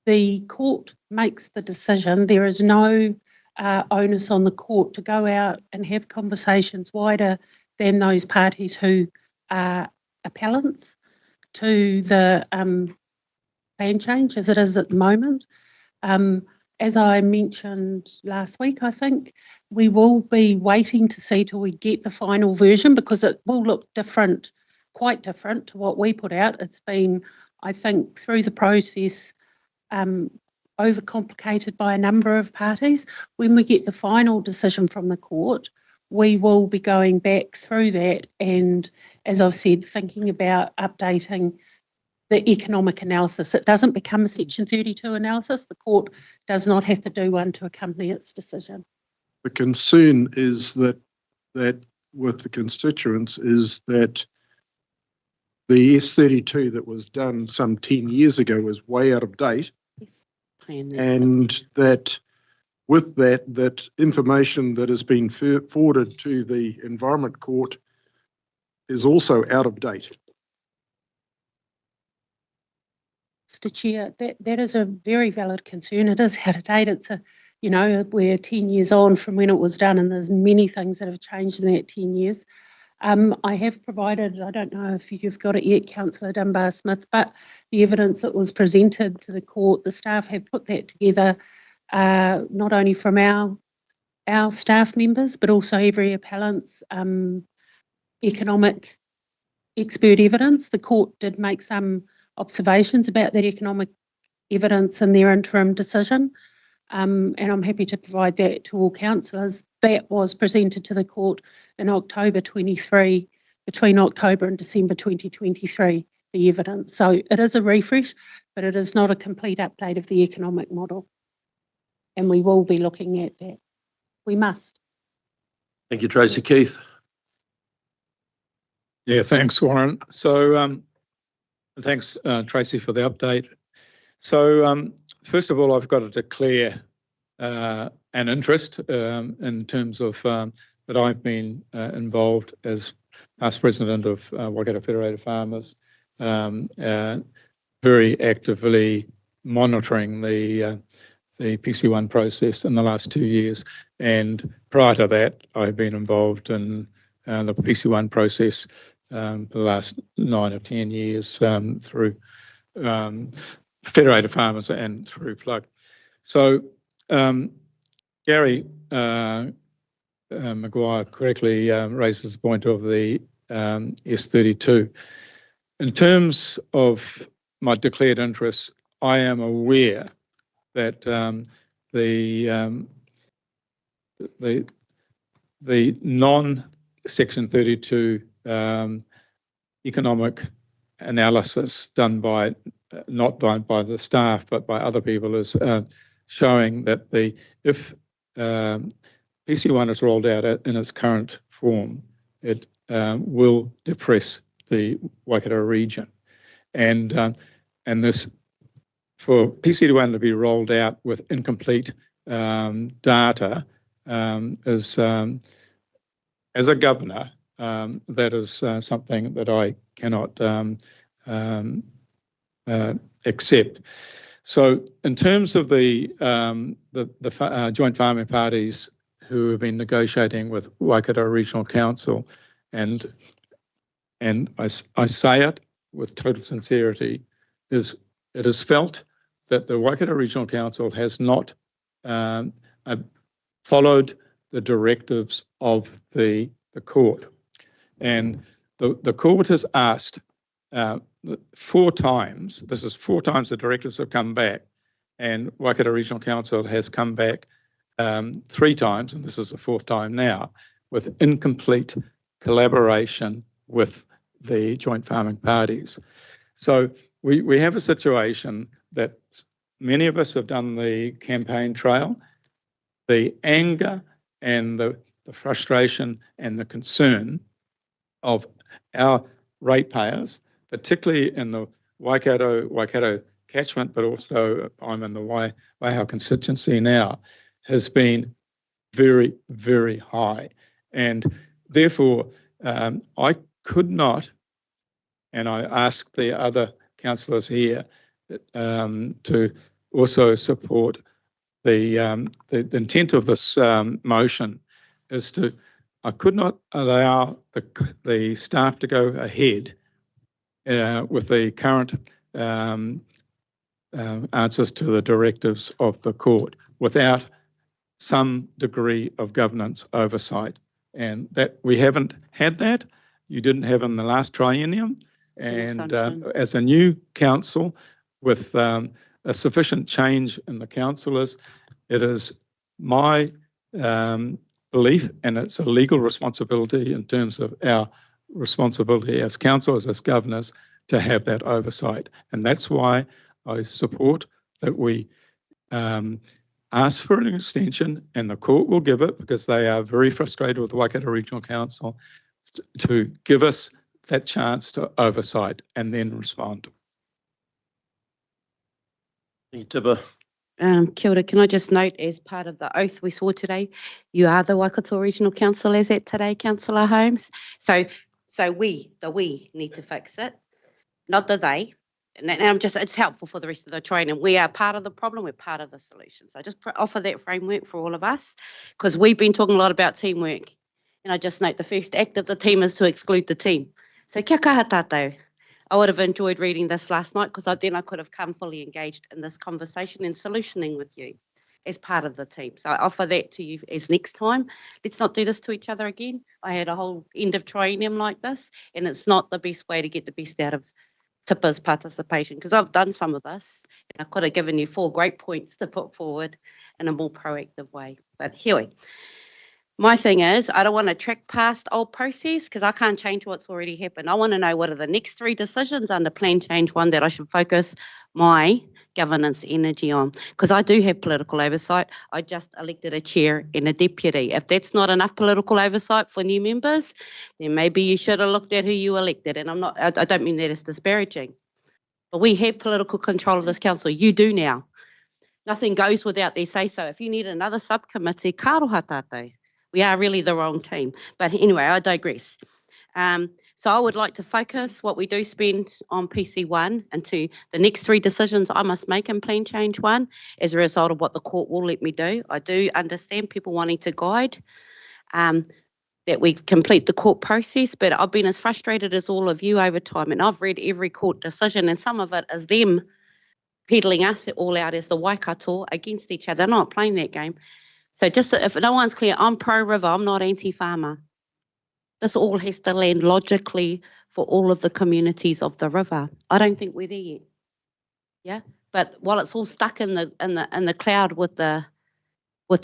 The court makes the decision. There is no onus on the court to go out and have conversations wider than those parties who are appellants to the plan change as it is at the moment. As I mentioned last week, I think we will be waiting to see till we get the final version, because it will look different, quite different to what we put out. It's been, I think, through the process, overcomplicated by a number of parties. When we get the final decision from the court, we will be going back through that and, as I've said, thinking about updating the economic analysis. It doesn't become a Section 32 analysis. The court does not have to do one to accompany its decision. The concern is that with the constituents is that the S32 that was done some 10 years ago was way out of date. Yes. And that with that information that has been forwarded to the Environment Court is also out of date. Mr. Chair, that is a very valid concern. It is out of date. It's we're 10 years on from when it was done, and there's many things that have changed in that 10 years. I have provided, I don't know if you've got it yet, Councillor Dunbar-Smith, but the evidence that was presented to the court, the staff have put that together, not only from our staff members, but also every appellant's economic expert evidence. The court did make some observations about that economic evidence in their interim decision, and I'm happy to provide that to all councillors. That was presented to the court in October 23, between October and December 2023, the evidence. So it is a refresh, but it is not a complete update of the economic model, and we will be looking at that. We must. Thank you, Tracy. Keith. Yeah, thanks, Warren. So thanks, Tracy, for the update. So first of all, I've got to declare an interest in terms of that I've been involved as past president of Waikato Federated Farmers, very actively monitoring the PC1 process in the last 2 years. And prior to that, I've been involved in the PC1 process for the last 9 or 10 years through Federated Farmers and through Plug. So Gary Maguire correctly raises the point of the S32. In terms of my declared interests, I am aware that the non-Section 32 economic analysis done by, not done by the staff, but by other people is showing that if PC1 is rolled out in its current form, it will depress the Waikato region. And this, for PC1 to be rolled out with incomplete data is, as a governor, that is something that I cannot accept. So in terms of the joint farming parties who have been negotiating with Waikato Regional Council, and I say it with total sincerity, it is felt that the Waikato Regional Council has not followed the directives of the court. And the court has asked 4 times, this is 4 times the directives have come back, and Waikato Regional Council has come back 3 times, and this is the 4th time now, with incomplete collaboration with the joint farming parties. So we have a situation that many of us have done the campaign trail. The anger and the frustration and the concern of our ratepayers, particularly in the Waikato catchment, but also I'm in the Waihao constituency now, has been very, very high. And therefore, I could not, and I ask the other councillors here to also support the intent of this motion is to, I could not allow the staff to go ahead with the current answers to the directives of the court without some degree of governance oversight. And that we haven't had that. You didn't have in the last triennium. And as a new council with a sufficient change in the councillors, it is my belief, and it's a legal responsibility in terms of our responsibility as councillors, as governors, to have that oversight. And that's why I support that we ask for an extension, and the court will give it because they are very frustrated with the Waikato Regional Council to give us that chance to oversight and then respond. Kia ora, can I just note, as part of the oath we saw today, you are the Waikato Regional Council as at today, Councillor Holmes. So we need to fix it, not the they. And it's helpful for the rest of the training. We are part of the problem, we're part of the solution. So I just offer that framework for all of us, because we've been talking a lot about teamwork. And I just note the first act of the team is to exclude the team. So kia kaha tātou. I would have enjoyed reading this last night, because then I could have come fully engaged in this conversation and solutioning with you as part of the team. So I offer that to you as next time. Let's not do this to each other again. I had a whole end of triennium like this, and it's not the best way to get the best out of Tipa's participation, because I've done some of this, and I could have given you 4 great points to put forward in a more proactive way. But here, my thing is, I don't want to track past old process, because I can't change what's already happened. I want to know what are the next 3 decisions under Plan Change 1 that I should focus my governance energy on, because I do have political oversight. I just elected a chair and a deputy. If that's not enough political oversight for new members, then maybe you should have looked at who you elected. And I don't mean that as disparaging, but we have political control of this council. You do now. Nothing goes without their say so. If you need another subcommittee, ka roha tātou. We are really the wrong team. But anyway, I digress. So I would like to focus what we do spend on PC1 into the next 3 decisions I must make in Plan Change 1 as a result of what the court will let me do. I do understand people wanting to guide that we complete the court process, but I've been as frustrated as all of you over time, and I've read every court decision, and some of it is them peddling us all out as the Waikato against each other. I'm not playing that game. So just if no one's clear, I'm pro-river, I'm not anti-farmer. This all has to land logically for all of the communities of the river. I don't think we're there yet. Yeah, but while it's all stuck in the cloud with the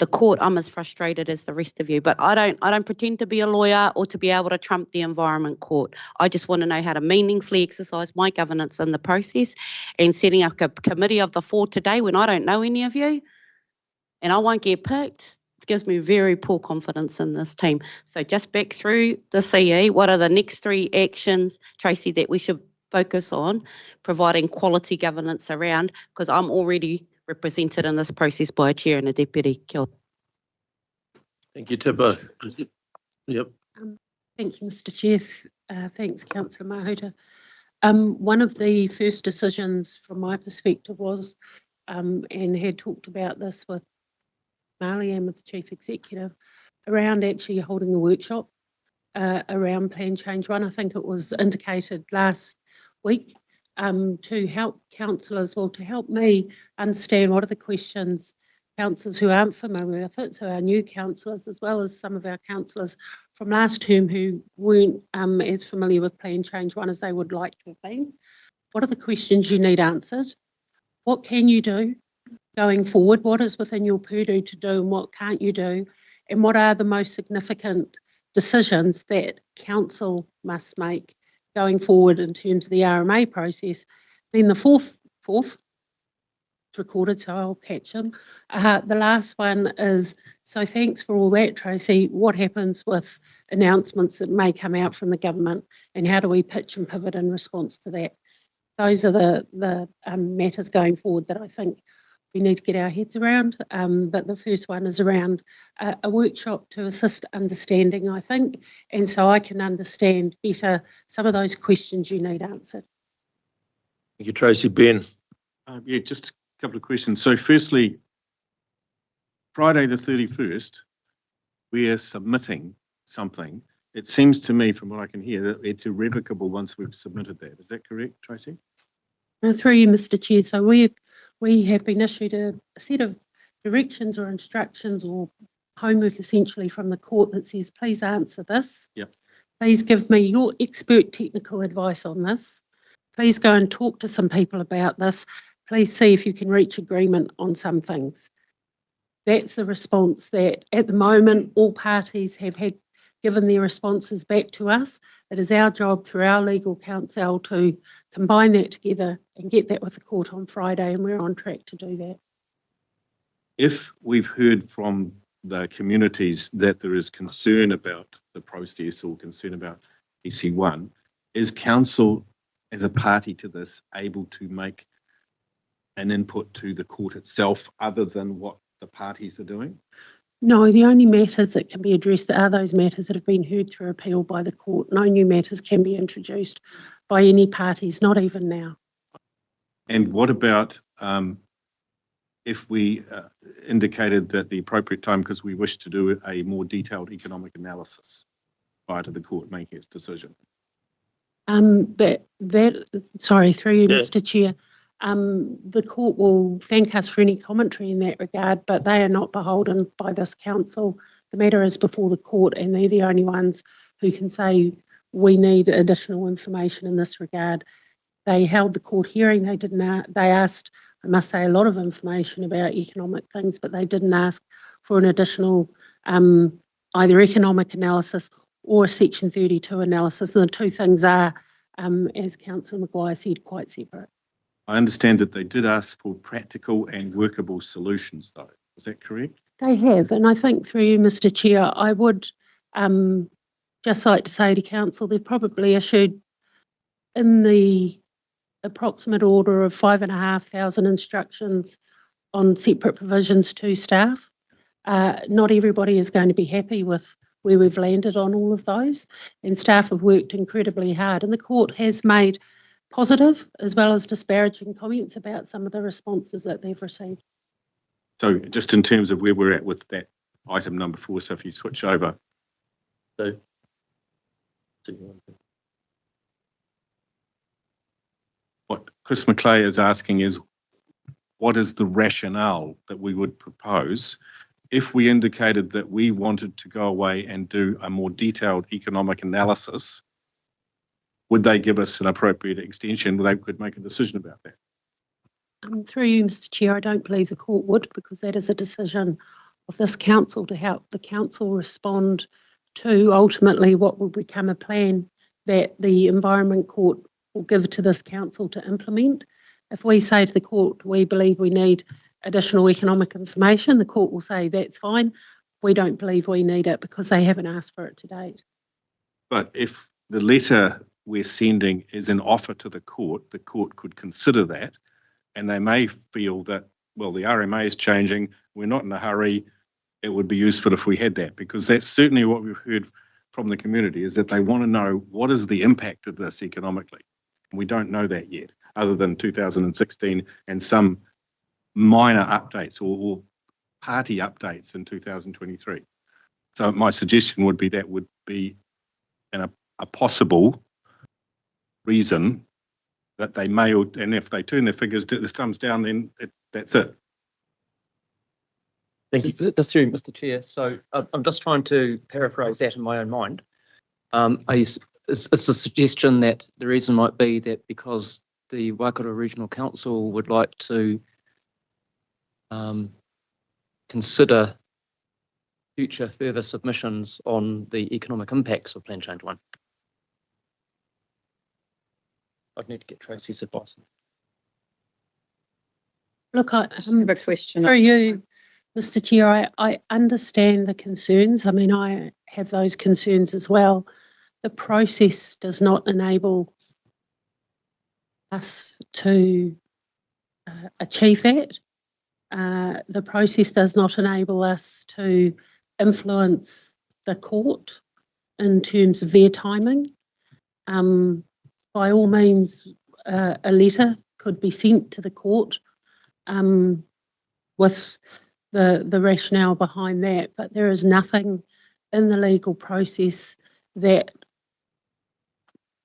court, I'm as frustrated as the rest of you. But I don't pretend to be a lawyer or to be able to trump the Environment Court. I just want to know how to meaningfully exercise my governance in the process, and setting up a committee of the 4 today when I don't know any of you and I won't get picked. It gives me very poor confidence in this team. So just back through the CE, what are the next 3 actions, Tracy, that we should focus on providing quality governance around? Because I'm already represented in this process by a chair and a deputy. Kia ora. Thank you, Tipper. Yep. Thank you, Mr. Chair. Thanks, Councillor Mahuta. One of the first decisions from my perspective was, and had talked about this with Marley and with the Chief Executive, around actually holding a workshop around Plan Change 1. I think it was indicated last week, to help councillors, well, to help me understand what are the questions councillors who aren't familiar with it, so our new councillors, as well as some of our councillors from last term who weren't as familiar with Plan Change 1 as they would like to have been. What are the questions you need answered? What can you do going forward? What is within your purview to do and what can't you do? And what are the most significant decisions that council must make going forward in terms of the RMA process? Then the fourth, it's recorded, so I'll catch them. The last one is, so thanks for all that, Tracy. What happens with announcements that may come out from the government, and how do we pitch and pivot in response to that? Those are the matters going forward that I think we need to get our heads around. But the first one is around a workshop to assist understanding, I think, and so I can understand better some of those questions you need answered. Thank you, Tracy. Ben. Yeah, just a couple of questions. So firstly, Friday the 31st, we are submitting something. It seems to me, from what I can hear, that it's irrevocable once we've submitted that. Is that correct, Tracy? Through you, Mr. Chair. So we have been issued a set of directions or instructions or homework essentially from the court that says, please answer this. Yep. Please give me your expert technical advice on this. Please go and talk to some people about this. Please see if you can reach agreement on some things. That's the response that at the moment all parties have had given their responses back to us. It is our job through our legal counsel to combine that together and get that with the court on Friday, and we're on track to do that. If we've heard from the communities that there is concern about the process or concern about EC1, is council as a party to this able to make an input to the court itself other than what the parties are doing? No, the only matters that can be addressed are those matters that have been heard through appeal by the court. No new matters can be introduced by any parties, not even now. And what about if we indicated that the appropriate time, because we wish to do a more detailed economic analysis prior to the court making its decision? Sorry, through you, Yeah. Mr. Chair. The court will thank us for any commentary in that regard, but they are not beholden by this council. The matter is before the court, and they're the only ones who can say we need additional information in this regard. They held the court hearing. They asked, I must say, a lot of information about economic things, but they didn't ask for an additional either economic analysis or a Section 32 analysis. And the two things are, as Councillor Maguire said, quite separate. I understand that they did ask for practical and workable solutions, though. Is that correct? They have, and I think through you, Mr. Chair, I would just like to say to Council, they've probably issued in the approximate order of 5,500 instructions on separate provisions to staff. Not everybody is going to be happy with where we've landed on all of those, and staff have worked incredibly hard, and the court has made positive as well as disparaging comments about some of the responses that they've received. So just in terms of where we're at with that item number 4, so if you switch over. So, what Chris McClay is asking is, what is the rationale that we would propose if we indicated that we wanted to go away and do a more detailed economic analysis, would they give us an appropriate extension where they could make a decision about that? Through you, Mr Chair, I don't believe the court would, because that is a decision of this council to help the council respond to ultimately what will become a plan that the Environment Court will give to this council to implement. If we say to the court, we believe we need additional economic information, the court will say that's fine. We don't believe we need it because they haven't asked for it to date. But if the letter we're sending is an offer to the court could consider that, and they may feel that, well, the RMA is changing, we're not in a hurry, it would be useful if we had that, because that's certainly what we've heard from the community, is that they want to know what is the impact of this economically. And we don't know that yet, other than 2016 and some minor updates or party updates in 2023. So my suggestion would be that would be a possible reason that they may, and if they turn their figures, the thumbs down, then that's it. Thank you. Just through, Mr Chair. So I'm just trying to paraphrase that in my own mind. It's a suggestion that the reason might be that because the Waikato Regional Council would like to consider future further submissions on the economic impacts of Plan Change 1. I'd need to get Tracy's advice. Look, I have a question. For you, Mr Chair, I understand the concerns. I mean, I have those concerns as well. The process does not enable us to achieve that. The process does not enable us to influence the court in terms of their timing. By all means, a letter could be sent to the court with the rationale behind that, but there is nothing in the legal process that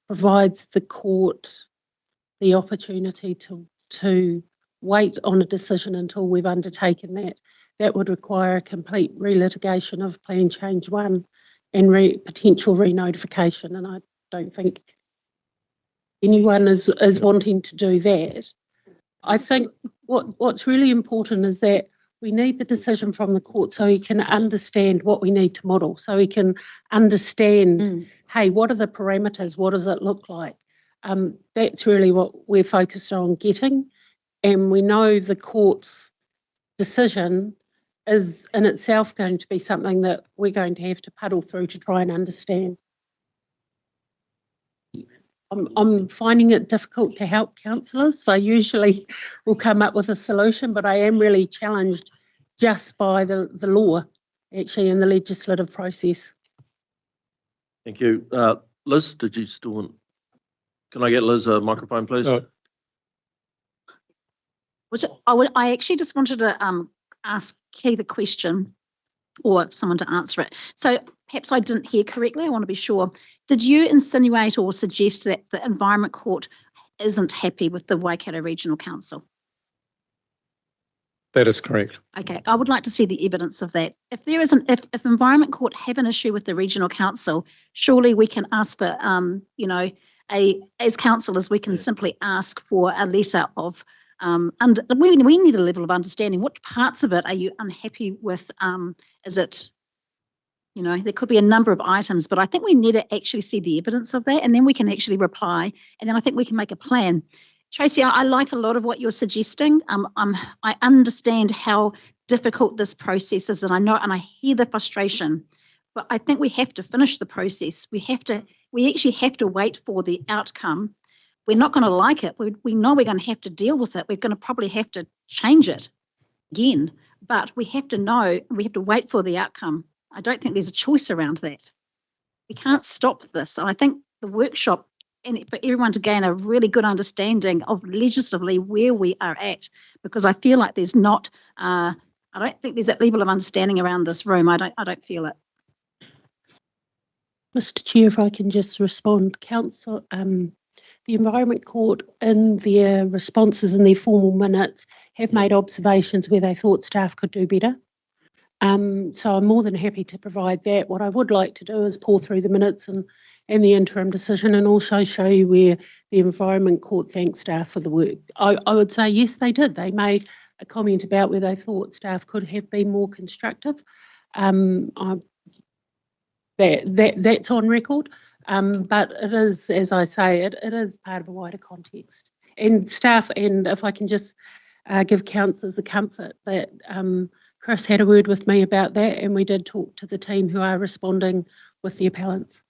provides the court the opportunity to wait on a decision until we've undertaken that. That would require a complete relitigation of Plan Change 1 and potential re-notification, and I don't think anyone is wanting to do that. I think what's really important is that we need the decision from the court so he can understand what we need to model, so he can understand, hey, what are the parameters, what does it look like? That's really what we're focused on getting, and we know the court's decision is in itself going to be something that we're going to have to puddle through to try and understand. I'm finding it difficult to help councillors. I usually will come up with a solution, but I am really challenged just by the law, actually, in the legislative process. Thank you. Liz, did you still want? Can I get Liz a microphone, please? I actually just wanted to ask Kay the question, or someone to answer it. So perhaps I didn't hear correctly. I want to be sure. Did you insinuate or suggest that the Environment Court isn't happy with the Waikato Regional Council? That is correct. Okay, I would like to see the evidence of that. If there is if Environment Court have an issue with the Regional Council, surely we can ask for, as councillors, we can simply ask for a letter of, we need a level of understanding. What parts of it are you unhappy with? Is it, there could be a number of items, but I think we need to actually see the evidence of that, and then we can actually reply, and then I think we can make a plan. Tracy, I like a lot of what you're suggesting. I understand how difficult this process is, and I know, and I hear the frustration, but I think we have to finish the process. We actually have to wait for the outcome. We're not going to like it. We know we're going to have to deal with it. We're going to probably have to change it again, but we have to know, we have to wait for the outcome. I don't think there's a choice around that. We can't stop this. And I think the workshop, and for everyone to gain a really good understanding of legislatively where we are at, because I feel like there's not, I don't think there's that level of understanding around this room. I don't feel it. Mr Chair, if I can just respond, Council, the Environment Court in their responses in their formal minutes have made observations where they thought staff could do better. So I'm more than happy to provide that. What I would like to do is pour through the minutes and the interim decision, and also show you where the Environment Court thanked staff for the work. I would say yes, they did. They made a comment about where they thought staff could have been more constructive. That's on record. But it is, as I say, it is part of a wider context. And staff, and if I can just give councillors the comfort that Chris had a word with me about that, and we did talk to the team who are responding with the appellants.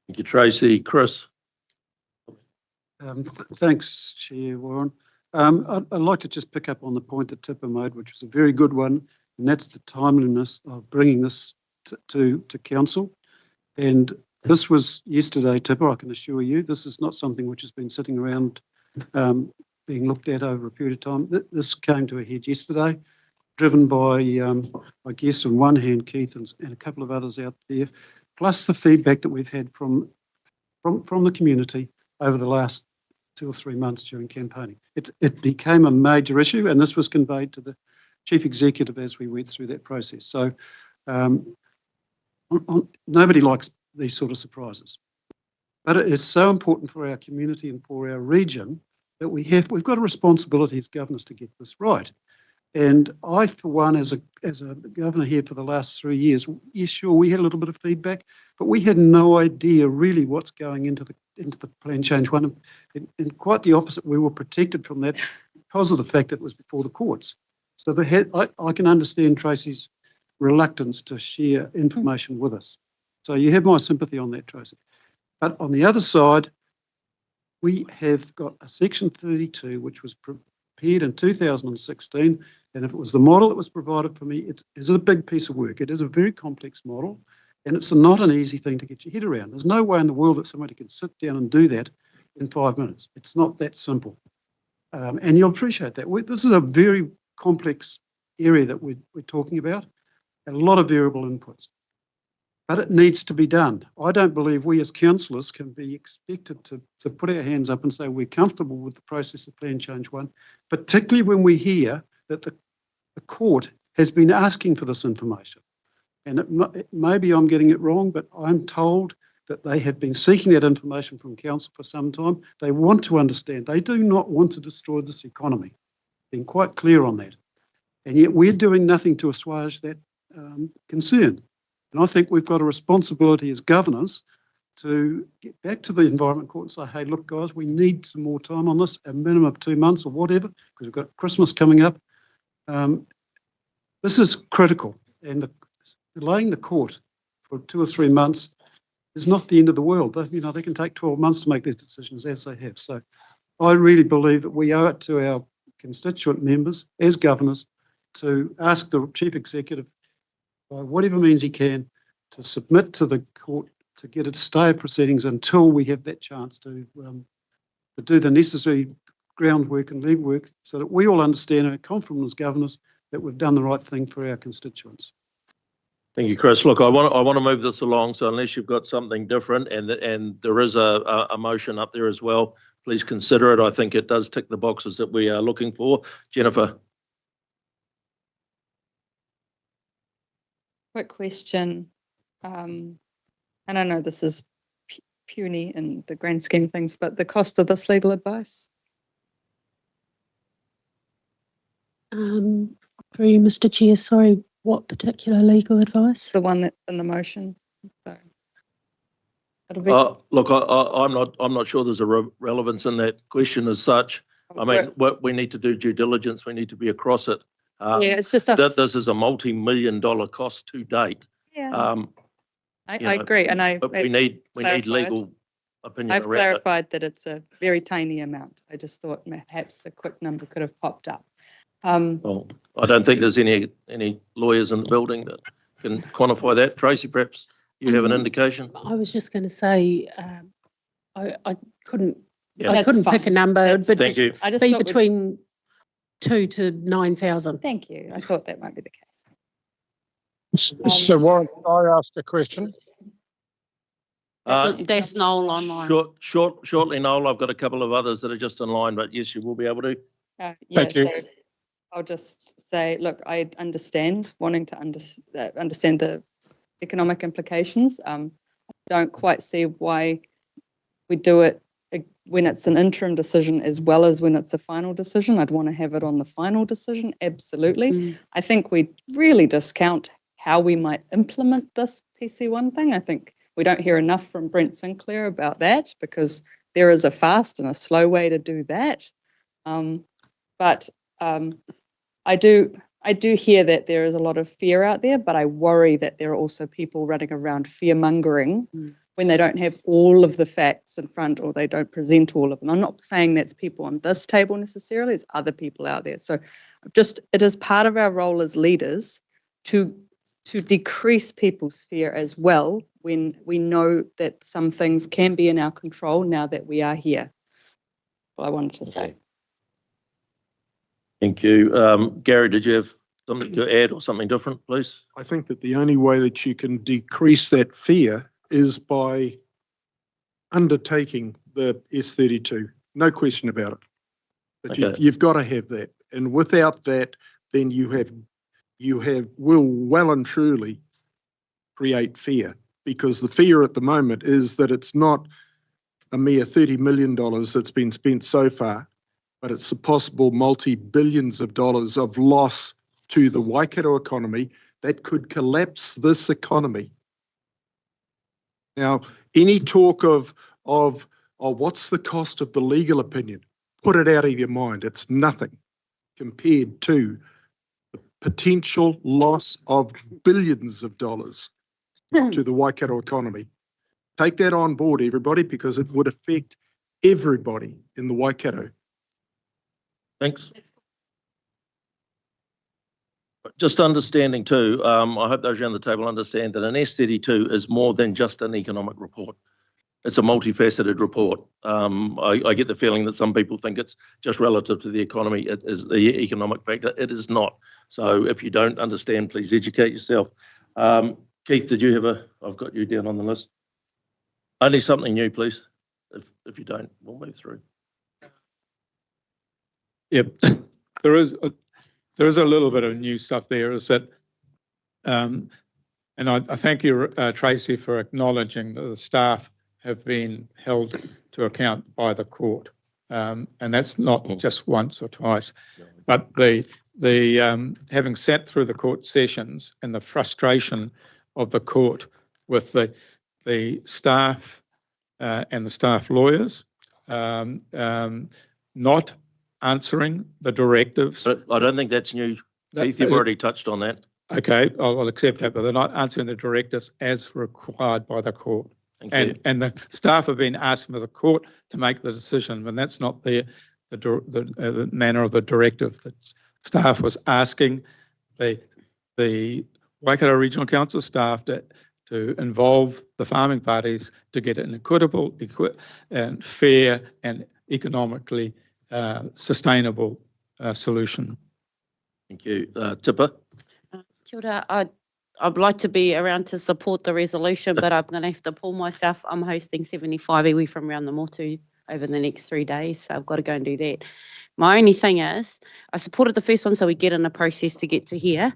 Thank you, Tracy. Chris. Thanks, Chair Warren. I'd like to just pick up on the point that Tipper made, which was a very good one, and that's the timeliness of bringing this to council. And this was yesterday, Tipper, I can assure you. This is not something which has been sitting around being looked at over a period of time. This came to a head yesterday, driven by, I guess, on one hand, Keith and a couple of others out there, plus the feedback that we've had from the community over the last 2 or 3 months during campaigning. It became a major issue, and this was conveyed to the Chief Executive as we went through that process. So nobody likes these sort of surprises. But it is so important for our community and for our region that we've got a responsibility as governors to get this right. And I, for one, as a governor here for the last 3 years, yes, sure, we had a little bit of feedback, but we had no idea really what's going into the Plan Change 1. And quite the opposite, we were protected from that because of the fact that it was before the courts. So I can understand Tracy's reluctance to share information with us. So you have my sympathy on that, Tracy. But on the other side, we have got a Section 32, which was prepared in 2016, and if it was the model that was provided for me, it is a big piece of work. It is a very complex model, and it's not an easy thing to get your head around. There's no way in the world that somebody can sit down and do that in 5 minutes. It's not that simple, and you'll appreciate that. This is a very complex area that we're talking about, and a lot of variable inputs. But it needs to be done. I don't believe we as councillors can be expected to put our hands up and say we're comfortable with the process of Plan Change 1, particularly when we hear that the court has been asking for this information. And maybe I'm getting it wrong, but I'm told that they have been seeking that information from council for some time. They want to understand. They do not want to destroy this economy. Been quite clear on that. And yet we're doing nothing to assuage that concern. And I think we've got a responsibility as governors to get back to the Environment Court and say, hey, look, guys, we need some more time on this, a minimum of 2 months or whatever, because we've got Christmas coming up. This is critical, and delaying the court for 2 or 3 months is not the end of the world. They can take 12 months to make these decisions, as they have. So I really believe that we owe it to our constituent members as governors to ask the Chief Executive, by whatever means he can, to submit to the court to get it stay of proceedings until we have that chance to do the necessary groundwork and legwork so that we all understand and are confident as governors that we've done the right thing for our constituents. Thank you, Chris. Look, I want to move this along, so unless you've got something different, and there is a motion up there as well, please consider it. I think it does tick the boxes that we are looking for. Jennifer. Quick question. And I know this is puny in the grand scheme of things, but the cost of this legal advice? Through you, Mr. Chair, sorry, what particular legal advice? The one that's in the motion. So Look, I'm not sure there's a relevance in that question as such. I mean, we need to do due diligence. We need to be across it. Yeah, it's just us. This is a multi-million-dollar cost to date. Yeah. I agree, and but we need legal opinion. I've clarified that it's a very tiny amount. I just thought perhaps a quick number could have popped up. Well, I don't think there's any lawyers in the building that can quantify that. Tracy, perhaps you have an indication. I was just going to say I couldn't. Yeah. I couldn't pick a number. But Thank you. I just be between 2,000 to 9,000. Thank you. I thought that might be the case. So Warren, can I ask a question? That's Noel online. Shortly, Noel. I've got a couple of others that are just in line, but yes, you will be able to. Yeah, Thank you. So I'll just say, look, I understand wanting to understand the economic implications. I don't quite see why we do it when it's an interim decision as well as when it's a final decision. I'd want to have it on the final decision, absolutely. I think we really discount how we might implement this PC1 thing. I think we don't hear enough from Brent Sinclair about that, because there is a fast and a slow way to do that. But I do hear that there is a lot of fear out there, but I worry that there are also people running around fear-mongering when they don't have all of the facts in front, or they don't present all of them. I'm not saying that's people on this table necessarily, it's other people out there. So it is part of our role as leaders to decrease people's fear as well, when we know that some things can be in our control now that we are here. What I wanted to say. Thank you. Gary, did you have something to add or something different, please? I think that the only way that you can decrease that fear is by undertaking the S32. No question about it. But you've got to have that. And without that, then you will well and truly create fear, because the fear at the moment is that it's not a mere $30 million that's been spent so far, but it's a possible multi-billions of dollars of loss to the Waikato economy that could collapse this economy. Now, any talk of what's the cost of the legal opinion, put it out of your mind. It's nothing compared to the potential loss of billions of dollars to the Waikato economy. Take that on board, everybody, because it would affect everybody in the Waikato. Thanks. Just understanding too, I hope those around the table understand that an S32 is more than just an economic report. It's a multifaceted report. I get the feeling that some people think it's just relative to the economy. It is the economic factor. It is not. So if you don't understand, please educate yourself. Keith, did you have I've got you down on the list. Only something new, please. If you don't, we'll move through. Yep, there is a little bit of new stuff there. Is that, and I thank you, Tracy, for acknowledging that the staff have been held to account by the court, and that's not just once or twice, but the having sat through the court sessions and the frustration of the court with the staff and the staff lawyers not answering the directives. But I don't think that's new. Keith, you've already touched on that. Okay, I'll accept that, but they're not answering the directives as required by the court. And the staff have been asking for the court to make the decision, when that's not the manner of the directive. The staff was asking the Waikato Regional Council staff to involve the farming parties to get an equitable and fair and economically sustainable solution. Thank you. Tipper? Kia ora. I'd like to be around to support the resolution, but I'm going to have to pull myself. I'm hosting 75 iwi from around the motu over the next 3 days, so I've got to go and do that. My only thing is, I supported the first one so we get in a process to get to here.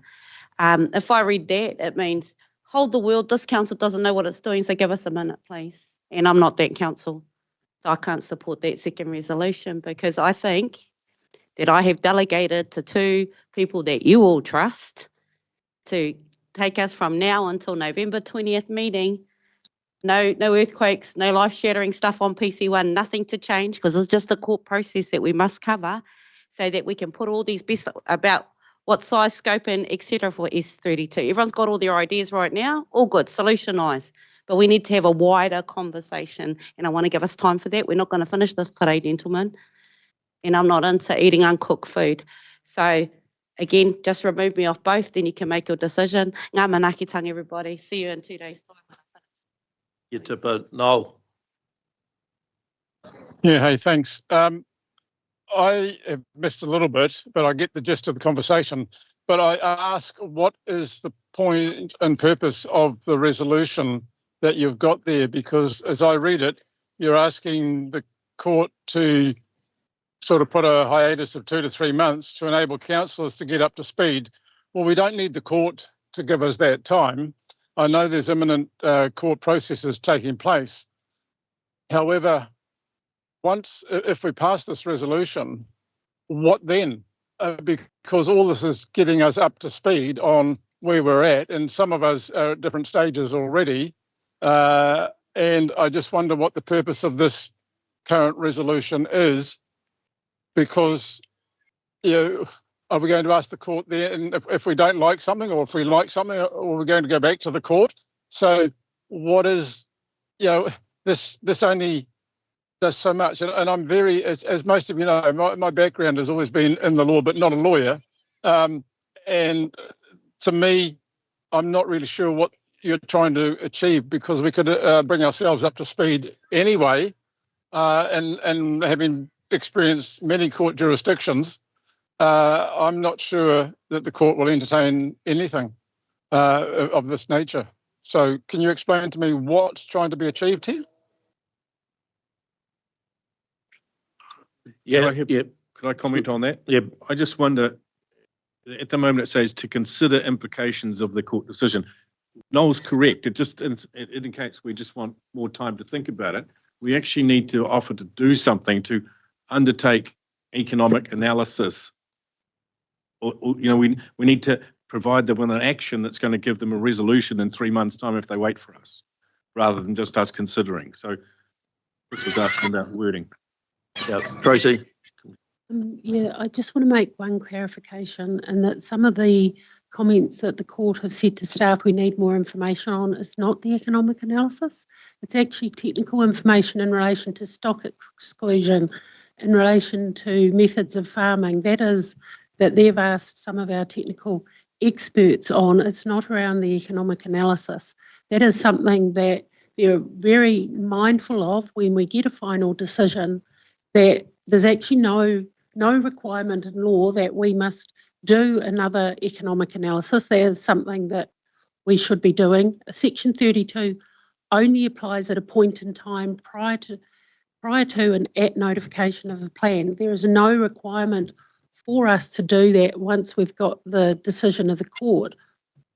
If I read that, it means hold the wheel. This council doesn't know what it's doing, so give us a minute, please. And I'm not that council, so I can't support that second resolution, because I think that I have delegated to 2 people that you all trust to take us from now until November 20th meeting. No earthquakes, no life-shattering stuff on PC1, nothing to change, because it's just a court process that we must cover, so that we can put all these best about what size, scope, and etc. for S32. Everyone's got all their ideas right now, all good, solutionise. But we need to have a wider conversation, and I want to give us time for that. We're not going to finish this today, gentlemen. And I'm not into eating uncooked food. So, again, just remove me off both, then you can make your decision. Ngā manaakitanga, everybody. See you in 2 days' time. You Tipper. Noel? Yeah, hey, thanks. I have missed a little bit, but I get the gist of the conversation. But I ask, what is the point and purpose of the resolution that you've got there? Because as I read it, you're asking the court to sort of put a hiatus of 2 to 3 months to enable councillors to get up to speed. Well, we don't need the court to give us that time. I know there's imminent court processes taking place. However, if we pass this resolution, what then? Because all this is getting us up to speed on where we're at, and some of us are at different stages already. And I just wonder what the purpose of this current resolution is, because, you know, are we going to ask the court there, and if we don't like something, or if we like something, or we're going to go back to the court? So what is, you know, this only does so much. And I'm very, as most of you know, my background has always been in the law, but not a lawyer. And to me, I'm not really sure what you're trying to achieve, because we could bring ourselves up to speed anyway. And having experienced many court jurisdictions, I'm not sure that the court will entertain anything of this nature. So can you explain to me what's trying to be achieved here? Yeah, could I comment on that? Yeah. I just wonder, at the moment it says to consider implications of the court decision. Noel's correct. It indicates we just want more time to think about it. We actually need to offer to do something to undertake economic analysis. Or you know, we need to provide them with an action that's going to give them a resolution in 3 months' time if they wait for us, rather than just us considering. So Chris was asking about wording. Yeah, Tracy. Yeah, I just want to make one clarification, and that some of the comments that the court have said to staff we need more information on is not the economic analysis. It's actually technical information in relation to stock exclusion, in relation to methods of farming. That is, that they've asked some of our technical experts on. It's not around the economic analysis. That is something that they're very mindful of when we get a final decision, that there's actually no requirement in law that we must do another economic analysis. That is something that we should be doing. Section 32 only applies at a point in time prior to and at notification of the plan. There is no requirement for us to do that once we've got the decision of the court.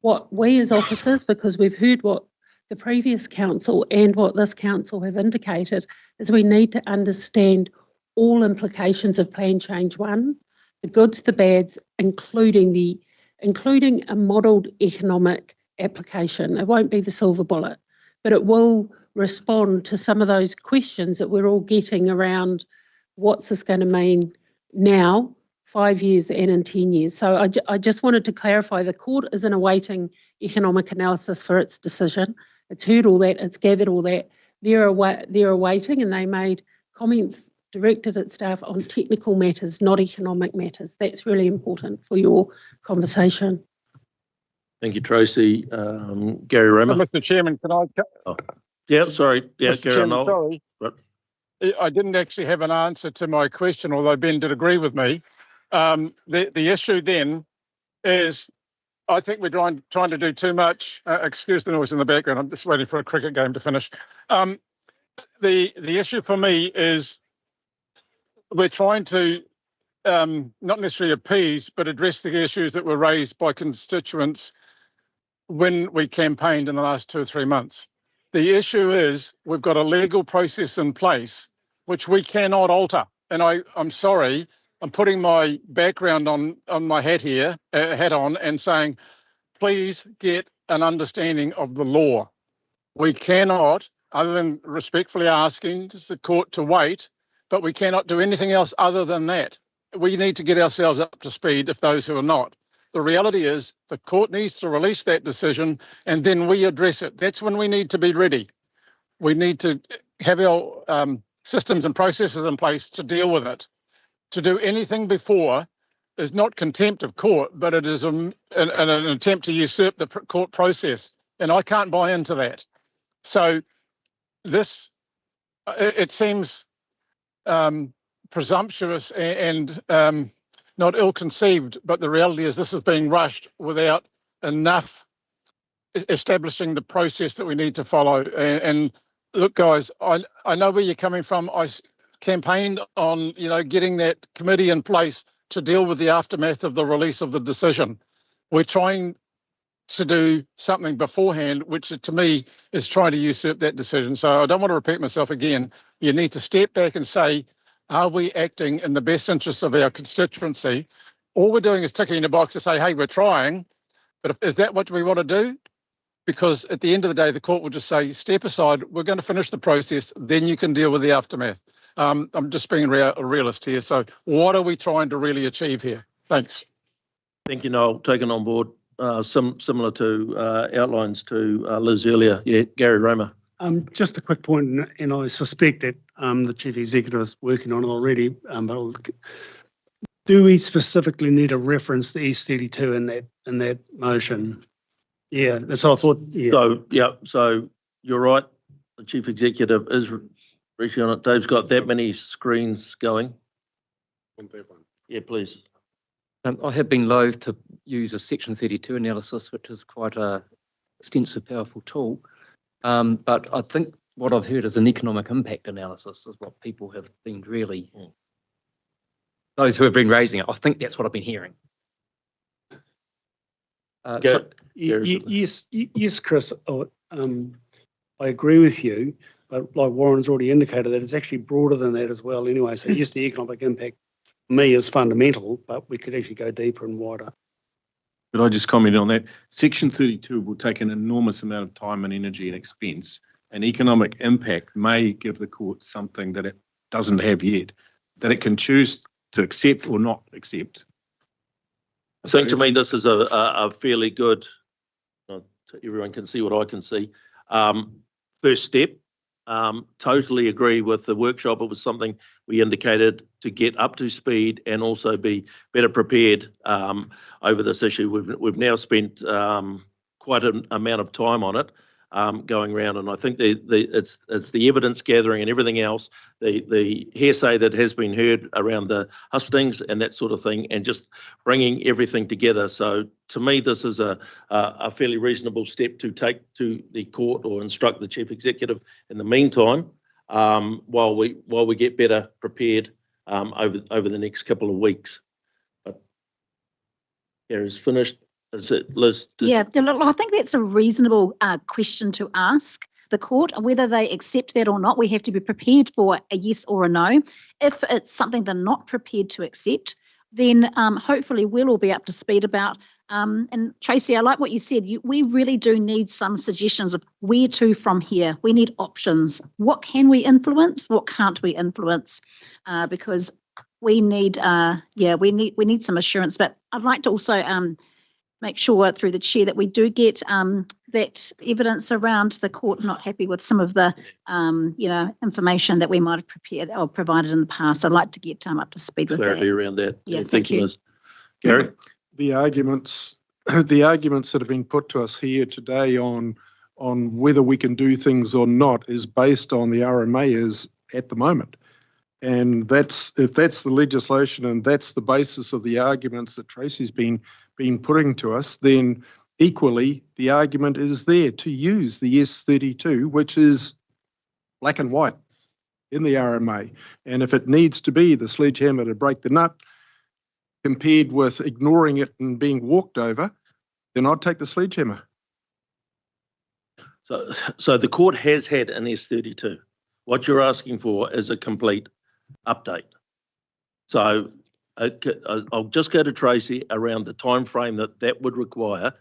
What we as officers, because we've heard what the previous council and what this council have indicated, is we need to understand all implications of Plan Change 1, the goods, the bads, including a modelled economic application. It won't be the silver bullet, but it will respond to some of those questions that we're all getting around what's this going to mean now, 5 years and in 10 years. So I just wanted to clarify, the court isn't awaiting economic analysis for its decision. It's heard all that, it's gathered all that. They're awaiting, and they made comments directed at staff on technical matters, not economic matters. That's really important for your conversation. Thank you, Tracy. Gary Rimmer. Mr. Chairman, can I? Oh. Yeah, sorry. Yeah, Mr. Gary Chairman, Noel. sorry. Right. I didn't actually have an answer to my question, although Ben did agree with me. The issue then is, I think we're trying to do too much. Excuse the noise in the background. I'm just waiting for a cricket game to finish. The issue for me is we're trying to not necessarily appease, but address the issues that were raised by constituents when we campaigned in the last 2 or 3 months. The issue is we've got a legal process in place which we cannot alter. And I'm sorry, I'm putting my background on my hat on and saying, please get an understanding of the law. We cannot, other than respectfully asking the court to wait, but we cannot do anything else other than that. We need to get ourselves up to speed if those who are not. The reality is the court needs to release that decision and then we address it. That's when we need to be ready. We need to have our systems and processes in place to deal with it. To do anything before is not contempt of court, but it is an attempt to usurp the court process. And I can't buy into that. So this, it seems presumptuous and not ill-conceived, but the reality is this is being rushed without enough establishing the process that we need to follow. And look, guys, I know where you're coming from. I campaigned on, getting that committee in place to deal with the aftermath of the release of the decision. We're trying to do something beforehand, which to me is trying to usurp that decision. So I don't want to repeat myself again. You need to step back and say, are we acting in the best interests of our constituency? All we're doing is ticking a box to say, hey, we're trying, but is that what we want to do? Because at the end of the day, the court will just say, step aside, we're going to finish the process, then you can deal with the aftermath. I'm just being a realist here. So what are we trying to really achieve here? Thanks. Thank you, Noel. Taken on board. Similar to outlines to Liz earlier. Yeah, Gary Roma. Just a quick point, and I suspect that the Chief Executive is working on it already, but do we specifically need a reference to S32 in that motion? Yeah, that's what I thought. Yeah. So you're right. The Chief Executive is reaching on it. Dave's got that many screens going. Yeah, please. I have been loath to use a Section 32 analysis, which is quite a extensive, powerful tool. But I think what I've heard is an economic impact analysis is what people have been really, those who have been raising it. I think that's what I've been hearing. Yes, Chris, I agree with you, but like Warren's already indicated, that it's actually broader than that as well anyway. So yes, the economic impact for me is fundamental, but we could actually go deeper and wider. Could I just comment on that? Section 32 will take an enormous amount of time and energy and expense, and economic impact may give the court something that it doesn't have yet, that it can choose to accept or not accept. I think to me this is a fairly good, everyone can see what I can see, first step. Totally agree with the workshop. It was something we indicated to get up to speed and also be better prepared over this issue. We've now spent quite an amount of time on it, going around, and I think it's the evidence gathering and everything else, the hearsay that has been heard around the hustings and that sort of thing, and just bringing everything together. So to me, this is a fairly reasonable step to take to the court or instruct the Chief Executive in the meantime, while we get better prepared over the next couple of weeks. But Gary's finished. Is it, Liz? Yeah, look, I think that's a reasonable question to ask the court. Whether they accept that or not, we have to be prepared for a yes or a no. If it's something they're not prepared to accept, then hopefully we'll all be up to speed about. And Tracy, I like what you said. We really do need some suggestions of where to from here. We need options. What can we influence? What can't we influence? Because we need, we need some assurance. But I'd like to also make sure through the chair that we do get that evidence around the court not happy with some of the, information that we might have prepared or provided in the past. I'd like to get up to speed with clarity that. around that. Yeah, thank you. Liz. Gary? The arguments that have been put to us here today on whether we can do things or not is based on the RMA is at the moment. And if that's the legislation and that's the basis of the arguments that Tracy's been putting to us, then equally the argument is there to use the S32, which is black and white in the RMA. And if it needs to be the sledgehammer to break the nut, compared with ignoring it and being walked over, then I'd take the sledgehammer. So the court has had an S32. What you're asking for is a complete update. So I'll just go to Tracy around the time frame that would require,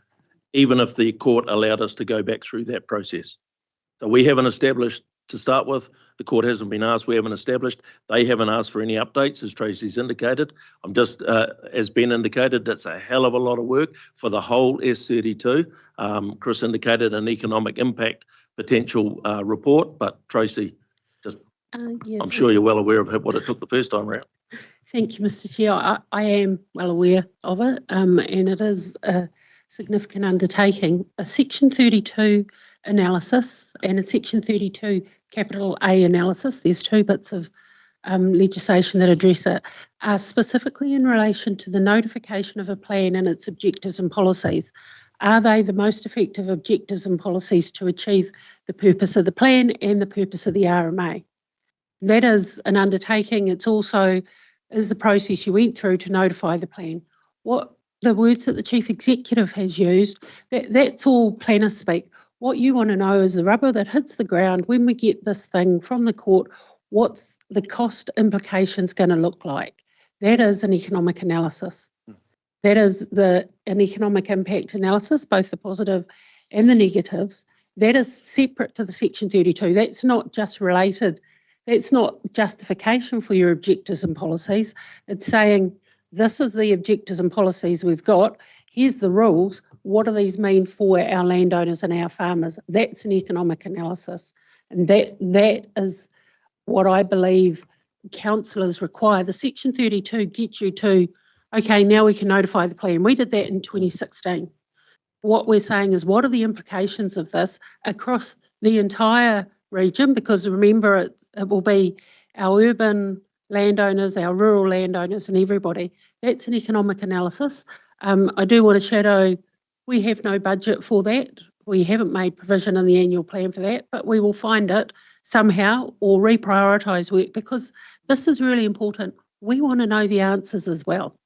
even if the court allowed us to go back through that process. So we haven't established to start with. The court hasn't been asked. We haven't established. They haven't asked for any updates, as Tracy's indicated. I'm just, as Ben indicated, that's a hell of a lot of work for the whole S32. Chris indicated an economic impact potential report, but Tracy, I'm sure you're well aware of what it took the first time around. Thank you, Mr. Chair. I am well aware of it, and it is a significant undertaking. A Section 32 analysis and a Section 32 capital A analysis, there's two bits of legislation that address it, are specifically in relation to the notification of a plan and its objectives and policies. Are they the most effective objectives and policies to achieve the purpose of the plan and the purpose of the RMA? That is an undertaking. It's also is the process you went through to notify the plan. What the words that the Chief Executive has used, that's all planner speak. What you want to know is the rubber that hits the ground when we get this thing from the court, what's the cost implications going to look like? That is an economic analysis. That is an economic impact analysis, both the positive and the negatives. That is separate to the Section 32. That's not just related. That's not justification for your objectives and policies. It's saying this is the objectives and policies we've got. Here's the rules. What do these mean for our landowners and our farmers? That's an economic analysis. And that is what I believe councillors require. The Section 32 gets you to, okay, now we can notify the plan. We did that in 2016. What we're saying is, what are the implications of this across the entire region? Because remember, it will be our urban landowners, our rural landowners and everybody. That's an economic analysis. I do want to shadow, we have no budget for that. We haven't made provision in the annual plan for that, but we will find it somehow or reprioritise work, because this is really important. We want to know the answers as well.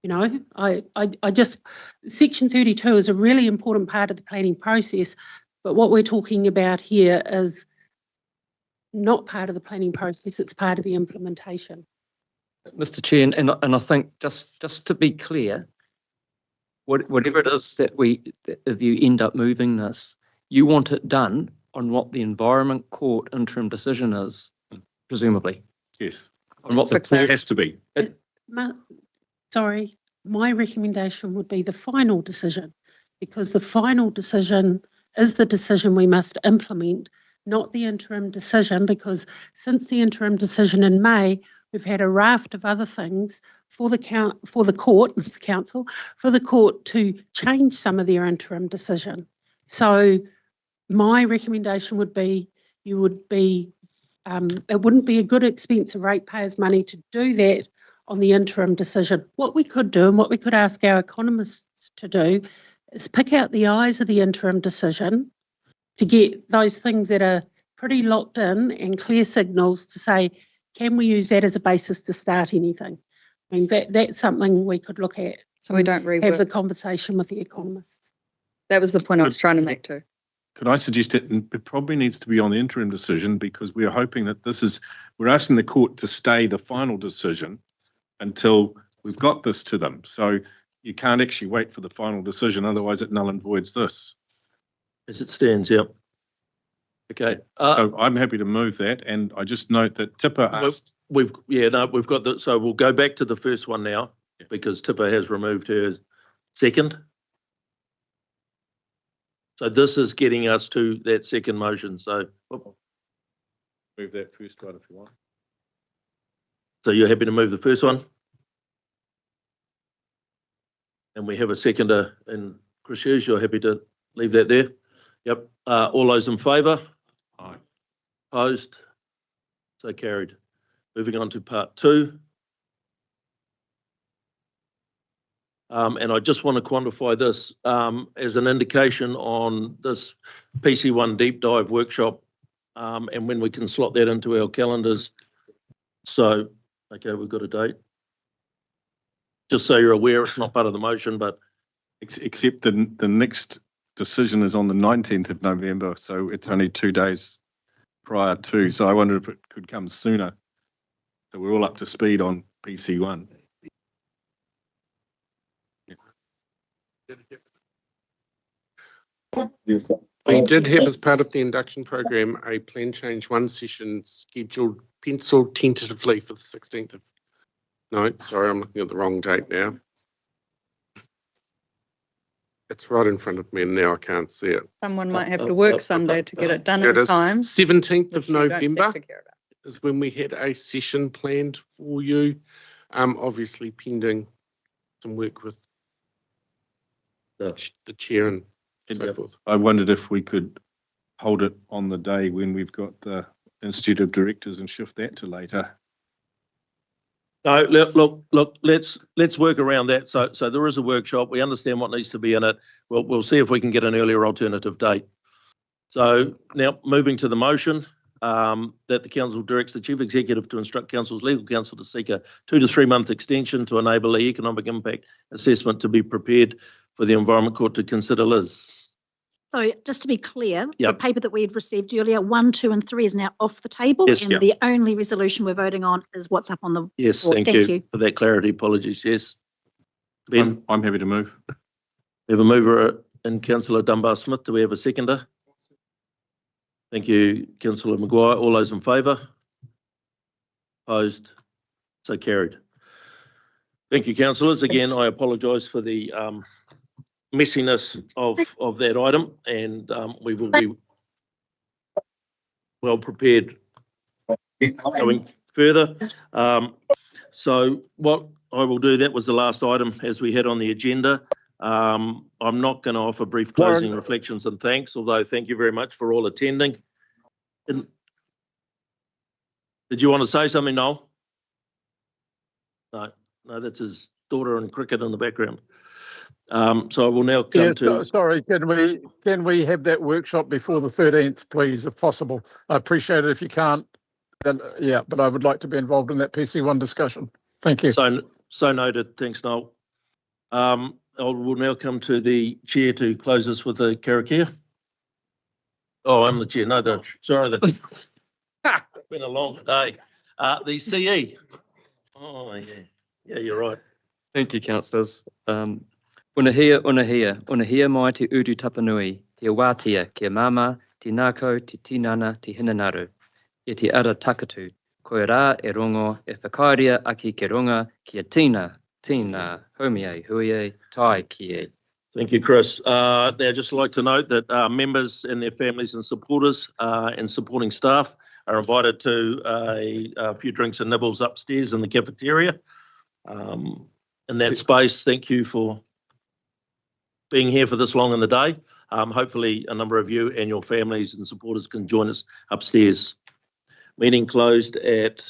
You know, I just, Section 32 is a really important part of the planning process, but what we're talking about here is not part of the planning process, it's part of the implementation. Mr. Chair, and I think just to be clear, whatever it is that if you end up moving this, you want it done on what the Environment Court interim decision is, presumably. Yes. On what it has to be. Sorry, my recommendation would be the final decision, because the final decision is the decision we must implement, not the interim decision, because since the interim decision in May, we've had a raft of other things for the court to change some of their interim decision. So my recommendation would be, it wouldn't be a good expense of ratepayers' money to do that on the interim decision. What we could do, and what we could ask our economists to do, is pick out the eyes of the interim decision to get those things that are pretty locked in and clear signals to say, can we use that as a basis to start anything? I mean, that's something we could look at. So we don't rework. Have the conversation with the economists. That was the point I was trying to make too. Could I suggest it probably needs to be on the interim decision, because we are hoping that we're asking the court to stay the final decision until we've got this to them. So you can't actually wait for the final decision, otherwise it null and voids this. As it stands, yep. Okay. So I'm happy to move that, and I just note that Tipper asked. We've got that. So we'll go back to the first one now, because Tipper has removed her second. So this is getting us to that second motion. So move that first one if you want. So you're happy to move the first one? And we have a seconder in Chris Hughes. You're happy to leave that there? Yep. All those in favour? Aye. Opposed? So carried. Moving on to part two. And I just want to quantify this as an indication on this PC1 deep dive workshop, and when we can slot that into our calendars. So, okay, we've got a date. Just so you're aware, it's not part of the motion, but except the next decision is on the 19th of November, so it's only 2 days prior to. So I wonder if it could come sooner, so we're all up to speed on PC1. We did have, as part of the induction program, a plan change one session scheduled, penciled tentatively for the 16th of. No, sorry, I'm looking at the wrong date now. It's right in front of me and now I can't see it. Someone might have to work Sunday to get it done in time. 17th of November is when we had a session planned for you, obviously pending some work with the chair and so forth. I wondered if we could hold it on the day when we've got the Institute of Directors and shift that to later. No, look. Let's work around that. So there is a workshop. We understand what needs to be in it. We'll see if we can get an earlier alternative date. So now moving to the motion. that the council directs the chief executive to instruct council's legal counsel to seek a 2 to 3 month extension to enable the economic impact assessment to be prepared for the Environment Court to consider. Liz. So just to be clear, the Yep. paper that we had received earlier, 1, 2 and 3 is now off the table. Yes, and yep. the only resolution we're voting on is what's up on the Yes, board. thank you for that clarity. Apologies. Yes. Ben, I'm happy to move. we have a mover in Councillor Dunbar-Smith. Do we have a seconder? Thank you, Councillor Maguire. All those in favour? Opposed? So carried. Thank you, councillors. Again, I apologise for the messiness of that item, and we will be well prepared going further. So what I will do, that was the last item as we had on the agenda. I'm not going to offer brief closing reflections and thanks, although thank you very much for all attending. Did you want to say something, Noel? No, that's his daughter in cricket in the background. So I will now come to. Sorry, can we have that workshop before the 13th, please, if possible? I appreciate it if you can't. Then yeah, but I would like to be involved in that PC1 discussion. Thank you. So noted. Thanks, Noel. I will now come to the chair to close us with a karakia. Oh, I'm the chair. No, sorry. It's been a long day. The CE. Oh, yeah. Yeah, you're right. Thank you, councillors. Unahia mai te uru tapanui, te wātia, kia mama, te nākau, te tinana, te hinanaru. E te ara takatu, koe rā e rongo, e whakaaria aki ke ronga, kia tina, homiei, huiei, tai kie. Thank you, Chris. I'd just like to note that members and their families and supporters and supporting staff are invited to a few drinks and nibbles upstairs in the cafeteria. In that space, thank you for being here for this long in the day. Hopefully a number of you and your families and supporters can join us upstairs. Meeting closed at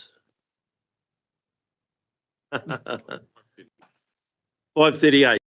5:38.